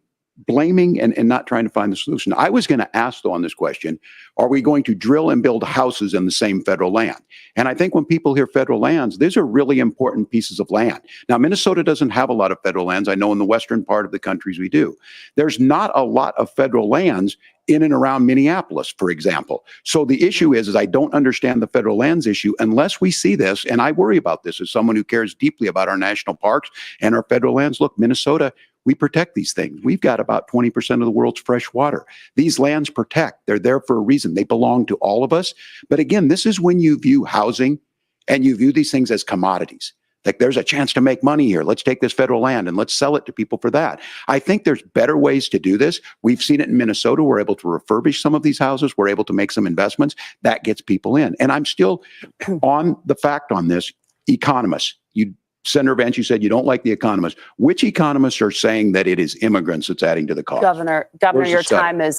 blaming and not trying to find the solution. I was going to ask, though, on this question, are we going to drill and build houses in the same federal land? And I think when people hear federal lands, these are really important pieces of land. Now, Minnesota doesn't have a lot of federal lands. I know in the western part of the countries we do. There's not a lot of federal lands in and around Minneapolis, for example. So the issue is I don't understand the federal lands issue unless we see this, and I worry about this as someone who cares deeply about our national parks and our federal lands. Look, Minnesota, we protect these things. We've got about 20% of the world's fresh water. These lands protect. They're there for a reason. They belong to all of us. But again, this is when you view housing and you view these things as commodities. Like, there's a chance to make money here. Let's take this federal land and let's sell it to people for that. I think there's better ways to do this. We've seen it in Minnesota. We're able to refurbish some of these houses. We're able to make some investments. That gets people in. And I'm still on the fact on this. Economists, Senator Vance, you said you don't like the economists. Which economists are saying that it is immigrants that's adding to the cost? Governor, your time is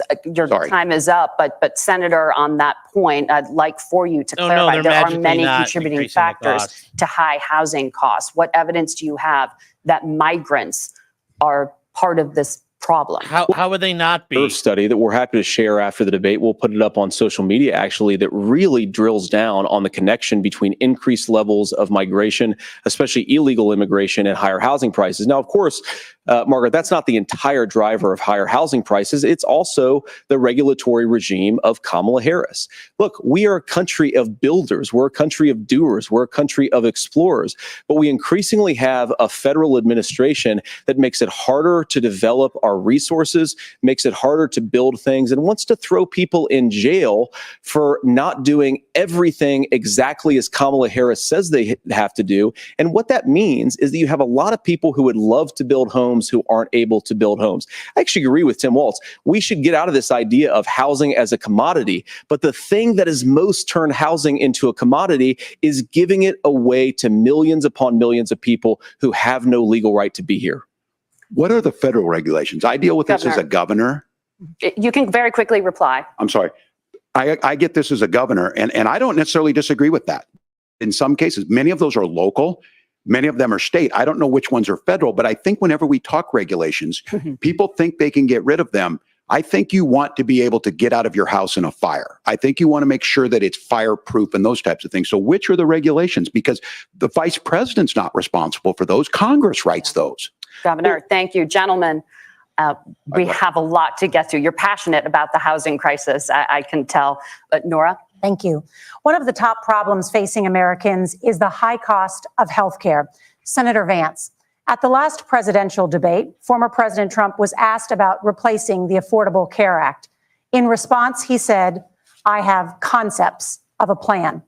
up. But Senator, on that point, I'd like for you to clarify there are many contributing factors to high housing costs. What evidence do you have that migrants are part of this problem? How would they not be? Study that we're happy to share after the debate. We'll put it up on social media, actually, that really drills down on the connection between increased levels of migration, especially illegal immigration, and higher housing prices. Now, of course, Margaret, that's not the entire driver of higher housing prices. It's also the regulatory regime of Kamala Harris. Look, we are a country of builders. We're a country of doers. We're a country of explorers. But we increasingly have a federal administration that makes it harder to develop our resources, makes it harder to build things, and wants to throw people in jail for not doing everything exactly as Kamala Harris says they have to do. And what that means is that you have a lot of people who would love to build homes who aren't able to build homes. I actually agree with Tim Walz. We should get out of this idea of housing as a commodity. But the thing that has most turned housing into a commodity is giving it away to millions upon millions of people who have no legal right to be here. What are the federal regulations? I deal with this as a governor. You can very quickly reply. I'm sorry. I get this as a governor, and I don't necessarily disagree with that. In some cases, many of those are local. Many of them are state. I don't know which ones are federal, but I think whenever we talk regulations, people think they can get rid of them. I think you want to be able to get out of your house in a fire. I think you want to make sure that it's fireproof and those types of things. So which are the regulations? Because the vice president's not responsible for those. Congress writes those. Governor, thank you. Gentlemen, we have a lot to get through. You're passionate about the housing crisis, I can tell. But Nora? Thank you. One of the top problems facing Americans is the high cost of health care. Senator Vance, at the last presidential debate, former President Trump was asked about replacing the Affordable Care Act. In response, he said, "I have concepts of a plan."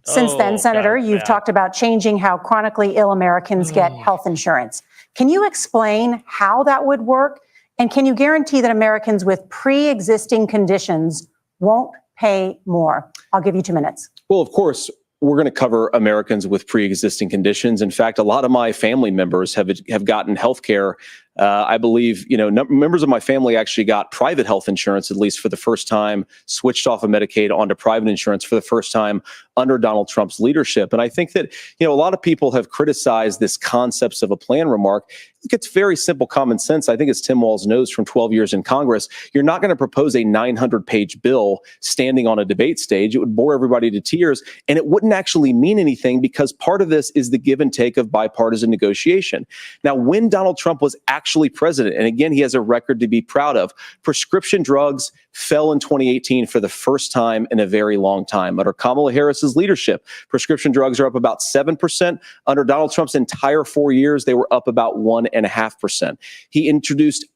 Since then, Senator, you've talked about changing how chronically ill Americans get health insurance. Can you explain how that would work? And can you guarantee that Americans with pre-existing conditions won't pay more? I'll give you 2 minutes. Well, of course, we're going to cover Americans with pre-existing conditions. In fact, a lot of my family members have gotten health care I believe, members of my family actually got private health insurance, at least for the first time, switched off of Medicaid onto private insurance for the first time under Donald Trump's leadership. And I think that, a lot of people have criticized this concepts of a plan remark. It's very simple common sense. I think as Tim Walz knows from 12 years in Congress, you're not going to propose a 900-page bill standing on a debate stage. It would bore everybody to tears, and it wouldn't actually mean anything because part of this is the give and take of bipartisan negotiation. Now, when Donald Trump was actually president, and again, he has a record to be proud of, prescription drugs fell in 2018 for the first time in a very long time. Under Kamala Harris's leadership, prescription drugs are up about 7%. Under Donald Trump's entire 4 years, they were up about 1.5%. He introduced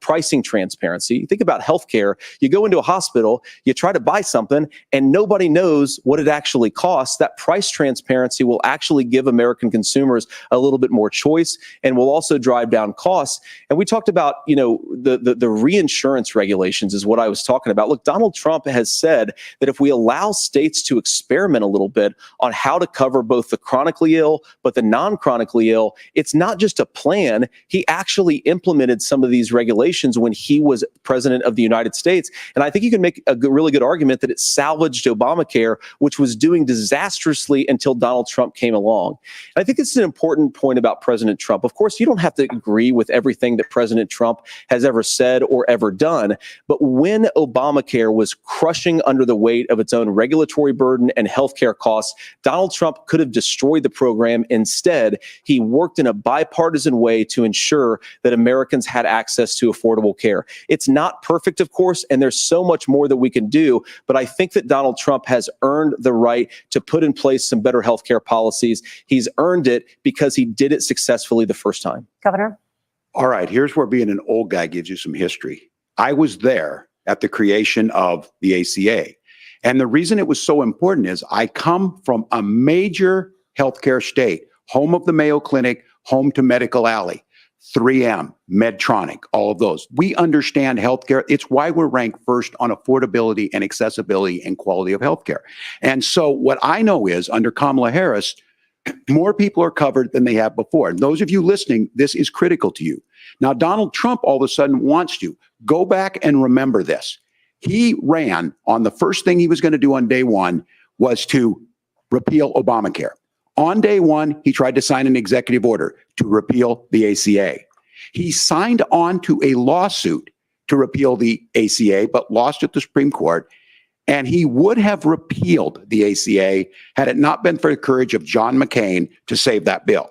pricing transparency. Think about healthcare. You go into a hospital, you try to buy something, and nobody knows what it actually costs. That price transparency will actually give American consumers a little bit more choice and will also drive down costs. And we talked about, the reinsurance regulations is what I was talking about. Look, Donald Trump has said that if we allow states to experiment a little bit on how to cover both the chronically ill, but the non-chronically ill, it's not just a plan. He actually implemented some of these regulations when he was president of the United States. And I think you can make a really good argument that it salvaged Obamacare, which was doing disastrously until Donald Trump came along. And I think this is an important point about President Trump. Of course, you don't have to agree with everything that President Trump has ever said or ever done. But when Obamacare was crushing under the weight of its own regulatory burden and healthcare costs, Donald Trump could have destroyed the program. Instead, he worked in a bipartisan way to ensure that Americans had access to affordable care. It's not perfect, of course, and there's so much more that we can do, but I think that Donald Trump has earned the right to put in place some better healthcare policies. He's earned it because he did it successfully the first time. Governor? All right, here's where being an old guy gives you some history. I was there at the creation of the ACA. And the reason it was so important is I come from a major healthcare state, home of the Mayo Clinic, home to Medical Alley. 3M, Medtronic, all of those. We understand healthcare. It's why we're ranked first on affordability and accessibility and quality of healthcare. And so what I know is under Kamala Harris, more people are covered than they have before. And those of you listening, this is critical to you. Now, Donald Trump all of a sudden wants to go back and remember this. He ran on the first thing he was going to do on day one was to repeal Obamacare. On day one, he tried to sign an executive order to repeal the ACA. He signed on to a lawsuit to repeal the ACA, but lost at the Supreme Court. And he would have repealed the ACA had it not been for the courage of John McCain to save that bill.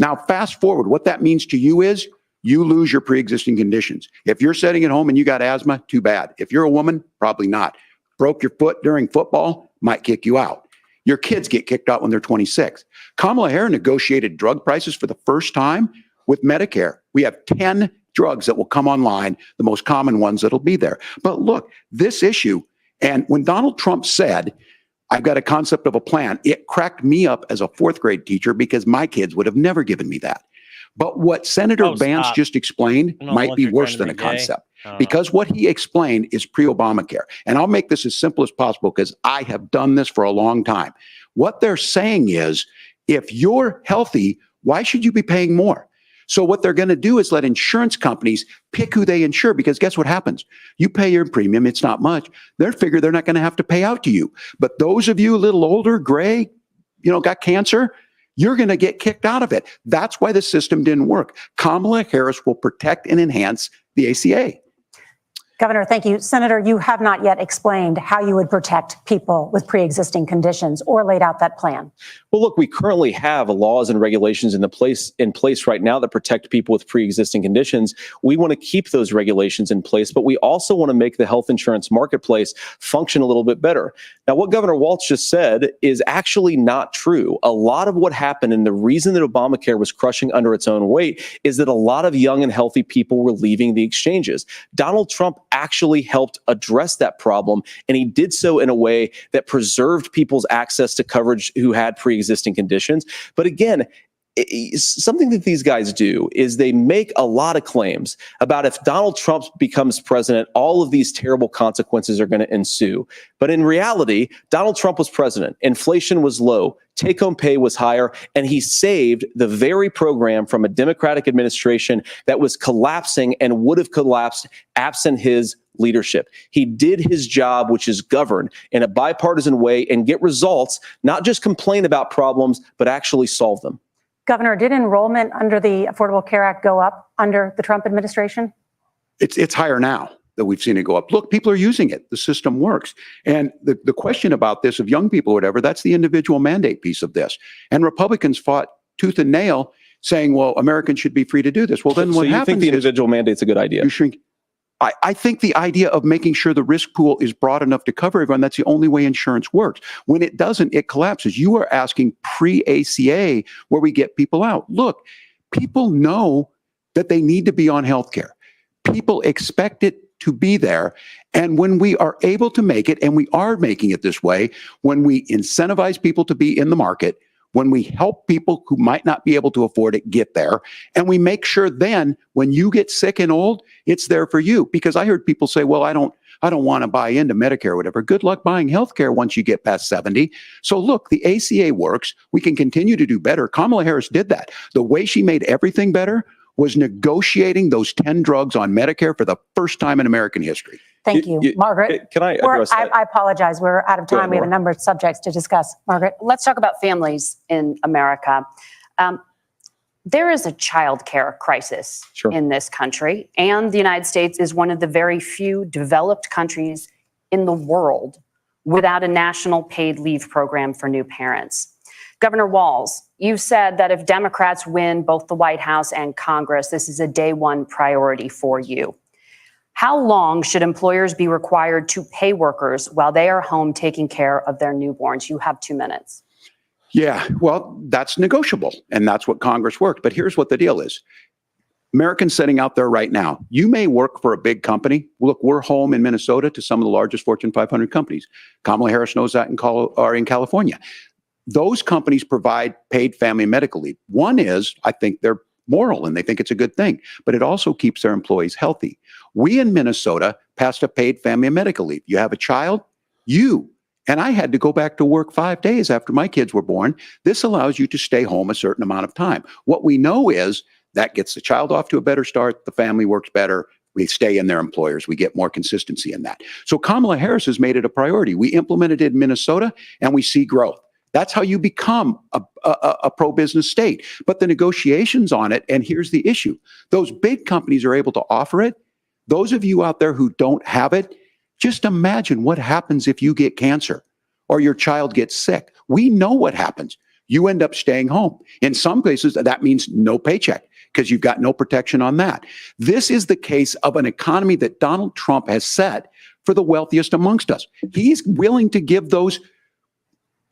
Now, fast forward, what that means to you is you lose your pre-existing conditions. If you're sitting at home and you got asthma, too bad. If you're a woman, probably not. Broke your foot during football, might kick you out. Your kids get kicked out when they're 26. Kamala Harris negotiated drug prices for the first time with Medicare. We have 10 drugs that will come online, the most common ones that'll be there. But look, this issue, and when Donald Trump said, I've got a concept of a plan, it cracked me up as a fourth grade teacher because my kids would have never given me that. But what Senator Vance just explained might be worse than a concept. Because what he explained is pre-Obamacare. And I'll make this as simple as possible because I have done this for a long time. What they're saying is, if you're healthy, why should you be paying more? So what they're going to do is let insurance companies pick who they insure, because guess what happens? You pay your premium, it's not much. They figure they're not going to have to pay out to you. But those of you a little older, gray, got cancer, you're going to get kicked out of it. That's why the system didn't work. Kamala Harris will protect and enhance the ACA. Governor, thank you. Senator, you have not yet explained how you would protect people with pre-existing conditions or laid out that plan. Well, look, we currently have laws and regulations in place right now that protect people with pre-existing conditions. We want to keep those regulations in place, but we also want to make the health insurance marketplace function a little bit better. Now, what Governor Walz just said is actually not true. A lot of what happened, and the reason that Obamacare was crushing under its own weight, is that a lot of young and healthy people were leaving the exchanges. Donald Trump actually helped address that problem, and he did so in a way that preserved people's access to coverage who had pre-existing conditions. But again, something that these guys do is they make a lot of claims about if Donald Trump becomes president, all of these terrible consequences are going to ensue. But in reality, Donald Trump was president. Inflation was low. Take-home pay was higher, and he saved the very program from a Democratic administration that was collapsing and would have collapsed absent his leadership. He did his job, which is govern in a bipartisan way and get results, not just complain about problems, but actually solve them. Governor, did enrollment under the Affordable Care Act go up under the Trump administration? It's higher now that we've seen it go up. Look, people are using it. The system works. And the question about this of young people or whatever, that's the individual mandate piece of this. And Republicans fought tooth and nail saying, well, Americans should be free to do this. Well, then what happens is— So you think the individual mandate's a good idea? You shrink. I think the idea of making sure the risk pool is broad enough to cover everyone, that's the only way insurance works. When it doesn't, it collapses. You are asking pre-ACA where we get people out. Look, people know that they need to be on health care. People expect it to be there. And when we are able to make it, and we are making it this way, when we incentivize people to be in the market, when we help people who might not be able to afford it get there, and we make sure then when you get sick and old, it's there for you. Because I heard people say, well, I don't want to buy into Medicare or whatever. Good luck buying healthcare once you get past 70. So look, the ACA works. We can continue to do better. Kamala Harris did that. The way she made everything better was negotiating those 10 drugs on Medicare for the first time in American history. Thank you. Margaret. Can I address that? I apologize. We're out of time. We have a number of subjects to discuss. Margaret. Let's talk about families in America. There is a child care crisis in this country, and the United States is one of the very few developed countries in the world without a national paid leave program for new parents. Governor Walz, you've said that if Democrats win both the White House and Congress, this is a day one priority for you. How long should employers be required to pay workers while they are home taking care of their newborns? You have 2 minutes. Yeah, well, that's negotiable, and that's what Congress worked. But here's what the deal is. Americans sitting out there right now, you may work for a big company. Look, we're home in Minnesota to some of the largest Fortune 500 companies. Kamala Harris knows that in California. Those companies provide paid family and medical leave. One is, I think they're moral and they think it's a good thing, but it also keeps their employees healthy. We in Minnesota passed a paid family and medical leave. You have a child, and I had to go back to work 5 days after my kids were born. This allows you to stay home a certain amount of time. What we know is that gets the child off to a better start. The family works better. We stay in their employers. We get more consistency in that. So Kamala Harris has made it a priority. We implemented it in Minnesota and we see growth. That's how you become a pro-business state. But the negotiations on it, and here's the issue. Those big companies are able to offer it. Those of you out there who don't have it, just imagine what happens if you get cancer or your child gets sick. We know what happens. You end up staying home. In some cases, that means no paycheck because you've got no protection on that. This is the case of an economy that Donald Trump has set for the wealthiest amongst us. He's willing to give those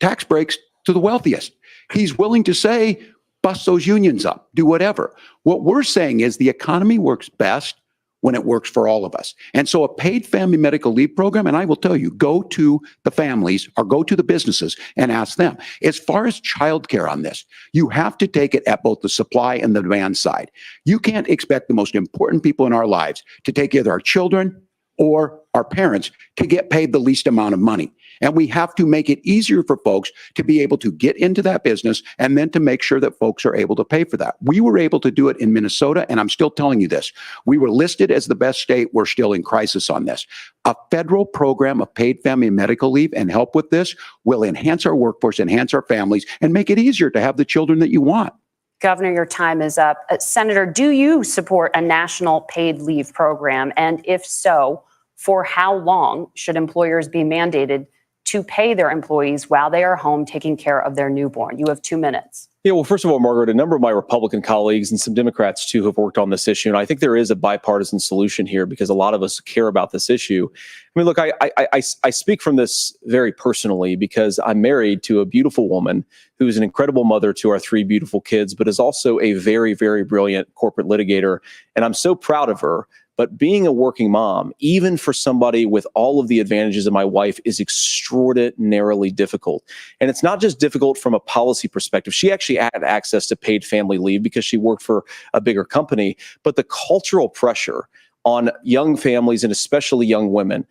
tax breaks to the wealthiest. He's willing to say, bust those unions up, do whatever. What we're saying is the economy works best when it works for all of us. And so a paid family medical leave program, and I will tell you, go to the families or go to the businesses and ask them. As far as childcare on this, you have to take it at both the supply and the demand side. You can't expect the most important people in our lives to take either our children or our parents to get paid the least amount of money. And we have to make it easier for folks to be able to get into that business and then to make sure that folks are able to pay for that. We were able to do it in Minnesota, and I'm still telling you this. We were listed as the best state. We're still in crisis on this. A federal program of paid family and medical leave and help with this will enhance our workforce, enhance our families, and make it easier to have the children that you want. Governor, your time is up. Senator, do you support a national paid leave program? And if so, for how long should employers be mandated to pay their employees while they are home taking care of their newborn? You have 2 minutes. Yeah, well, first of all, Margaret, a number of my Republican colleagues and some Democrats, too, have worked on this issue. And I think there is a bipartisan solution here because a lot of us care about this issue. I mean, look, I speak from this very personally because I'm married to a beautiful woman who is an incredible mother to our 3 beautiful kids, but is also a very, very brilliant corporate litigator. And I'm so proud of her. but being a working mom, even for somebody with all of the advantages of my wife, is extraordinarily difficult. And it's not just difficult from a policy perspective. She actually had access to paid family leave because she worked for a bigger company, but the cultural pressure on young families and especially young women,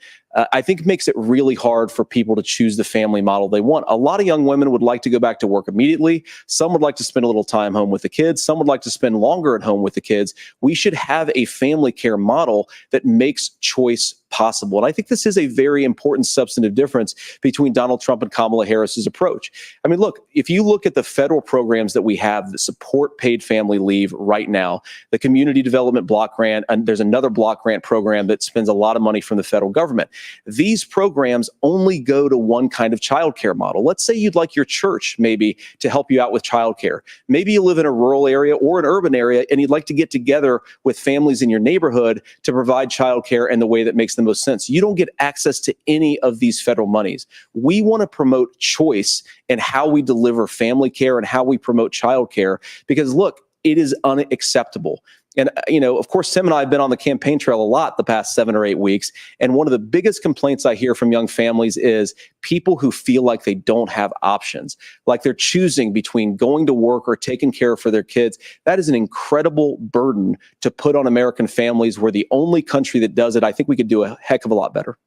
I think makes it really hard for people to choose the family model they want. A lot of young women would like to go back to work immediately. Some would like to spend a little time home with the kids. Some would like to spend longer at home with the kids. We should have a family care model that makes choice possible. And I think this is a very important substantive difference between Donald Trump and Kamala Harris's approach. I mean, look, if you look at the federal programs that we have that support paid family leave right now, the Community Development Block Grant, and there's another block grant program that spends a lot of money from the federal government. These programs only go to one kind of childcare model. Let's say you'd like your church maybe to help you out with childcare. Maybe you live in a rural area or an urban area and you'd like to get together with families in your neighborhood to provide childcare in the way that makes the most sense. You don't get access to any of these federal monies. We want to promote choice in how we deliver family care and how we promote childcare, because look, it is unacceptable. And, of course, Tim and I have been on the campaign trail a lot the past 7 or 8 weeks. And one of the biggest complaints I hear from young families is people who feel like they don't have options, like they're choosing between going to work or taking care for their kids. That is an incredible burden to put on American families. We're the only country that does it. I think we could do a heck of a lot better.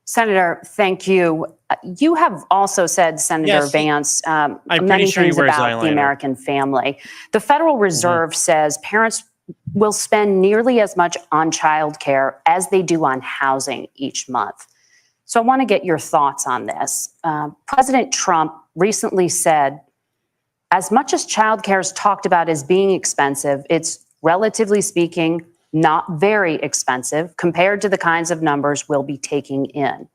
Senator, thank you. You have also said, Senator Vance, many things about the American family. The Federal Reserve says parents will spend nearly as much on childcare as they do on housing each month. So I want to get your thoughts on this. President Trump recently said, as much as childcare is talked about as being expensive, it's relatively speaking not very expensive compared to the kinds of numbers we'll be taking in.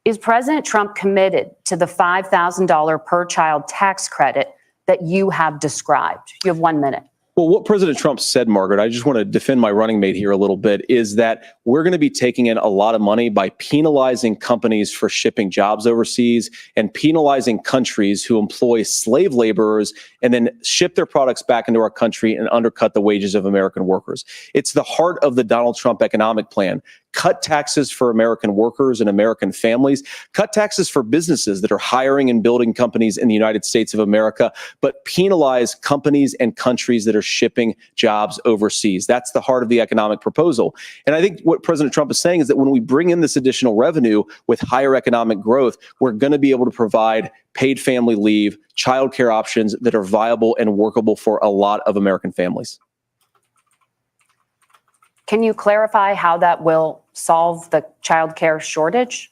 Is President Trump committed to the $5,000 per child tax credit that you have described? You have 1 minute. Well, what President Trump said, Margaret, I just want to defend my running mate here a little bit, is that we're going to be taking in a lot of money by penalizing companies for shipping jobs overseas and penalizing countries who employ slave laborers and then ship their products back into our country and undercut the wages of American workers. It's the heart of the Donald Trump economic plan. Cut taxes for American workers and American families, cut taxes for businesses that are hiring and building companies in the United States of America, but penalize companies and countries that are shipping jobs overseas. That's the heart of the economic proposal. And I think what President Trump is saying is that when we bring in this additional revenue with higher economic growth, we're going to be able to provide paid family leave, childcare options that are viable and workable for a lot of American families. Can you clarify how that will solve the childcare shortage?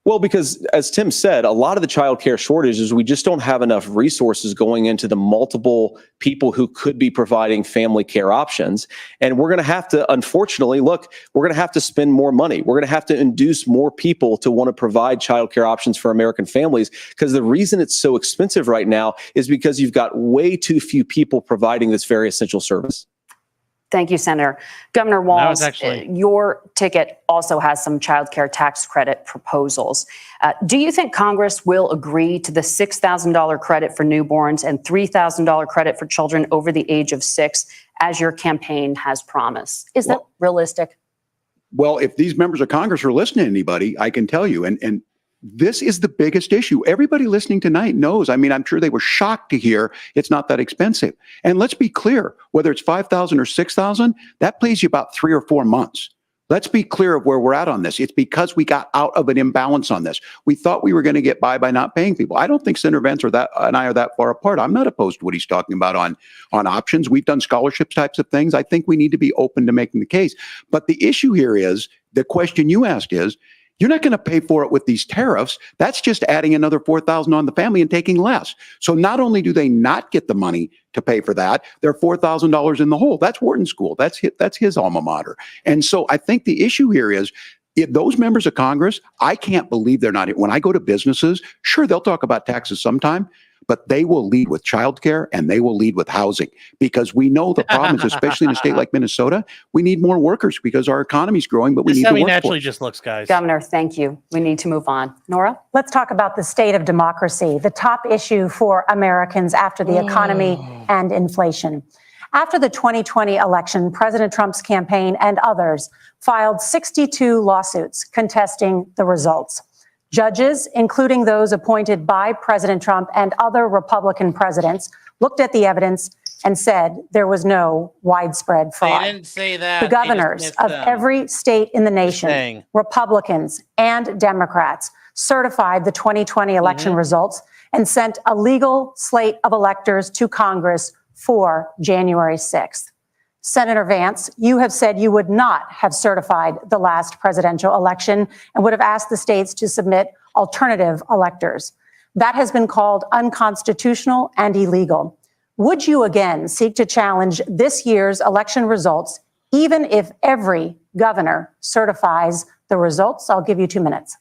Well, because as Tim said, a lot of the childcare shortage is we just don't have enough resources going into the multiple people who could be providing family care options. And we're going to have to, unfortunately, look, we're going to have to spend more money. We're going to have to induce more people to want to provide childcare options for American families, because the reason it's so expensive right now is because you've got way too few people providing this very essential service. Thank you, Senator. Governor Walz, your ticket also has some child care tax credit proposals. Do you think Congress will agree to the $6,000 credit for newborns and $3,000 credit for children over the age of 6, as your campaign has promised? Is that realistic? Well, if these members of Congress are listening to anybody, I can tell you, and this is the biggest issue. Everybody listening tonight knows. I mean, I'm sure they were shocked to hear it's not that expensive. And let's be clear, whether it's $5,000 or $6,000, that pays you about 3 or 4 months. Let's be clear of where we're at on this. It's because we got out of an imbalance on this. We thought we were going to get by not paying people. I don't think Senator Vance and I are that far apart. I'm not opposed to what he's talking about on options. We've done scholarship types of things. I think we need to be open to making the case. But the issue here is, the question you asked is, you're not going to pay for it with these tariffs. That's just adding another $4,000 on the family and taking less. So not only do they not get the money to pay for that, they're $4,000 in the hole. That's Wharton School. That's his alma mater. And so I think the issue here is, those members of Congress, I can't believe they're not. When I go to businesses, sure, they'll talk about taxes sometime, but they will lead with childcare and they will lead with housing, because we know the problem is, especially in a state like Minnesota, we need more workers because our economy's growing, but we need the workforce. Naturally just looks, guys. Governor, thank you. We need to move on. Nora? Let's talk about the state of democracy, the top issue for Americans after the economy and inflation. After the 2020 election, President Trump's campaign and others filed 62 lawsuits contesting the results. Judges, including those appointed by President Trump and other Republican presidents, looked at the evidence and said there was no widespread fraud. They didn't say that. The governors of every state in the nation, Republicans and Democrats, certified the 2020 election results and sent a legal slate of electors to Congress for January 6th. Senator Vance, you have said you would not have certified the last presidential election and would have asked the states to submit alternative electors. That has been called unconstitutional and illegal. Would you again seek to challenge this year's election results, even if every governor certifies the results? I'll give you 2 minutes.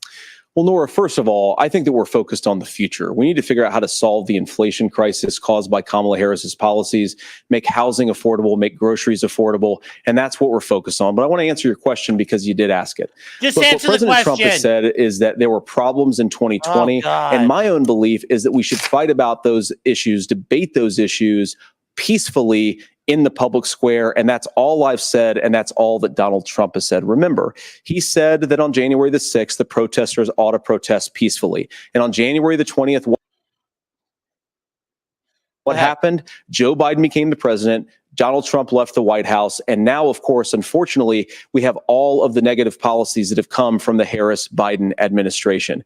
Well, Nora, first of all, I think that we're focused on the future. We need to figure out how to solve the inflation crisis caused by Kamala Harris's policies, make housing affordable, make groceries affordable, and that's what we're focused on. But I want to answer your question because you did ask it. Just Look, answer what the President question. Trump has said is that there were problems in 2020, and my own belief is that we should fight about those issues, debate those issues peacefully in the public square. And that's all I've said. And that's all that Donald Trump has said. Remember, he said that on January the 6th, the protesters ought to protest peacefully. And on January the 20th, what happened? Joe Biden became the president. Donald Trump left the White House. And now, of course, unfortunately, we have all of the negative policies that have come from the Harris-Biden administration.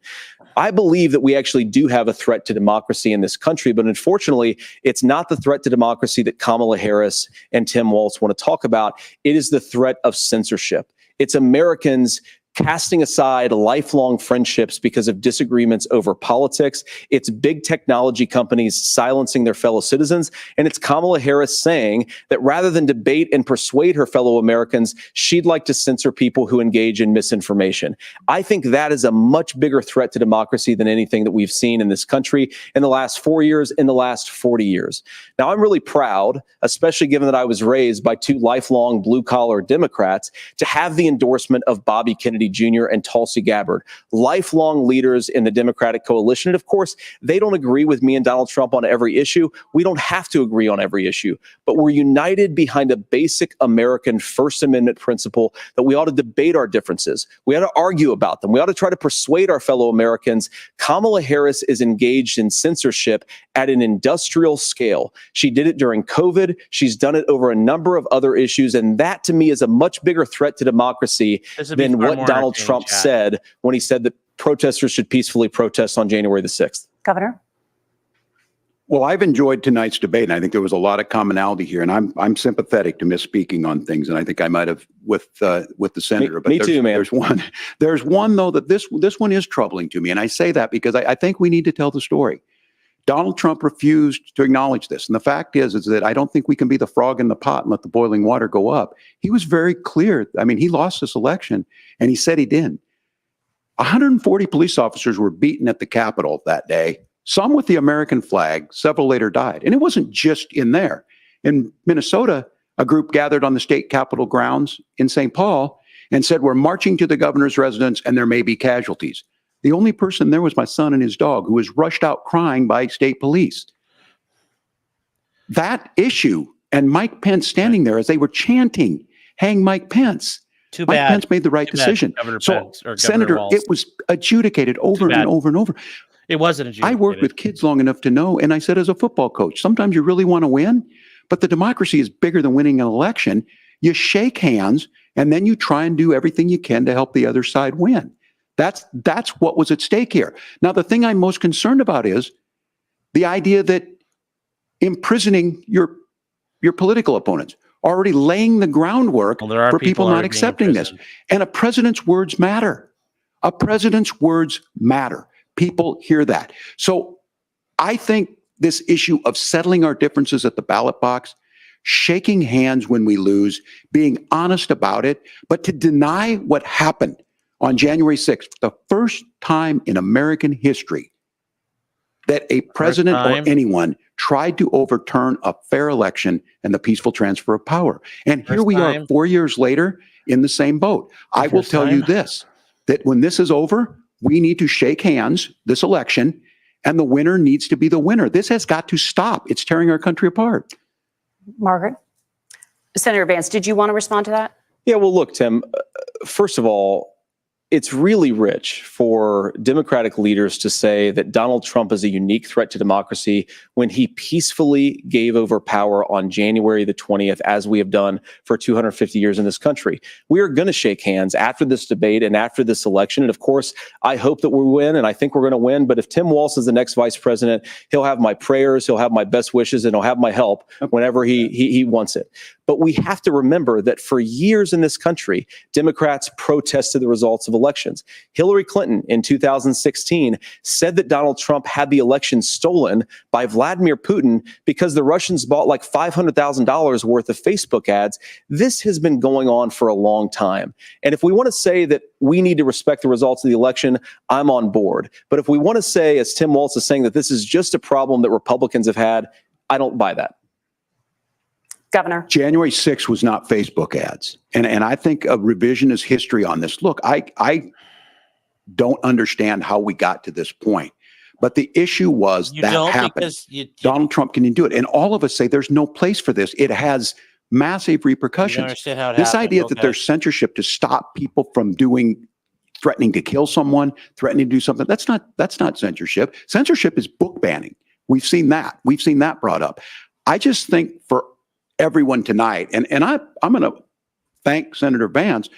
I believe that we actually do have a threat to democracy in this country, but unfortunately, it's not the threat to democracy that Kamala Harris and Tim Walz want to talk about. It is the threat of censorship. It's Americans casting aside lifelong friendships because of disagreements over politics. It's big technology companies silencing their fellow citizens. And it's Kamala Harris saying that rather than debate and persuade her fellow Americans, she'd like to censor people who engage in misinformation. I think that is a much bigger threat to democracy than anything that we've seen in this country in the last 4 years, in the last 40 years. Now, I'm really proud, especially given that I was raised by two lifelong blue-collar Democrats, to have the endorsement of Bobby Kennedy Jr. and Tulsi Gabbard, lifelong leaders in the Democratic coalition. And of course, they don't agree with me and Donald Trump on every issue. We don't have to agree on every issue, but we're united behind a basic American First Amendment principle that we ought to debate our differences. We ought to argue about them. We ought to try to persuade our fellow Americans. Kamala Harris is engaged in censorship at an industrial scale. She did it during COVID. She's done it over a number of other issues. And that, to me, is a much bigger threat to democracy than what Donald Trump said when he said that protesters should peacefully protest on January the 6th. Governor? Well, I've enjoyed tonight's debate, and I think there was a lot of commonality here. And I'm sympathetic to misspeaking on things, and I think I might have with the senator. Me too, man. There's one though that this one is troubling to me, and I say that because I think we need to tell the story. Donald Trump refused to acknowledge this, and the fact is that I don't think we can be the frog in the pot and let the boiling water go up. He was very clear. I mean, he lost this election, and he said he didn't. 140 police officers were beaten at the Capitol that day. Some with the American flag, several later died. And it wasn't just in there. In Minnesota, a group gathered on the state capitol grounds in St. Paul and said, we're marching to the governor's residence and there may be casualties. The only person there was my son and his dog, who was rushed out crying by state police. That issue and Mike Pence standing there as they were chanting, hang Mike Pence. Too bad. Mike Pence made the right decision. So, Senator, it was adjudicated over and over and over. It wasn't adjudicated. I worked with kids long enough to know, and I said as a football coach, sometimes you really want to win, but the democracy is bigger than winning an election. You shake hands, and then you try and do everything you can to help the other side win. That's what was at stake here. Now, the thing I'm most concerned about is the idea that imprisoning your political opponents, already laying the groundwork for people not accepting this. And a president's words matter. A president's words matter. People hear that. So I think this issue of settling our differences at the ballot box, shaking hands when we lose, being honest about it, but to deny what happened on January 6th, the first time in American history that a president or anyone tried to overturn a fair election and the peaceful transfer of power. And here we are 4 years later in the same boat. I will tell you this, that when this is over, we need to shake hands this election, and the winner needs to be the winner. This has got to stop. It's tearing our country apart. Margaret? Senator Vance, did you want to respond to that? Yeah, well, look, Tim, first of all, it's really rich for Democratic leaders to say that Donald Trump is a unique threat to democracy when he peacefully gave over power on January the 20th, as we have done for 250 years in this country. We are going to shake hands after this debate and after this election. And of course, I hope that we win, and I think we're going to win. But if Tim Walz is the next vice president, he'll have my prayers, he'll have my best wishes, and he'll have my help whenever he wants it. But we have to remember that for years in this country, Democrats protested the results of elections. Hillary Clinton in 2016 said that Donald Trump had the election stolen by Vladimir Putin because the Russians bought like $500,000 worth of Facebook ads. This has been going on for a long time. And if we want to say that we need to respect the results of the election, I'm on board. But if we want to say, as Tim Walz is saying, that this is just a problem that Republicans have had, I don't buy that. Governor. January 6th was not Facebook ads. And I think a revisionist history on this. Look, I don't understand how we got to this point. But the issue was that happened. Donald Trump can do it. And all of us say there's no place for this. It has massive repercussions. This idea that there's censorship to stop people from threatening to kill someone, threatening to do something, that's not censorship. Censorship is book banning. We've seen that. We've seen that brought up. I just think for everyone tonight, and I'm going to thank Senator Vance.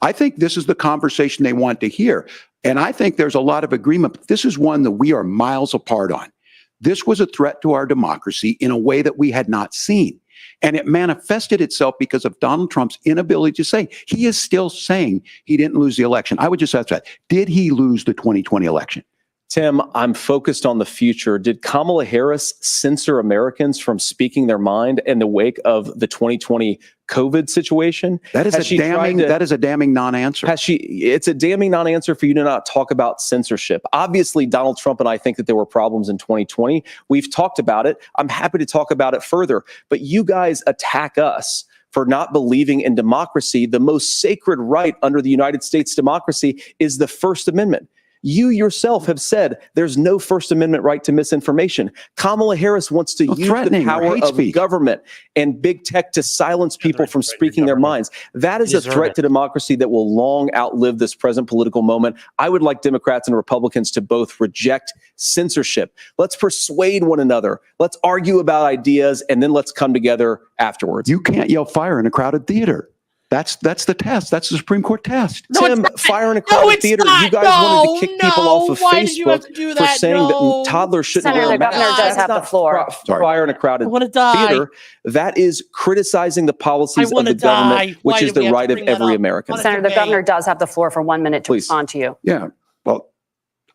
I think this is the conversation they want to hear. And I think there's a lot of agreement, but this is one that we are miles apart on. This was a threat to our democracy in a way that we had not seen. And it manifested itself because of Donald Trump's inability to say. He is still saying he didn't lose the election. I would just ask that. Did he lose the 2020 election? Tim, I'm focused on the future. Did Kamala Harris censor Americans from speaking their mind in the wake of the 2020 COVID situation? That is a damning non-answer. It's a damning non-answer for you to not talk about censorship. Obviously, Donald Trump and I think that there were problems in 2020. We've talked about it. I'm happy to talk about it further. But you guys attack us for not believing in democracy. The most sacred right under the United States democracy is the First Amendment. You yourself have said there's no First Amendment right to misinformation. Kamala Harris wants to use the power of government and big tech to silence people from speaking their minds. That is a threat to democracy that will long outlive this present political moment. I would like Democrats and Republicans to both reject censorship. Let's persuade one another. Let's argue about ideas, and then let's come together afterwards. You can't yell fire in a crowded theater. That's the test. That's the Supreme Court test. Tim, fire in a crowded theater. You guys wanted to kick people off of Facebook for saying that toddlers shouldn't wear a mask. Senator, the governor does have the floor. Fire in a crowded theater. That is criticizing the policies of the government, which is the right of every American. Senator, the governor does have the floor for 1 minute to respond to you. Yeah. Well,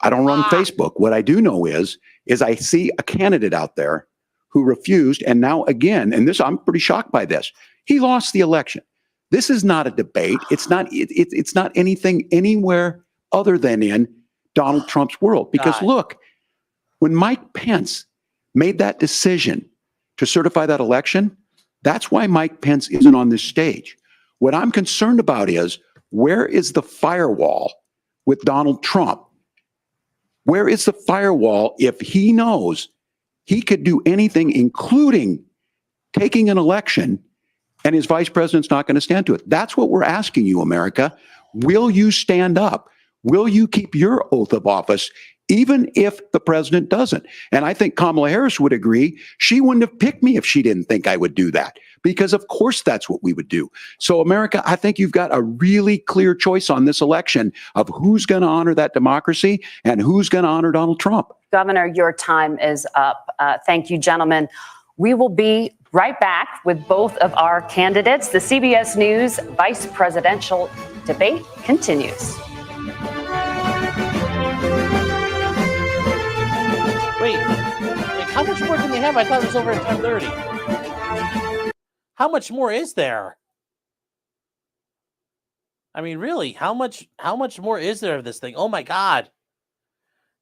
I don't run Facebook. What I do know is I see a candidate out there who refused, and now again, and this, I'm pretty shocked by this. He lost the election. This is not a debate. It's not anything anywhere other than in Donald Trump's world. Because look, when Mike Pence made that decision to certify that election, that's why Mike Pence isn't on this stage. What I'm concerned about is, where is the firewall with Donald Trump? Where is the firewall if he knows he could do anything, including taking an election, and his vice president's not going to stand to it? That's what we're asking you, America. Will you stand up? Will you keep your oath of office, even if the president doesn't? And I think Kamala Harris would agree. She wouldn't have picked me if she didn't think I would do that, because of course that's what we would do. So America, I think you've got a really clear choice on this election of who's going to honor that democracy and who's going to honor Donald Trump. Governor, your time is up. Thank you, gentlemen. We will be right back with both of our candidates. The CBS News vice presidential debate continues. Wait, how much more can they have? I thought it was over at 10:30. How much more is there? I mean, really, how much more is there of this thing? Oh my God.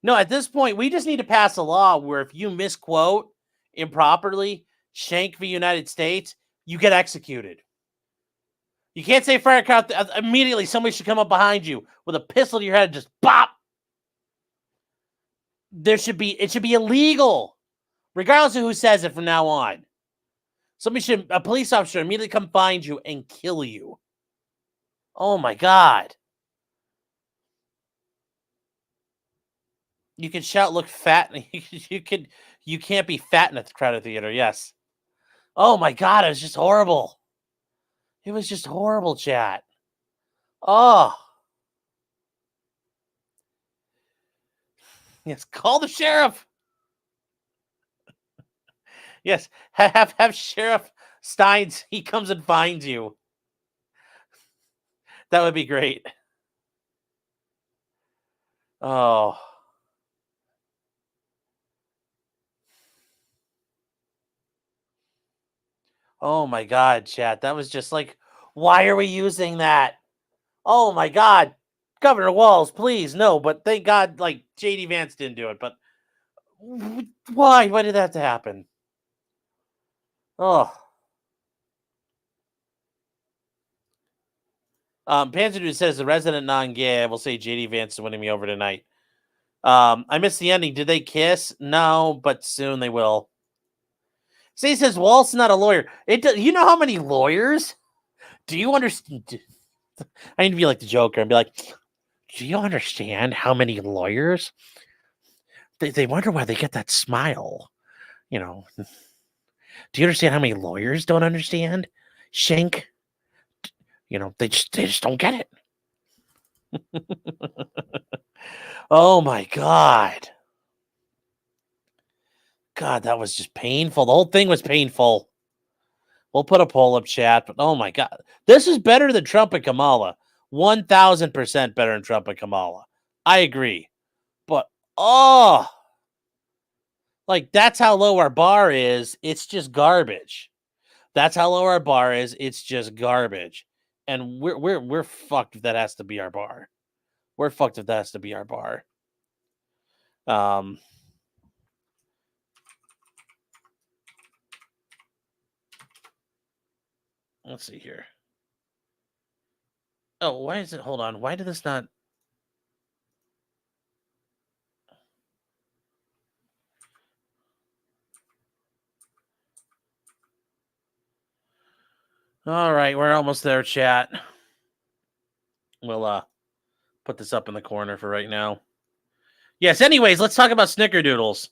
No, at this point, we just need to pass a law where if you misquote improperly Shank v. United States, you get executed. You can't say fire crowd. Immediately, somebody should come up behind you with a pistol to your head and just bop. It should be illegal, regardless of who says it from now on. A police officer immediately come find you and kill you. Oh my God. You can shout, look fat. You can't be fat in a crowded theater. Yes. Oh my God. It was just horrible. It was just horrible, chat. Oh. Yes. Call the sheriff. Yes. Have Sheriff Steins. He comes and finds you. That would be great. Oh. Oh my God, chat. That was just like, why are we using that? Oh my God. Governor Walz, please, no. But thank God, like, J.D. Vance didn't do it. But why? Why did that have to happen? Oh. Panzer Dude says the resident non-gay. I will say J.D. Vance is winning me over tonight. I missed the ending. Did they kiss? No, but soon they will. See, says Walt's not a lawyer. You know how many lawyers? Do you understand? I need to be like the Joker and be like, do you understand how many lawyers? They wonder why they get that smile. You know. Do you understand how many lawyers don't understand? Shank. You know, they just don't get it. Oh my God. God, that was just painful. The whole thing was painful. We'll put a poll up, chat, but oh my God. This is better than Trump and Kamala. 1,000% better than Trump and Kamala. I agree. But, oh, like, that's how low our bar is. It's just garbage. That's how low our bar is. It's just garbage. And we're fucked if that has to be our bar. We're fucked if that has to be our bar. Let's see here. Oh, why is it? Hold on. Why did this not? All right, we're almost there, chat. We'll put this up in the corner for right now. Yes, anyways, let's talk about snickerdoodles.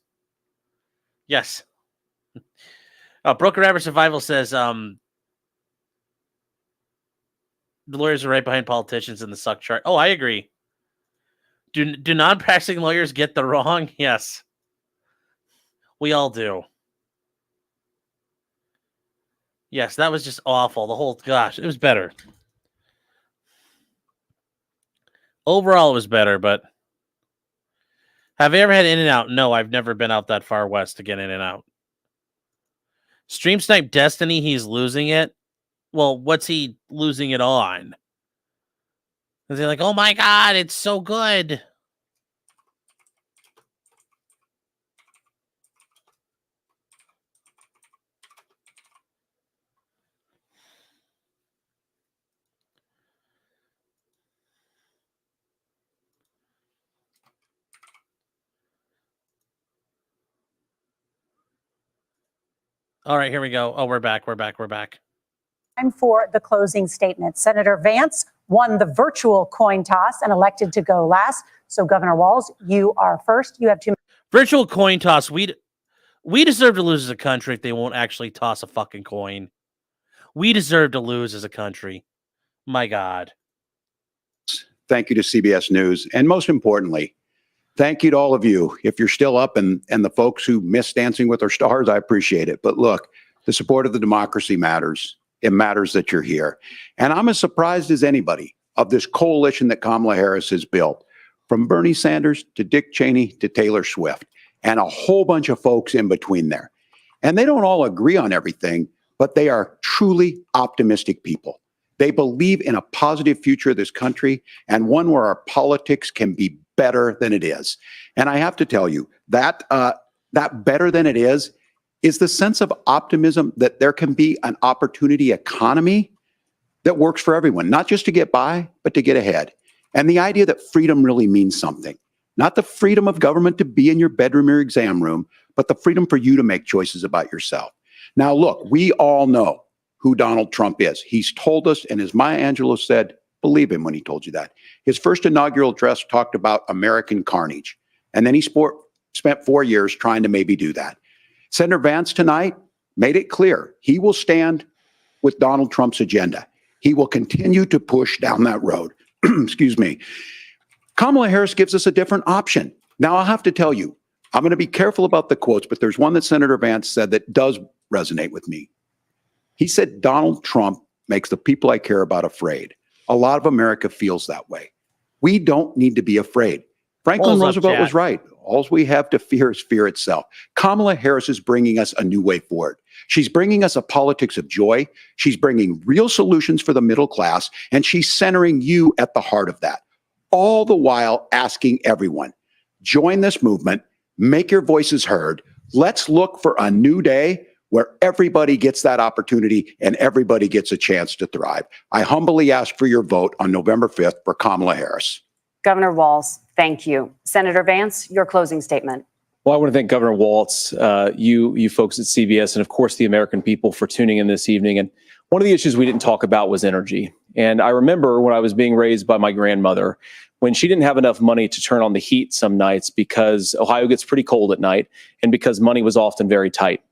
Yes. Broker Rabbit Survival says the lawyers are right behind politicians in the suck chart. Oh, I agree. Do non-practicing lawyers get the wrong? Yes. We all do. Yes, that was just awful. The whole, gosh, it was better. Overall, it was better, but have you ever had In-N-Out? No, I've never been out that far west to get In-N-Out. Stream Snipe Destiny, he's losing it. Well, what's he losing it on? Is he like, oh my God, it's so good? All right, here we go. Oh, we're back. Time for the closing statement. Senator Vance won the virtual coin toss and elected to go last. So, Governor Walz, you are first. You have 2 minutes. Virtual coin toss. We deserve to lose as a country if they won't actually toss a fucking coin. We deserve to lose as a country. My God. Thank you to CBS News. And most importantly, thank you to all of you. If you're still up and the folks who miss Dancing with Our Stars, I appreciate it. But look, the support of the democracy matters. It matters that you're here. And I'm as surprised as anybody of this coalition that Kamala Harris has built, from Bernie Sanders to Dick Cheney to Taylor Swift, and a whole bunch of folks in between there. And they don't all agree on everything, but they are truly optimistic people. They believe in a positive future of this country and one where our politics can be better than it is. And I have to tell you that that better than it is the sense of optimism that there can be an opportunity economy that works for everyone, not just to get by, but to get ahead. And the idea that freedom really means something, not the freedom of government to be in your bedroom or exam room, but the freedom for you to make choices about yourself. Now, look, we all know who Donald Trump is. He's told us, and as Maya Angelou said, believe him when he told you that. His first inaugural address talked about American carnage, and then he spent 4 years trying to maybe do that. Senator Vance tonight made it clear he will stand with Donald Trump's agenda. He will continue to push down that road. Excuse me. Kamala Harris gives us a different option. Now, I'll have to tell you, I'm going to be careful about the quotes, but there's one that Senator Vance said that does resonate with me. He said, Donald Trump makes the people I care about afraid. A lot of America feels that way. We don't need to be afraid. Franklin Roosevelt was right. All we have to fear is fear itself. Kamala Harris is bringing us a new way forward. She's bringing us a politics of joy. She's bringing real solutions for the middle class, and she's centering you at the heart of that. All the while asking everyone, join this movement, make your voices heard. Let's look for a new day where everybody gets that opportunity and everybody gets a chance to thrive. I humbly ask for your vote on November 5th for Kamala Harris. Governor Walz, thank you. Senator Vance, your closing statement. Well, I want to thank Governor Walz, you folks at CBS, and of course the American people for tuning in this evening. And one of the issues we didn't talk about was energy. And I remember when I was being raised by my grandmother, when she didn't have enough money to turn on the heat some nights because Ohio gets pretty cold at night and because money was often very tight.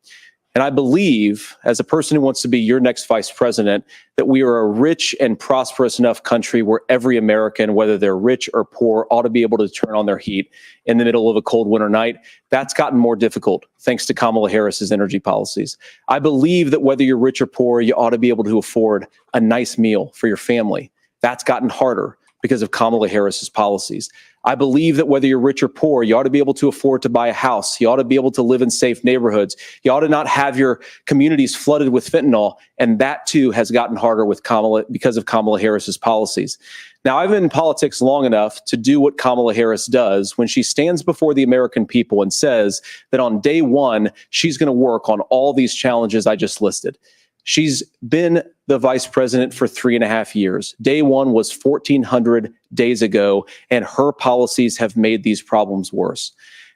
And I believe, as a person who wants to be your next vice president, that we are a rich and prosperous enough country where every American, whether they're rich or poor, ought to be able to turn on their heat in the middle of a cold winter night. That's gotten more difficult thanks to Kamala Harris's energy policies. I believe that whether you're rich or poor, you ought to be able to afford a nice meal for your family. That's gotten harder because of Kamala Harris's policies. I believe that whether you're rich or poor, you ought to be able to afford to buy a house. You ought to be able to live in safe neighborhoods. You ought to not have your communities flooded with fentanyl. And that too has gotten harder with because of Kamala Harris's policies. Now, I've been in politics long enough to do what Kamala Harris does when she stands before the American people and says that on day one, she's going to work on all these challenges I just listed. She's been the vice president for 3.5 years. Day one was 1,400 days ago, and her policies have made these problems worse.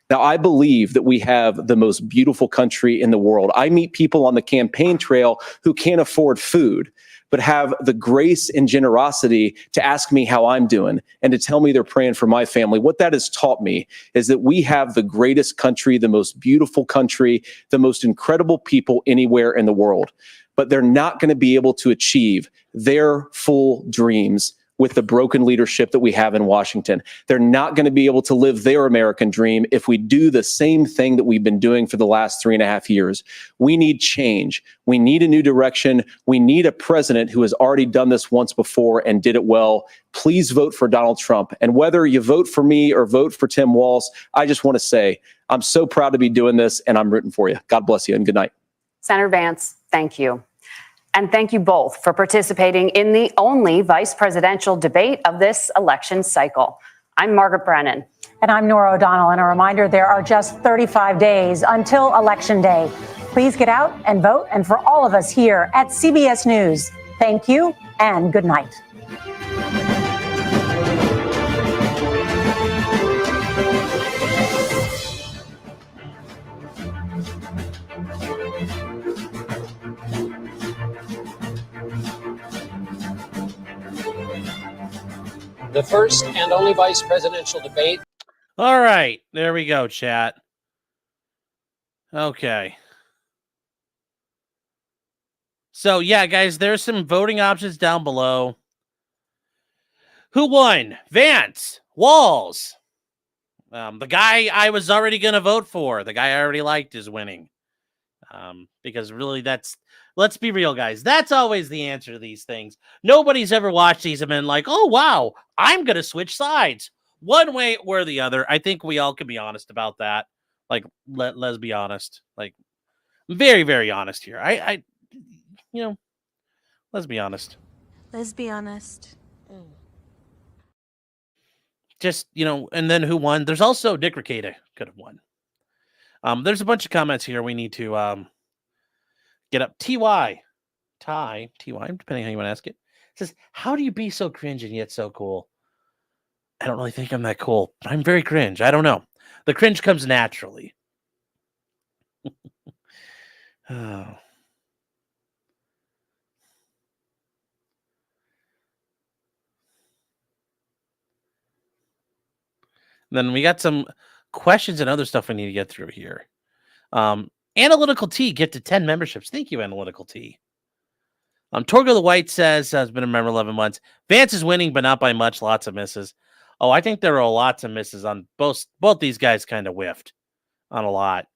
Now, I believe that we have the most beautiful country in the world. I meet people on the campaign trail who can't afford food, but have the grace and generosity to ask me how I'm doing and to tell me they're praying for my family. What that has taught me is that we have the greatest country, the most beautiful country, the most incredible people anywhere in the world. But they're not going to be able to achieve their full dreams with the broken leadership that we have in Washington. They're not going to be able to live their American dream if we do the same thing that we've been doing for the last 3.5 years. We need change. We need a new direction. We need a president who has already done this once before and did it well. Please vote for Donald Trump. And whether you vote for me or vote for Tim Walz, I just want to say I'm so proud to be doing this, and I'm rooting for you. God bless you and good night. Senator Vance, thank you. And thank you both for participating in the only vice presidential debate of this election cycle. I'm Margaret Brennan. And I'm Nora O'Donnell. And a reminder, there are just 35 days until Election Day. Please get out and vote. And for all of us here at CBS News, thank you and good night. The first and only vice presidential debate. All right, there we go, chat. Okay. So, yeah, guys, there's some voting options down below. Who won? Vance, Walz. The guy I was already going to vote for, the guy I already liked, is winning. Because really, let's be real, guys. That's always the answer to these things. Nobody's ever watched these and been like, oh, wow, I'm going to switch sides one way or the other. I think we all can be honest about that. Like, let's be honest. Like, very, very honest here. Let's be honest. Let's be honest. Just, and then who won? There's also Dick Ricada could have won. There's a bunch of comments here we need to get up. TY, depending on how you want to ask it, says, how do you be so cringe and yet so cool? I don't really think I'm that cool, but I'm very cringe. I don't know. The cringe comes naturally. Oh, Then we got some questions and other stuff we need to get through here. Analytical T get to 10 memberships. Thank you, Analytical T. Torgo the White says, has been a member 11 months. Vance is winning, but not by much. Lots of misses. Oh, I think there are lots of misses on both these guys. Kind of whiffed on a lot.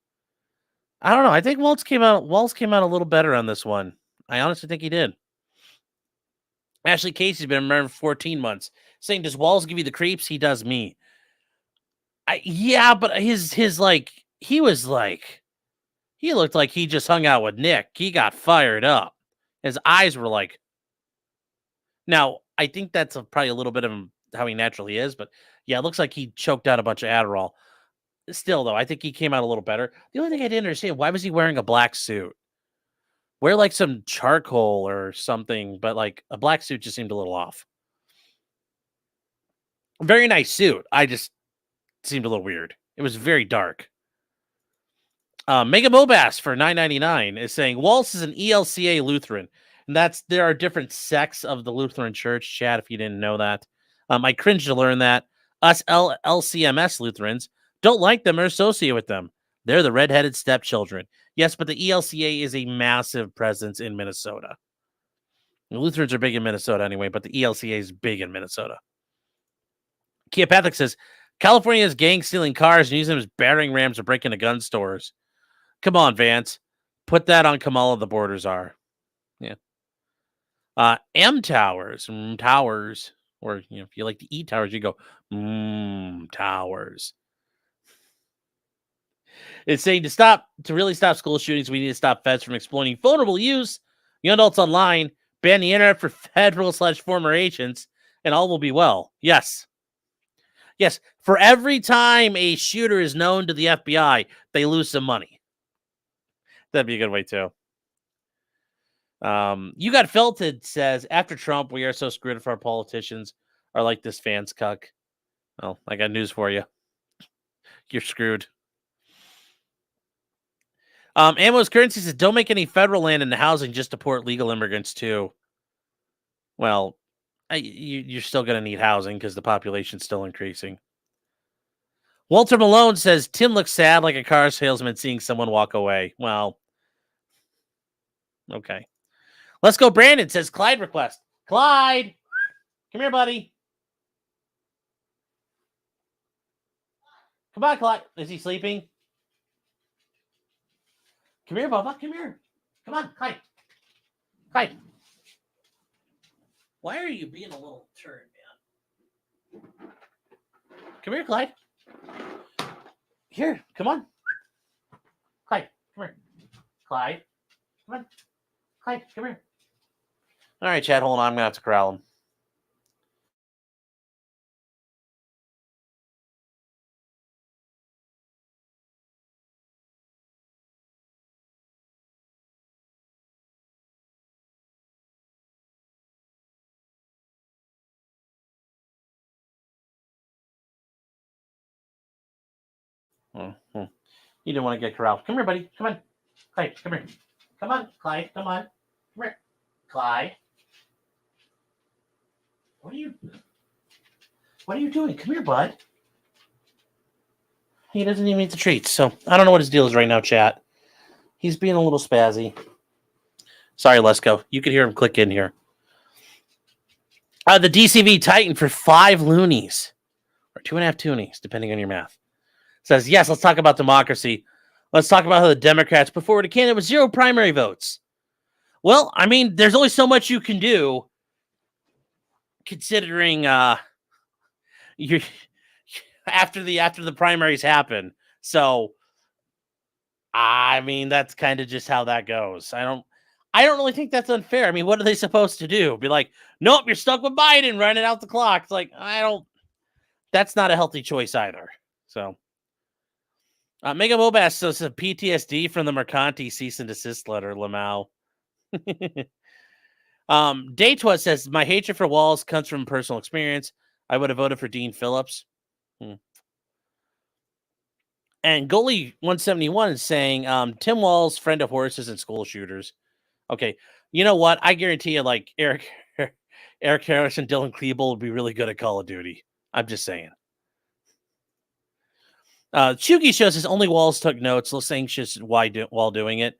I don't know. I think Walz came out a little better on this one. I honestly think he did. Ashley Casey's been a member for 14 months. Saying, does Walz give you the creeps? He does me. Yeah, but his like, he was like, he looked like he just hung out with Nick. He got fired up. His eyes were like, now I think that's probably a little bit of how he naturally is, but yeah, it looks like he choked out a bunch of Adderall. Still, though, I think he came out a little better. The only thing I didn't understand, why was he wearing a black suit? Wear like some charcoal or something, but like a black suit just seemed a little off. Very nice suit. I just seemed a little weird. It was very dark. Mega Mobass for $9.99 is saying Walz is an ELCA Lutheran, and there are different sects of the Lutheran Church. Chat, if you didn't know that, I cringe to learn that. Us LCMS Lutherans don't like them or associate with them. They're the redheaded stepchildren. Yes, but the ELCA is a massive presence in Minnesota. The Lutherans are big in Minnesota anyway, but the ELCA is big in Minnesota. Kia Patrick says California has gangs stealing cars and using them as battering rams to break into gun stores. Come on, Vance. Put that on Kamala, the borders are. Yeah. M Towers. Towers. Or, if you like to eat towers, you go, towers. It's saying to really stop school shootings, we need to stop feds from exploiting vulnerable youth, young adults online, ban the internet for federal/former agents, and all will be well. Yes. Yes. For every time a shooter is known to the FBI, they lose some money. That'd be a good way too. You Got Felted says, after Trump, we are so screwed if our politicians are like this Vance cuck. Well, I got news for you. You're screwed. Ammo's Currency says, don't make any federal land into housing, just deport legal immigrants too. Well, you're still going to need housing because the population's still increasing. Walter Malone says, Tim looks sad like a car salesman seeing someone walk away. Well, okay. Let's go. Brandon says, Clyde request. Clyde, come here, buddy. Come on, Clyde. Is he sleeping? Come here, Bubba. Come here. Come on, Clyde. Clyde. Why are you being a little turd, man? Come here, Clyde. Here, come on. Clyde, come here. Clyde, come on. Clyde, come here. All right, Chad, hold on. I'm going to have to corral him. You didn't want to get corralled. Come here, buddy. Come on. Clyde, come here. Come on, Clyde. Come on. Come here. Clyde. What are you doing? Come here, bud. He doesn't even eat the treats, so I don't know what his deal is right now, chat. He's being a little spazzy. Sorry, Lesko. You could hear him click in here. The DCV Titan for 5 loonies. Or 2.5 toonies, depending on your math. Says, yes, let's talk about democracy. Let's talk about how the Democrats put forward a candidate with 0 primary votes. Well, I mean, there's only so much you can do considering you after the primaries happen. So I mean, that's kind of just how that goes. I don't really think that's unfair. I mean, what are they supposed to do? Be like, nope, you're stuck with Biden, running out the clock. It's like, that's not a healthy choice either. So Mega Mobass says a PTSD from the Mercanti cease and desist letter, Lamau. Daytwa says, my hatred for Walz comes from personal experience. I would have voted for Dean Phillips. And Goalie 171 is saying, Tim Walz, friend of horses and school shooters. Okay, you know what? I guarantee you, like Eric Harris and Dylan Klebold would be really good at Call of Duty. I'm just saying. Chugi shows us only Walz took notes, looks anxious while doing it.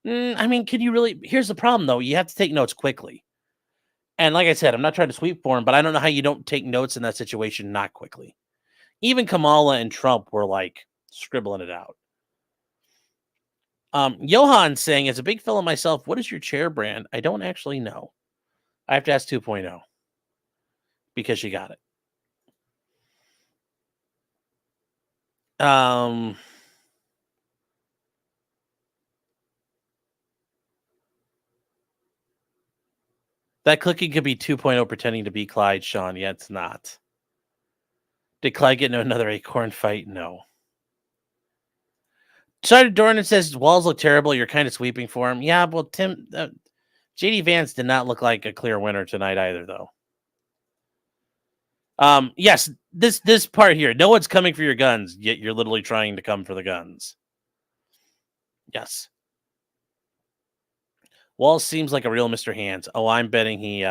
I mean, can you really? Here's the problem, though. You have to take notes quickly. And like I said, I'm not trying to sweep for him, but I don't know how you don't take notes in that situation not quickly. Even Kamala and Trump were like scribbling it out. Johan saying, as a big fellow myself, what is your chair brand? I don't actually know. I have to ask 2.0 because she got it. That clicking could be 2.0 pretending to be Clyde, Sean. Yeah, it's not. Did Clyde get into another acorn fight? No. Charter Dornan says, Walz look terrible. You're kind of sweeping for him. Yeah, well, Tim, JD Vance did not look like a clear winner tonight either, though. Yes, this part here. No one's coming for your guns, yet you're literally trying to come for the guns. Yes. Walz seems like a real Mr. Hands. Oh, I'm betting he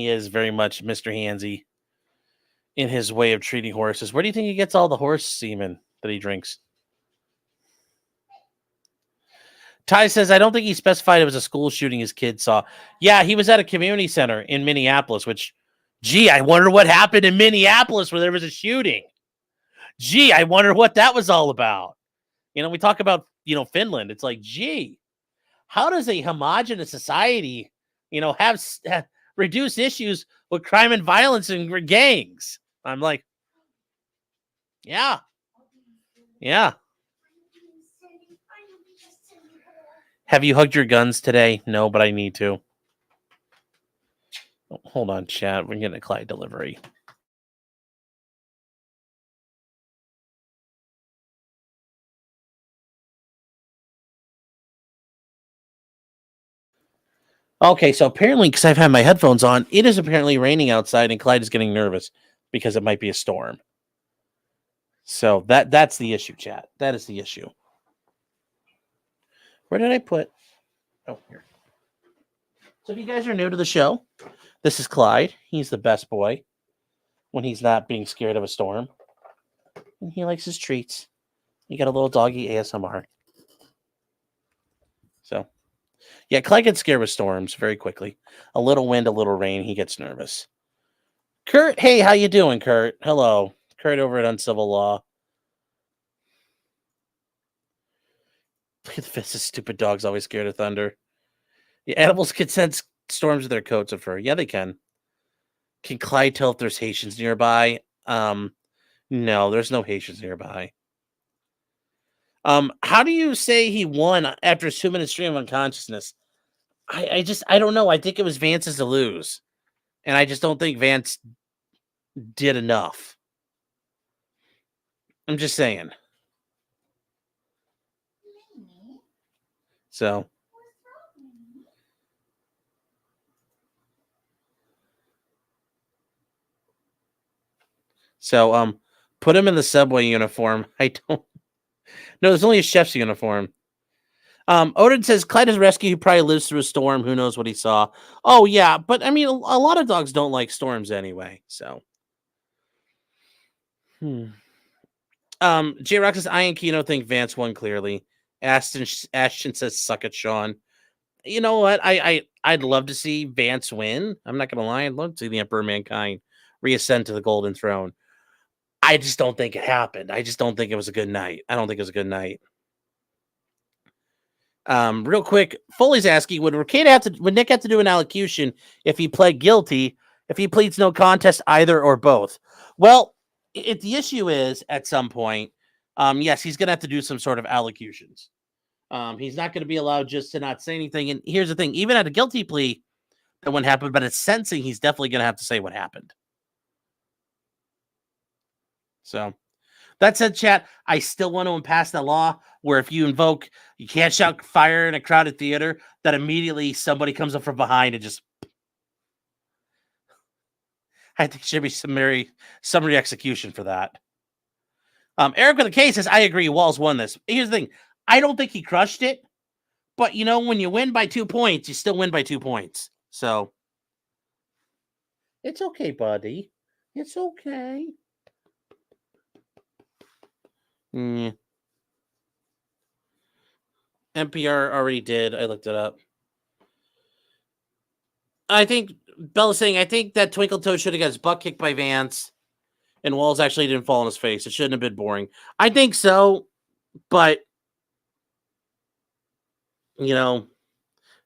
is very much Mr. Handsy in his way of treating horses. Where do you think he gets all the horse semen that he drinks? Ty says, I don't think he specified it was a school shooting his kid saw. Yeah, he was at a community center in Minneapolis, which, gee, I wonder what happened in Minneapolis where there was a shooting. Gee, I wonder what that was all about. You know, we talk about, Finland. It's like, gee, how does a homogenous society, have reduce issues with crime and violence and gangs? I'm like, yeah. Have you hugged your guns today? No, but I need to. Oh, hold on, chat. We're getting a Clyde delivery. Okay, so apparently, because I've had my headphones on, it is apparently raining outside, and Clyde is getting nervous because it might be a storm. So that's the issue, chat. That is the issue. Where did I put? Oh, here. So if you guys are new to the show, this is Clyde. He's the best boy when he's not being scared of a storm. And he likes his treats. You got a little doggy ASMR. So, yeah, Clyde gets scared with storms very quickly. A little wind, a little rain, he gets nervous. Kurt, hey, how you doing, Kurt? Hello. Kurt over at Uncivil Law. Look at the face of stupid dogs always scared of thunder. The animals can sense storms with their coats of fur. Yeah, they can. Can Clyde tell if there's Haitians nearby? No, there's no Haitians nearby. How do you say he won after a 2-minute stream of unconsciousness? I don't know. I think it was Vance's to lose. And I just don't think Vance did enough. I'm just saying. So. Put him in the subway uniform. I don't. No, there's only a chef's uniform. Odin says Clyde is a rescue. He probably lives through a storm. Who knows what he saw? Oh yeah, but I mean, a lot of dogs don't like storms anyway. So. J Rock says I and Keno think Vance won clearly. Ashton says suck it, Sean. You know what? I'd love to see Vance win. I'm not gonna lie. I'd love to see the Emperor of Mankind reascend to the Golden Throne. I just don't think it happened. I just don't think it was a good night. I don't think it was a good night. Real quick, Foley's asking, would Nick have to do an allocution if he pled guilty, if he pleads no contest, either or both? Well, the issue is at some point, yes, he's going to have to do some sort of allocutions. He's not going to be allowed just to not say anything. And here's the thing, even at a guilty plea, that wouldn't happen, but at sentencing, he's definitely going to have to say what happened. So that said, chat, I still want to pass that law where if you invoke, you can't shout fire in a crowded theater, that immediately somebody comes up from behind and just. I think there should be summary execution for that. Eric with the K says, I agree, Walz won this. Here's the thing. I don't think he crushed it, but when you win by 2 points, you still win by 2 points. So it's okay, buddy. It's okay. NPR already did. I looked it up. I think Bella's saying, I think that Twinkle Toes should have got his butt kicked by Vance, and Walz actually didn't fall on his face. It shouldn't have been boring. I think so, but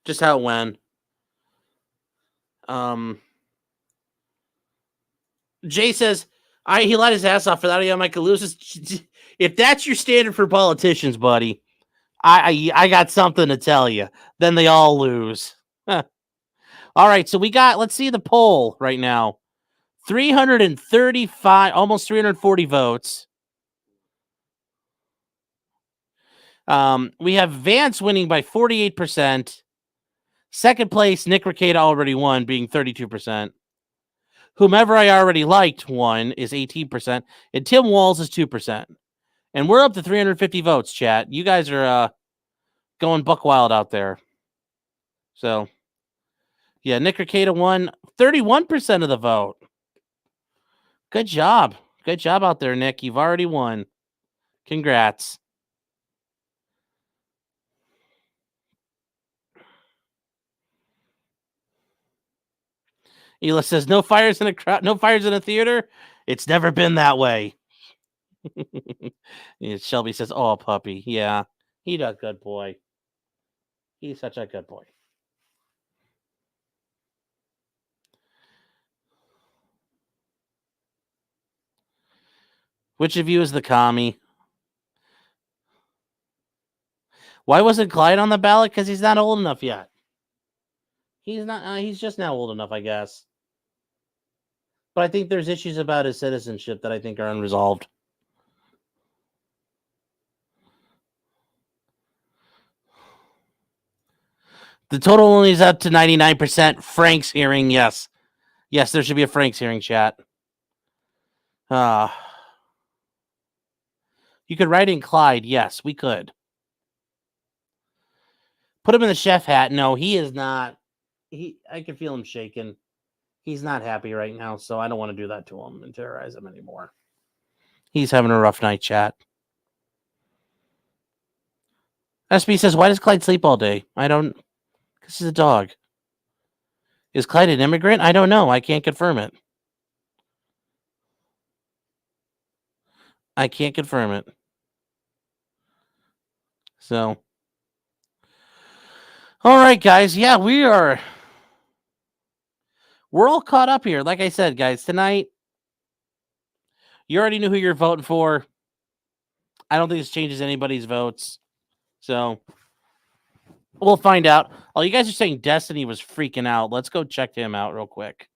just how it went. Jay says, he let his ass off for that. Yeah, Michael loses. If that's your standard for politicians, buddy, I got something to tell you. Then they all lose. Huh. All right, so let's see the poll right now. 335, almost 340 votes. We have Vance winning by 48%. Second place, Nick Rekieta already won, being 32%. Whomever I already liked won is 18%. And Tim Walz is 2%. And we're up to 350 votes, chat. You guys are going buck wild out there. So, yeah, Nick Rekieta won 31% of the vote. Good job. Good job out there, Nick. You've already won. Congrats. Ela says, no fires in a crowd, no fires in a theater. It's never been that way. Shelby says, oh, puppy. Yeah, he's a good boy. He's such a good boy. Which of you is the commie? Why wasn't Clyde on the ballot? Because he's not old enough yet. He's not. He's just now old enough, I guess. But I think there's issues about his citizenship that I think are unresolved. The total only is up to 99%. Frank's hearing, yes. Yes, there should be a Frank's hearing, chat. You could write in Clyde. Yes, we could. Put him in the chef hat. No, he is not. I can feel him shaking. He's not happy right now, so I don't want to do that to him and terrorize him anymore. He's having a rough night, chat. SB says, why does Clyde sleep all day? I don't... Because he's a dog. Is Clyde an immigrant? I don't know. I can't confirm it. I can't confirm it. So... All right, guys. Yeah, we're all caught up here. Like I said, guys, tonight, you already knew who you're voting for. I don't think this changes anybody's votes. So, we'll find out. Oh, you guys are saying Destiny was freaking out. Let's go check him out real quick.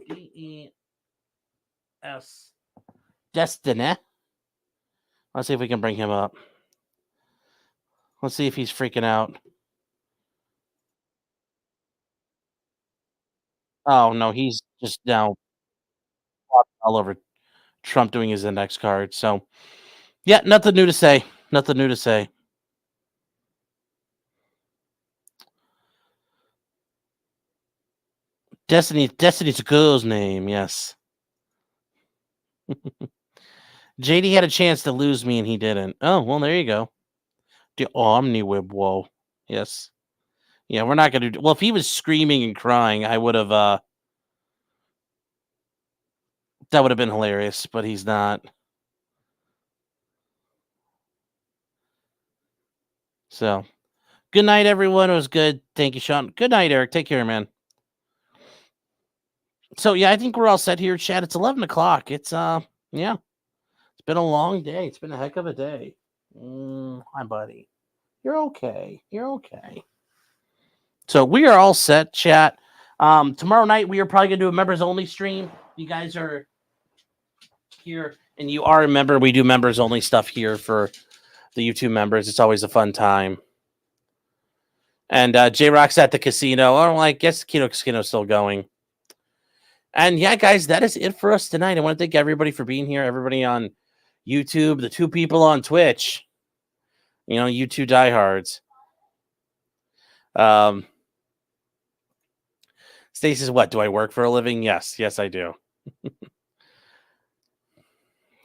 D-E-S. Destiny. Let's see if we can bring him up. Let's see if he's freaking out. Oh, no, he's just now all over Trump doing his index card. So, yeah, nothing new to say. Nothing new to say. Destiny's a girl's name, yes. JD had a chance to lose me and he didn't. Oh, well, there you go. The Omniweb, whoa. Yes. Yeah, we're not going to... Well, if he was screaming and crying, I would have... that would have been hilarious, but he's not. So, good night, everyone. It was good. Thank you, Sean. Good night, Eric. Take care, man. So, yeah, I think we're all set here, chat. It's 11 o'clock. It's, yeah. It's been a long day. It's been a heck of a day. Hi, buddy. You're okay. You're okay. So, we are all set, chat. Tomorrow night, we are probably going to do a members-only stream. You guys are here, and you are a member. We do members-only stuff here for the YouTube members. It's always a fun time. And J-Rock's at the casino. Oh, I guess the casino's still going. And yeah, guys, that is it for us tonight. I want to thank everybody for being here. Everybody on YouTube, the 2 people on Twitch. You 2 diehards. Stacey says, what, do I work for a living? Yes, I do.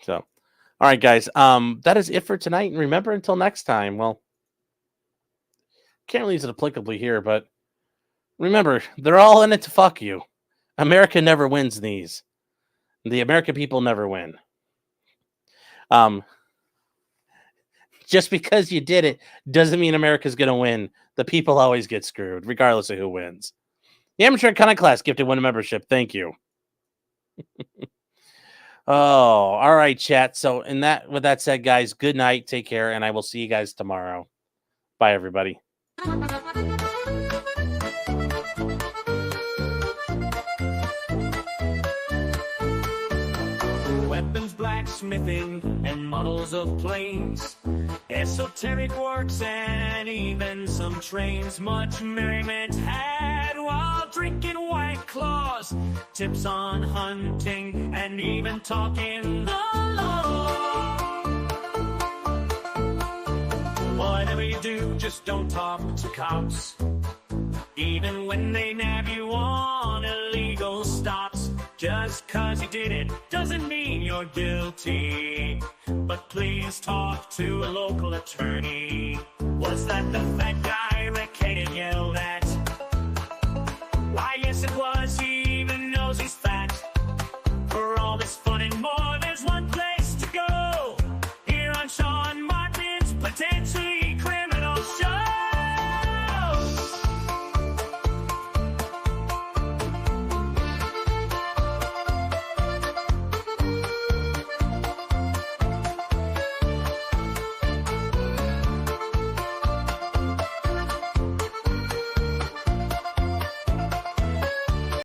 So, All right, guys. That is it for tonight. And remember, until next time, well, can't really use it applicably here, but remember, they're all in it to fuck you. America never wins these. The American people never win. Just because you did it doesn't mean America's going to win. The people always get screwed, regardless of who wins. The Amateur Iconoclast gifted one membership. Thank you. Oh, all right, chat. So, with that said, guys, good night. Take care, and I will see you guys tomorrow. Bye, everybody. Weapons, blacksmithing, and models of planes, esoteric works, and even some trains. Much merriment had while drinking White Claws, tips on hunting, and even talking the law. Whatever you do, just don't talk to cops, even when they nab you on illegal stops. Just 'cause you did it doesn't mean you're guilty, but please talk to a local attorney. Was that the fat guy Rick hated yelled at? Why, yes it was.